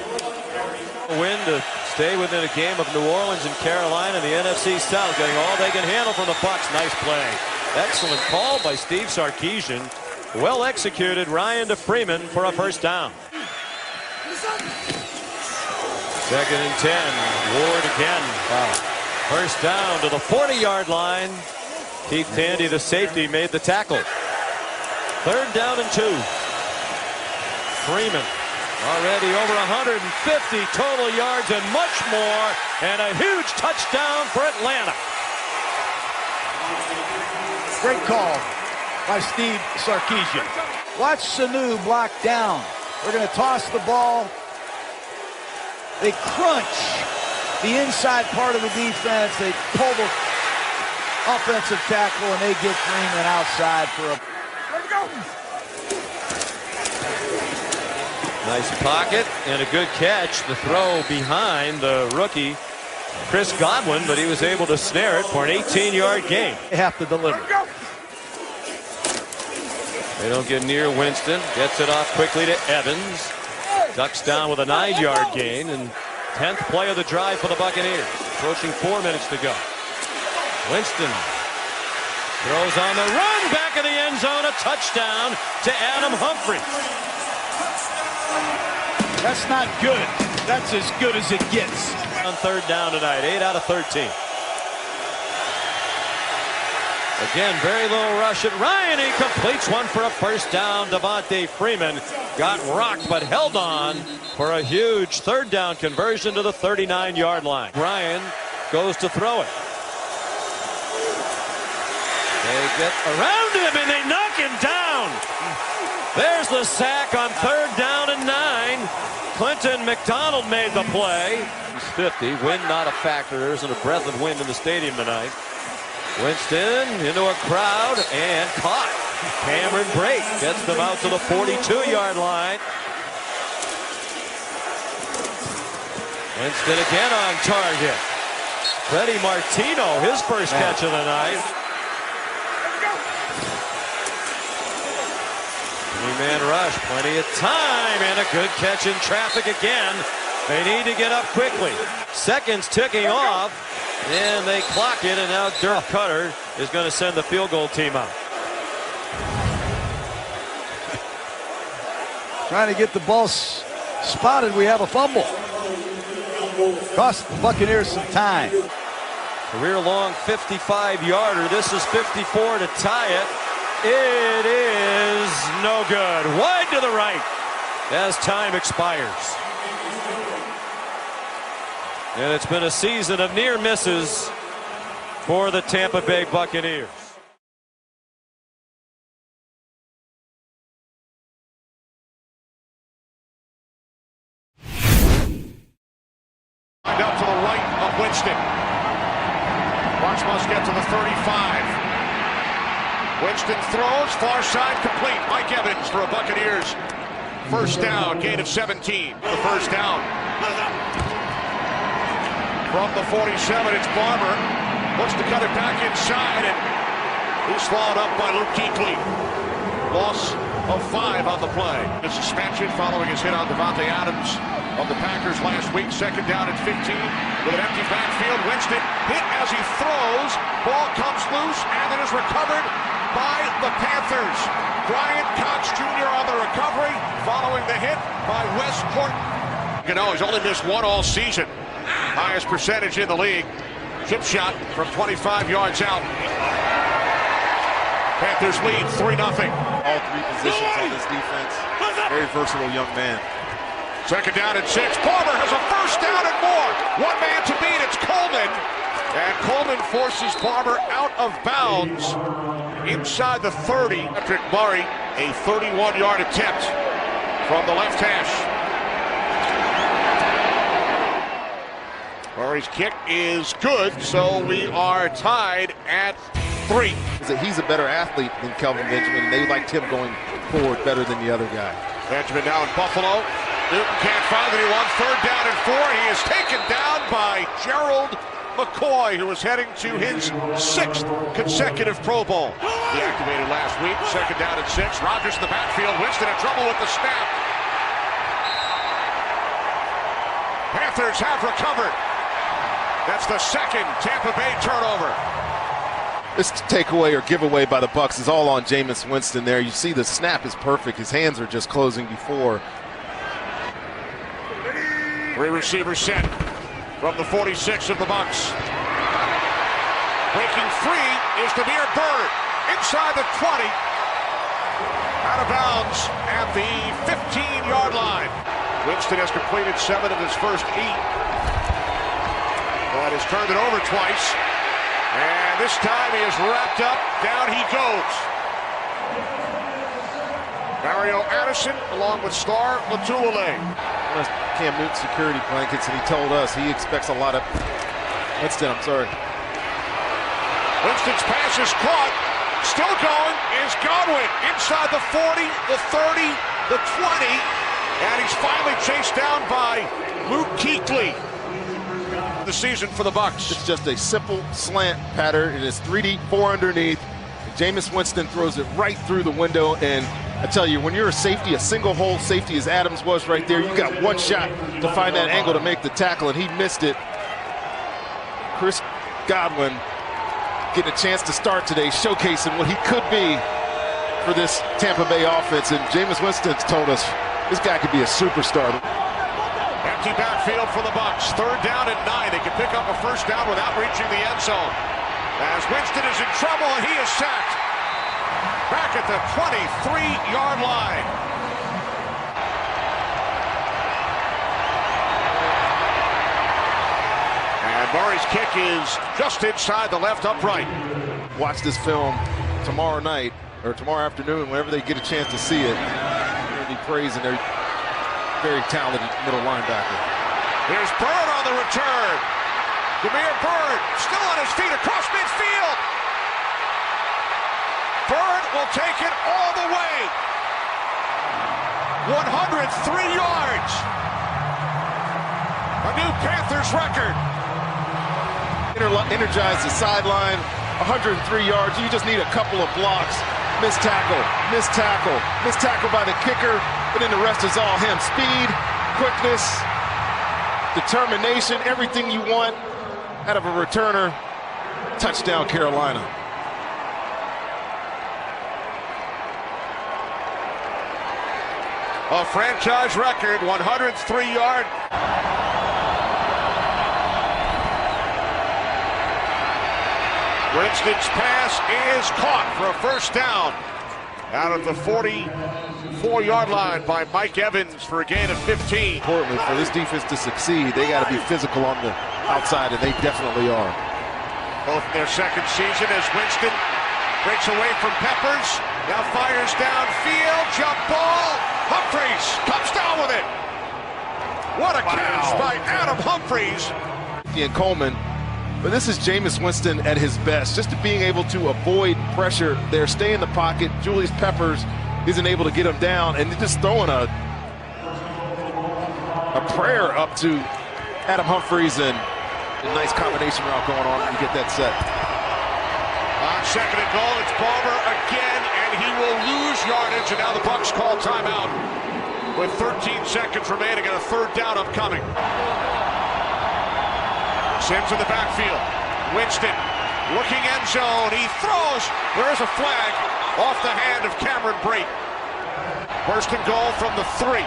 A win to stay within a game of New Orleans and Carolina in the NFC South, getting all they can handle from the Bucs. Nice play. Excellent call by Steve Sarkisian. Well executed. Ryan to Freeman for a first down. 2nd and 10. Ward again. Wow. First down to the 40-yard line. Keith Tandy, the safety, made the tackle. 3rd down and 2. Freeman already over 150 total yards and much more, and a huge touchdown for Atlanta. Great call by Steve Sarkisian. Watch Sanu block down. They're going to toss the ball. They crunch the inside part of the defense. They pull the offensive tackle, and they get Freeman outside for a... Nice pocket and a good catch. The throw behind the rookie, Chris Godwin, but he was able to snare it for an 18-yard gain. They have to deliver. They don't get near Winston. Gets it off quickly to Evans. Ducks down with a 9-yard gain, and 10th play of the drive for the Buccaneers. Approaching 4 minutes to go. Winston throws on the run, back of the end zone, a touchdown to Adam Humphrey. That's not good. That's as good as it gets. On 3rd down tonight, 8 out of 13. Again, very low rush at Ryan. He completes one for a first down. Devontae Freeman got rocked but held on for a huge 3rd down conversion to the 39-yard line. Ryan goes to throw it. They get around him and they knock him down. There's the sack on 3rd down and 9. Clinton McDonald made the play. He's 50. Wind not a factor. There isn't a breath of wind in the stadium tonight. Winston into a crowd and caught. Cameron Brate gets them out to the 42-yard line. Winston again on target. Freddie Martino, his first catch of the night. 3-man rush, plenty of time, and a good catch in traffic again. They need to get up quickly. Seconds ticking off, and they clock it, and now Dirk Cutter is going to send the field goal team out. Trying to get the ball spotted. We have a fumble. Cost the Buccaneers some time. Career-long 55-yarder. This is 54 to tie it. It is no good. Wide to the right as time expires. And it's been a season of near misses for the Tampa Bay Buccaneers. Up to the right of Winston. Bucs must get to the 35. Winston throws, far side complete. Mike Evans for a Buccaneers first down, gain of 17. The first down. From the 47, it's Barber. Looks to cut it back inside, and he's swallowed up by Luke Kuechly. Loss of 5 on the play. The suspension following his hit on Devontae Adams of the Packers last week. 2nd down and 15 with an empty backfield. Winston hit as he throws. Ball comes loose and it is recovered by the Panthers. Brian Cox Jr. on the recovery following the hit by Wes Horton. You know, he's only missed one all season. Highest percentage in the league. Chip shot from 25 yards out. Panthers lead 3-0. All three positions on this defense. Very versatile young man. Second down and 6. Palmer has a first down and more. One man to beat. It's Coleman. And Coleman forces Palmer out of bounds inside the 30. Patrick Murray, a 31-yard attempt from the left hash. Murray's kick is good, so we are tied at 3. He's a better athlete than Kelvin Benjamin, and they liked him going forward better than the other guy. Benjamin now in Buffalo. Newton can't find anyone. Third down and 4. He is taken down by Gerald McCoy, who is heading to his 6th consecutive Pro Bowl. He activated last week. Second down and 6. Rodgers in the backfield. Winston in trouble with the snap. Panthers have recovered. That's the second Tampa Bay turnover. This takeaway or giveaway by the Bucs is all on Jameis Winston there. You see the snap is perfect. His hands are just closing before. 3 receivers set from the 46 of the Bucs. Breaking free is Demir Bird inside the 20. Out of bounds at the 15-yard line. Winston has completed 7 of his first 8. But has turned it over twice. And this time he is wrapped up. Down he goes. Mario Addison along with Star Latulippe. Cam Newton security blankets, and he told us he expects a lot of. Winston, I'm sorry. Winston's pass is caught. Still going is Godwin inside the 40, the 30, the 20, and he's finally chased down by Luke Kuechly. The season for the Bucs. It's just a simple slant pattern. It is 3D, 4 underneath. Jameis Winston throws it right through the window, and I tell you, when you're a safety, a single hole safety as Adams was right there, you got one shot to find that angle to make the tackle, and he missed it. Chris Godwin getting a chance to start today, showcasing what he could be for this Tampa Bay offense, and Jameis Winston's told us this guy could be a superstar. Empty backfield for the Bucs. Third down and 9. They can pick up a first down without reaching the end zone. As Winston is in trouble, and he is sacked. Back at the 23-yard line. And Murray's kick is just inside the left upright. Watch this film tomorrow night, or tomorrow afternoon, whenever they get a chance to see it. They're going to be praising their very talented middle linebacker. Here's Bird on the return. Demir Bird still on his feet across midfield. Bird will take it all the way. 103 yards. A new Panthers record. Energize the sideline. 103 yards. You just need a couple of blocks. Missed tackle, missed tackle, missed tackle by the kicker, but then the rest is all him. Speed, quickness, determination, everything you want out of a returner. Touchdown, Carolina. A franchise record, 103-yard. Winston's pass is caught for a first down out of the 44-yard line by Mike Evans for a gain of 15. Importantly, for this defense to succeed, they got to be physical on the outside, and they definitely are. Both in their second season as Winston breaks away from Peppers, now fires downfield, jump ball, Humphreys comes down with it. What a catch by Adam Humphreys. And Coleman. But this is Jameis Winston at his best, just being able to avoid pressure there, stay in the pocket. Julius Peppers isn't able to get him down, and just throwing a prayer up to Adam Humphreys, and a nice combination route going on when you get that set. On second and goal, it's Palmer again, and he will lose yardage, and now the Bucs call timeout with 13 seconds remaining and a third down upcoming. Sims in the backfield. Winston Looking end zone. He throws. There is a flag off the hand of Cameron Brate. First and goal from the 3.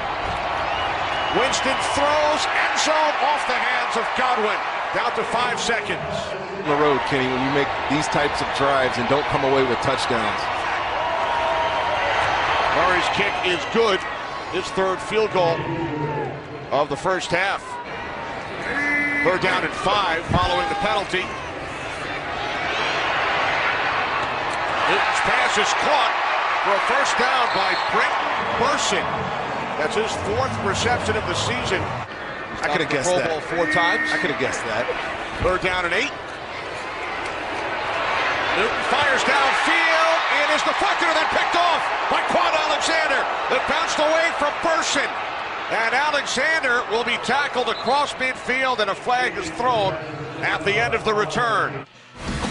Winston throws. End zone off the hands of Godwin. Down to 5 seconds. On the road, Kenny, when you make these types of drives and don't come away with touchdowns. Murray's kick is good. His 3rd field goal of the first half. 3rd down and 5 following the penalty. Newton's pass is caught for a first down by Brent Burson. That's his 4th reception of the season. I could have guessed Pro that. Bowl 4 times. I could have guessed that. 3rd down and 8. Newton fires downfield. It is deflected and then picked off by Quan Alexander. It bounced away from Burson. And Alexander will be tackled across midfield, and a flag is thrown at the end of the return.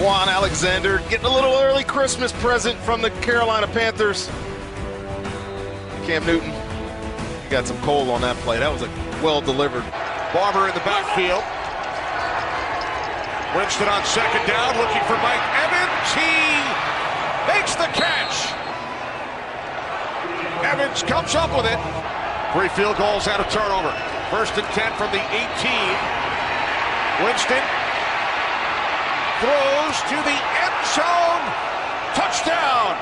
Quan Alexander getting a little early Christmas present from the Carolina Panthers. Cam Newton, you got some coal on that play. That was a well-delivered. Barber in the backfield. Winston on 2nd down, looking for Mike Evans. He makes the catch. Evans comes up with it. 3 field goals and a turnover. 1st and 10 from the 18. Winston throws to the end zone. Touchdown.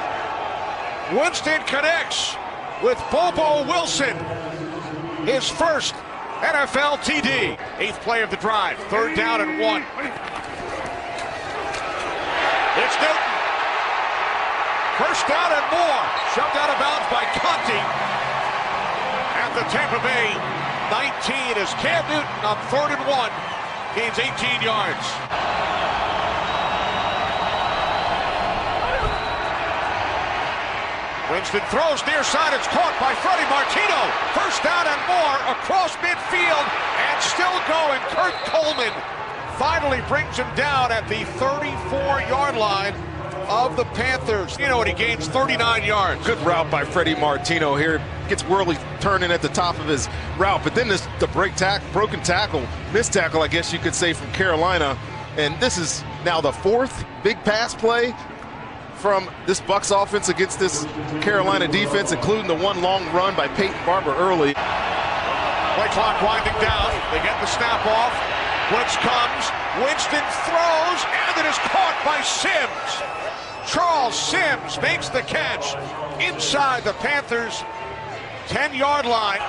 Winston connects with Bobo Wilson. His first NFL TD. 8th play of the drive. 3rd down and 1. It's Newton. First down and more. Shoved out of bounds by Conti. At the Tampa Bay 19 is Cam Newton on 3rd and 1. Gains 18 yards. Winston throws near side. It's caught by Freddie Martino. First down and more across midfield and still going. Kurt Coleman finally brings him down at the 34-yard line of the Panthers. You know what, he gains 39 yards. Good route by Freddie Martino here. Gets Worley turning at the top of his route, but then the broken tackle, missed tackle, I guess you could say, from Carolina. And this is now the 4th big pass play from this Bucs offense against this Carolina defense, including the 1 long run by Peyton Barber early. Play clock winding down. They get the snap off. Blitz comes. Winston throws, and it is caught by Sims. Charles Sims makes the catch inside the Panthers' 10-yard line.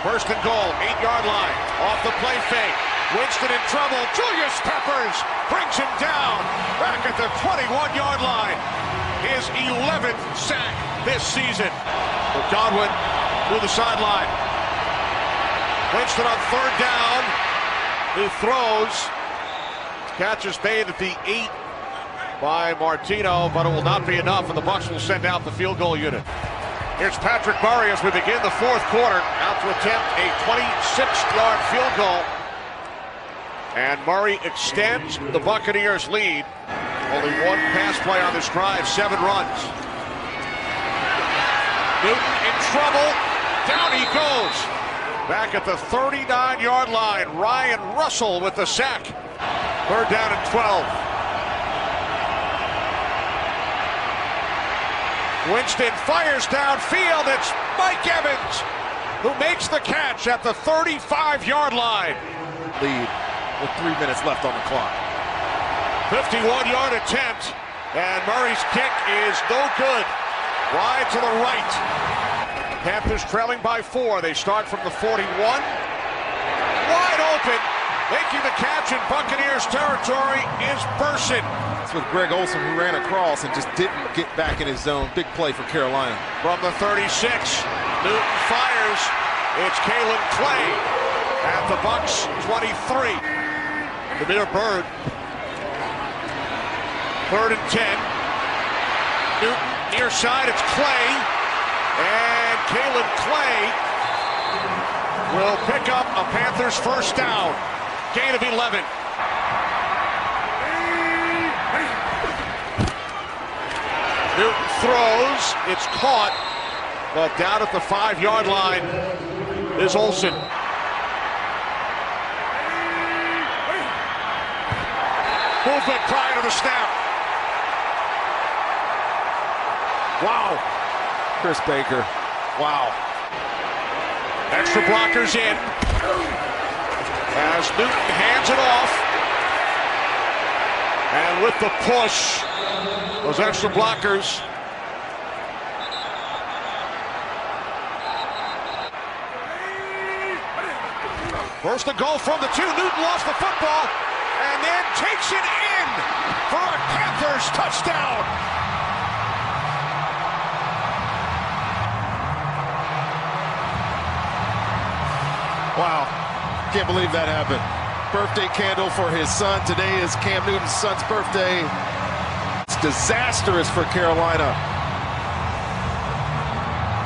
1st and goal, 8-yard line. Off the play fake. Winston in trouble. Julius Peppers brings him down back at the 21-yard line. His 11th sack this season. With Godwin to the sideline. Winston on 3rd down. He throws. Catch is made at the 8 by Martino, but it will not be enough, and the Bucs will send out the field goal unit. Here's Patrick Murray as we begin the 4th quarter, out to attempt a 26-yard field goal. And Murray extends the Buccaneers' lead. Only 1 pass play on this drive, 7 runs. Newton in trouble. Down he goes. Back at the 39-yard line, Ryan Russell with the sack. 3rd down and 12. Winston fires downfield. It's Mike Evans who makes the catch at the 35-yard line. Lead with 3 minutes left on the clock. 51-yard attempt, and Murray's kick is no good. Wide to the right. Panthers trailing by 4. They start from the 41. Wide open. Making the catch in Buccaneers territory is Burson. It's with Greg Olsen, who ran across and just didn't get back in his zone. Big play for Carolina. From the 36, Newton fires. It's Kalen Clay at the Bucs 23. Demir Bird. 3rd and 10. Newton near side. It's Clay. And Kalen Clay will pick up a Panthers first down. Gain of 11. Newton throws. It's caught. But down at the 5-yard line is Olsen. movement prior to the snap. Wow. Chris Baker. Wow. Extra blockers in. As Newton hands it off. And with the push, those extra blockers. First to go from the 2. Newton lost the football and then takes it in for a Panthers touchdown. Wow, can't believe that happened. Birthday candle for his son. Today is Cam Newton's son's birthday. It's disastrous for Carolina.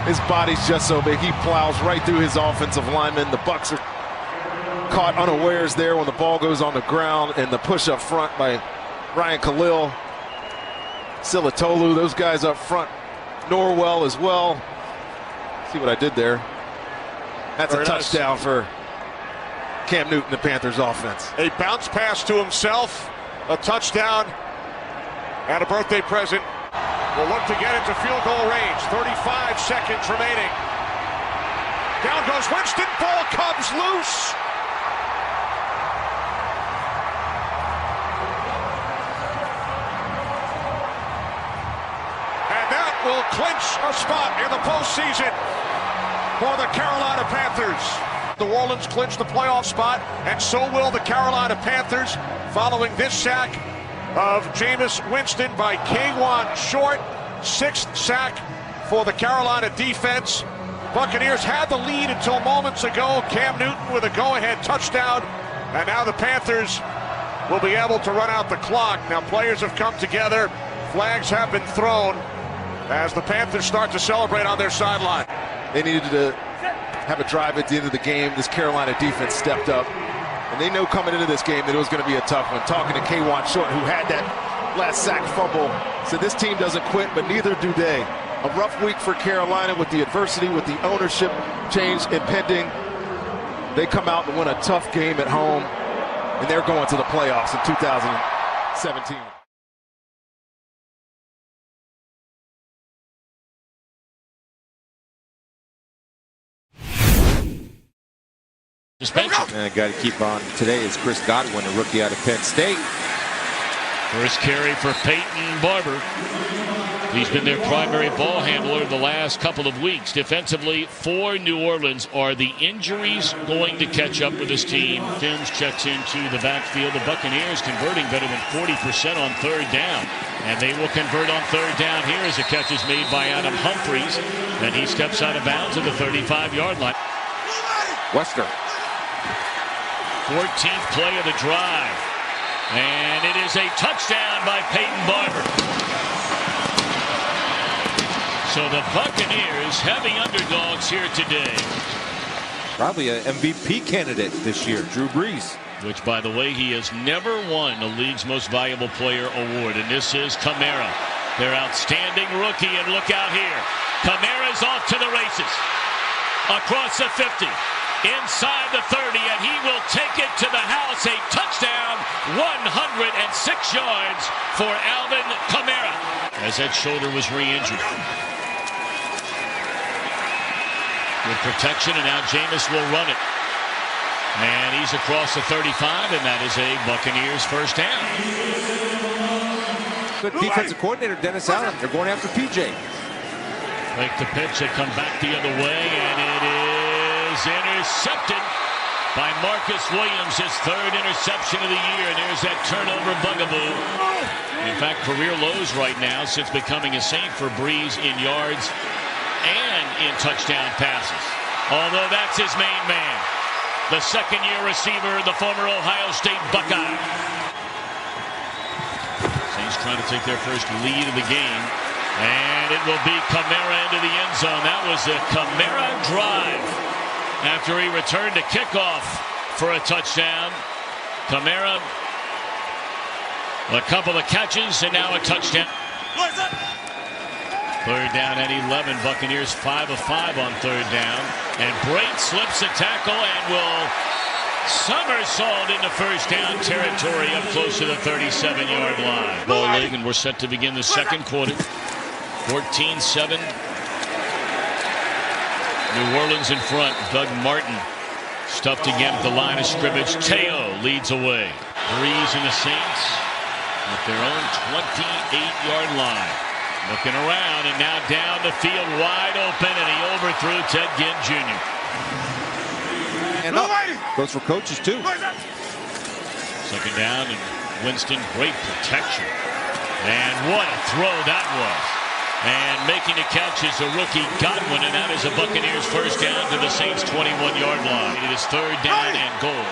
His body's just so big. He plows right through his offensive lineman. The Bucs are caught unawares there when the ball goes on the ground, and the push up front by Ryan Khalil, Silatolu, those guys up front, Norwell as well. See what I did there? That's a touchdown for Cam Newton, the Panthers offense. A bounce pass to himself, a touchdown, and a birthday present. Will look to get into field goal range. 35 seconds remaining. Down goes Winston. Ball comes loose. And that will clinch a spot in the postseason for the Carolina Panthers. New Orleans clinched the playoff spot, and so will the Carolina Panthers following this sack of Jameis Winston by K'Wan Short. 6th sack for the Carolina defense. Buccaneers had the lead until moments ago. Cam Newton with a go-ahead touchdown, and now the Panthers will be able to run out the clock. Now players have come together. Flags have been thrown as the Panthers start to celebrate on their sideline. They needed to have a drive at the end of the game. This Carolina defense stepped up, and they know coming into this game that it was going to be a tough one. Talking to K'Wan Short, who had that last sack fumble, said this team doesn't quit, but neither do they. A rough week for Carolina with the adversity, with the ownership change impending. They come out and win a tough game at home, and they're going to the playoffs in 2017. And I got to keep on today is Chris Godwin, a rookie out of Penn State. First carry for Peyton Barber. He's been their primary ball handler the last couple of weeks. Defensively, for New Orleans, are the injuries going to catch up with this team? Sims checks into the backfield. The Buccaneers converting better than 40% on 3rd down. And they will convert on 3rd down here as the catch is made by Adam Humphries. Then he steps out of bounds at the 35-yard line. Wester. 14th play of the drive. And it is a touchdown by Peyton Barber. So the Buccaneers heavy underdogs here today. Probably an MVP candidate this year, Drew Brees. Which, by the way, he has never won the league's most valuable player award. And this is Kamara, their outstanding rookie. And look out here. Kamara's off to the races. Across the 50. Inside the 30, and he will take it to the house. A touchdown, 106 yards for Alvin Kamara, as that shoulder was re-injured. Good protection, and now Jameis will run it. And he's across the 35, and that is a Buccaneers first down. Good defensive coordinator, Dennis Allen. They're going after PJ. Make the pitch, they come back the other way, and it is intercepted by Marcus Williams, his 3rd interception of the year. And there's that turnover bugaboo. In fact, career lows right now since becoming a Saint for Brees in yards and in touchdown passes. Although that's his main man, the 2nd-year receiver, the former Ohio State Buckeye. Saints trying to take their first lead of the game. And it will be Kamara into the end zone. That was a Kamara drive. After he returned to kickoff for a touchdown. Kamara, a couple of catches, and now a touchdown. 3rd down at 11. Buccaneers 5 of 5 on 3rd down. And Brate slips a tackle and will Somersault into first down territory up close to the 37-yard line. Ball league, and we're set to begin the second quarter. 14-7. New Orleans in front. Doug Martin stuffed again at the line of scrimmage. Teo leads away. Breeze and the Saints at their own 28-yard line. Looking around and now down the field wide open, and he overthrew Ted Ginn Jr. And up. Goes for coaches too. Second down, and Winston, great protection. And what a throw that was. And making the catch is a rookie Godwin, and that is a Buccaneers first down to the Saints 21-yard line. It is third down and goal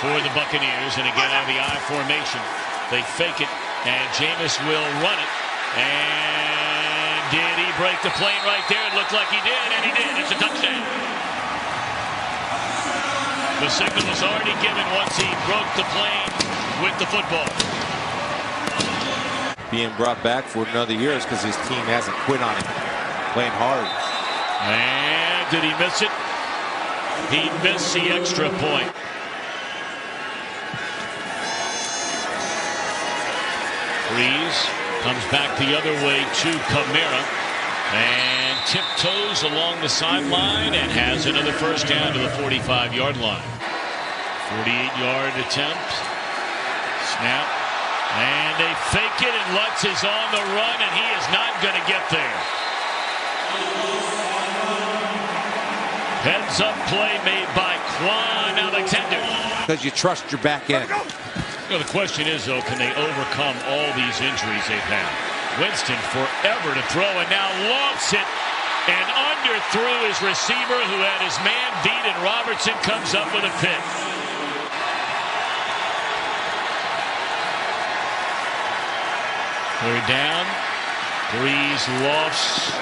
for the Buccaneers, and again out of the I formation. They fake it, and Jameis will run it. And did he break the plane right there? It looked like he did, and he did. It's a touchdown. The signal was already given once he broke the plane with the football. Being brought back for another year is because his team hasn't quit on him. Playing hard. And did he miss it? He missed the extra point. Breeze comes back the other way to Kamara and tiptoes along the sideline and has another first down to the 45-yard line. 48-yard attempt. Snap. And they fake it, and Lutz is on the run, and he is not going to get there. Heads up play made by Quan Alexander. Because you trust your back end. You know, the question is, though, can they overcome all these injuries they've had? Winston forever to throw, and now lofts it and underthrew his receiver who had his man beat, and Robertson comes up with a pick. Third down. Breeze lofts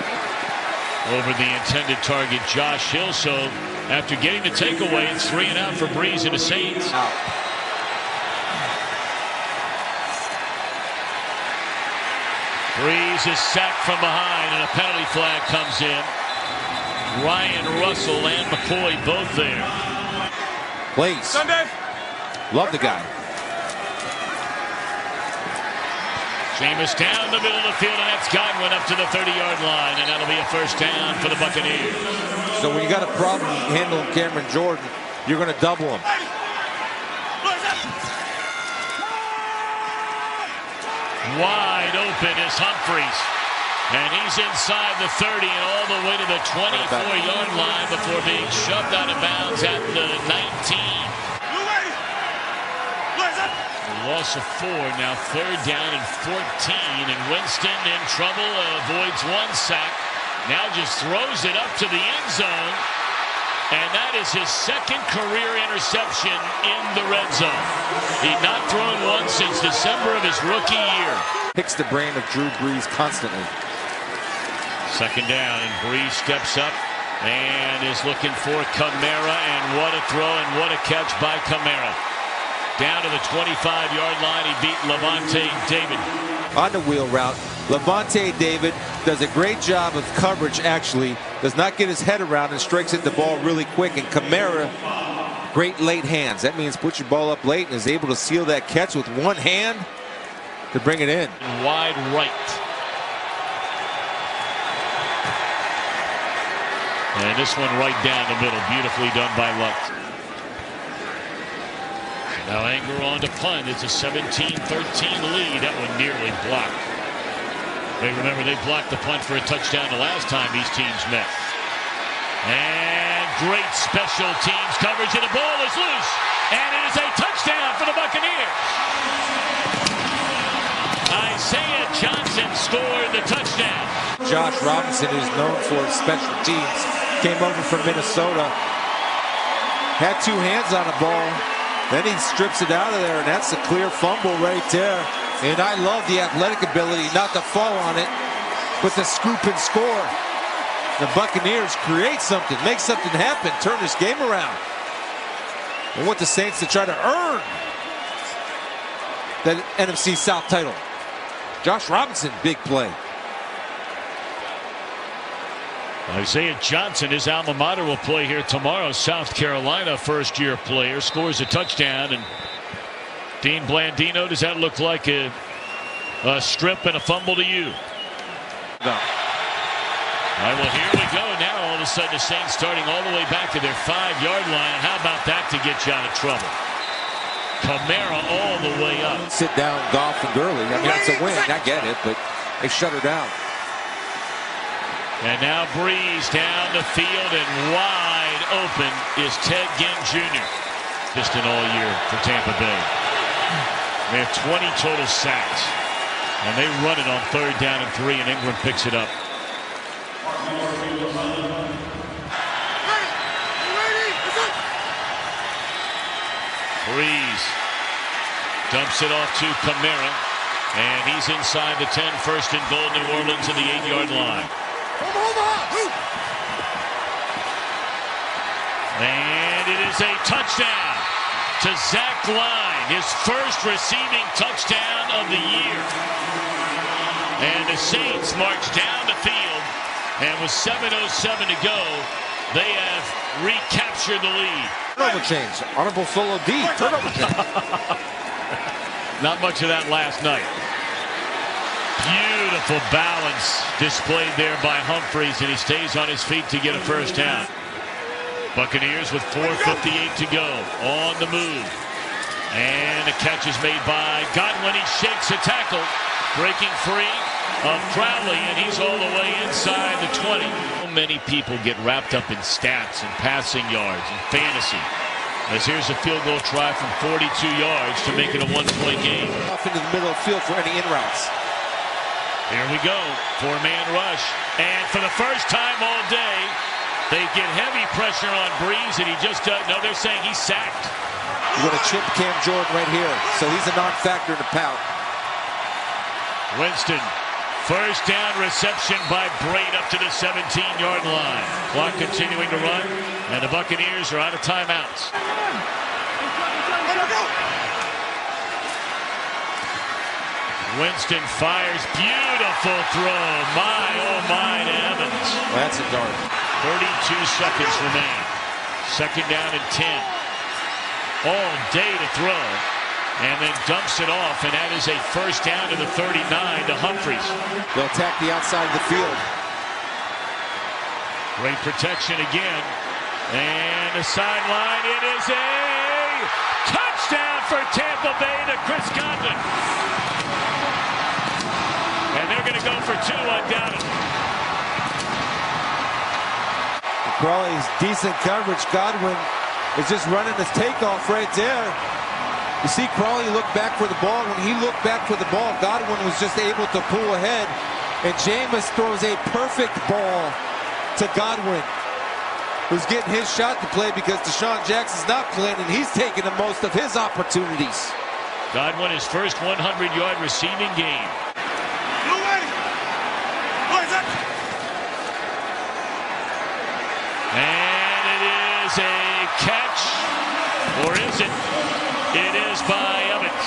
over the intended target, Josh Hill. So after getting the takeaway, it's 3 and out for Breeze and the Saints. Breeze is sacked from behind, and a penalty flag comes in. Ryan Russell and McCoy both there. Plays. Sunday. Love the guy. Jameis down the middle of the field, and that's Godwin up to the 30-yard line, and that'll be a first down for the Buccaneers. So when you got a problem handling Cameron Jordan, you're going to double him. Wide open is Humphries, and he's inside the 30 and all the way to the 24-yard line before being shoved out of bounds at the 19. Loss of 4, now third down and 14, and Winston in trouble, avoids one sack, now just throws it up to the end zone, and that is his second career interception in the red zone. He'd not thrown one since December of his rookie year. Picks the brain of Drew Brees constantly. Second down, and Brees steps up and is looking for Kamara, and what a throw and what a catch by Kamara. Down to the 25-yard line, he beat Levante David. On the wheel route, Levante David does a great job of coverage, actually. Does not get his head around and strikes at the ball really quick. And Kamara, great late hands. That means put your ball up late and is able to seal that catch with one hand to bring it in. Wide right. And this one right down the middle. Beautifully done by Lutz. Now Anger on to punt. It's a 17-13 lead. That one nearly blocked. Remember, they blocked the punt for a touchdown the last time these teams met. And great special teams coverage, and the ball is loose. And it is a touchdown for the Buccaneers. Isaiah Johnson scored the touchdown. Josh Robinson is known for special teams. Came over from Minnesota. Had two hands on the ball. Then he strips it out of there, and that's a clear fumble right there. And I love the athletic ability not to fall on it, but to scoop and score. The Buccaneers create something, make something happen, turn this game around. I want the Saints to try to earn that NFC South title. Josh Robinson, big play. Isaiah Johnson, his alma mater, will play here tomorrow. South Carolina first-year player, scores a touchdown. And Dean Blandino, does that look like a strip and a fumble to you? No. All right, well, here we go. Now, all of a sudden, the Saints starting all the way back to their 5-yard line. How about that to get you out of trouble? Kamara all the way up. Sit down, Goff and Gurley. I mean, that's a win. I get it, but they shut her down. And now Breeze down the field, and wide open is Ted Ginn Jr. Distant all year for Tampa Bay. They have 20 total sacks, and they run it on 3rd down and 3, and Ingram picks it up. Breeze dumps it off to Kamara, and he's inside the 10, 1st and goal, New Orleans at the 8-yard line. And it is a touchdown to Zach Line, his first receiving touchdown of the year. And the Saints march down the field, and with 7:07 to go, they have recaptured the lead. Turnover chains. Honorable Solo D. Turnover chain. Not much of that last night. Beautiful balance displayed there by Humphries, and he stays on his feet to get a first down. Buccaneers with 4:58 to go on the move. And a catch is made by Godwin. He shakes a tackle, breaking free of Crowley, and he's all the way inside the 20. So many people get wrapped up in stats and passing yards and fantasy. As here's a field goal try from 42 yards to make it a 1-point game. Off into the middle of the field for any in-routes. Here we go, 4-man rush. And for the first time all day, they get heavy pressure on Breeze, and he just doesn't. No, they're saying he's sacked. You're going to chip Cam Jordan right here, so he's a non-factor in the pout. Winston, first down reception by Braid up to the 17-yard line. Clock continuing to run, and the Buccaneers are out of timeouts. Winston fires, beautiful throw. My, oh my, to Evans. That's a dart. 32 seconds remain. 2nd down and 10. All day to throw. And then dumps it off, and that is a first down to the 39 to Humphries. They'll attack the outside of the field. Great protection again. And the sideline, it is a touchdown for Tampa Bay to Chris Godwin. And they're going to go for 2 undoubtedly. Crawley's decent coverage. Godwin is just running his takeoff right there. You see Crawley look back for the ball. When he looked back for the ball, Godwin was just able to pull ahead. And Jameis throws a perfect ball to Godwin, who's getting his shot to play because Deshaun Jackson's not playing, and he's taking the most of his opportunities. Godwin, his first 100-yard receiving game. And it is a catch, or is it? It is by Evans.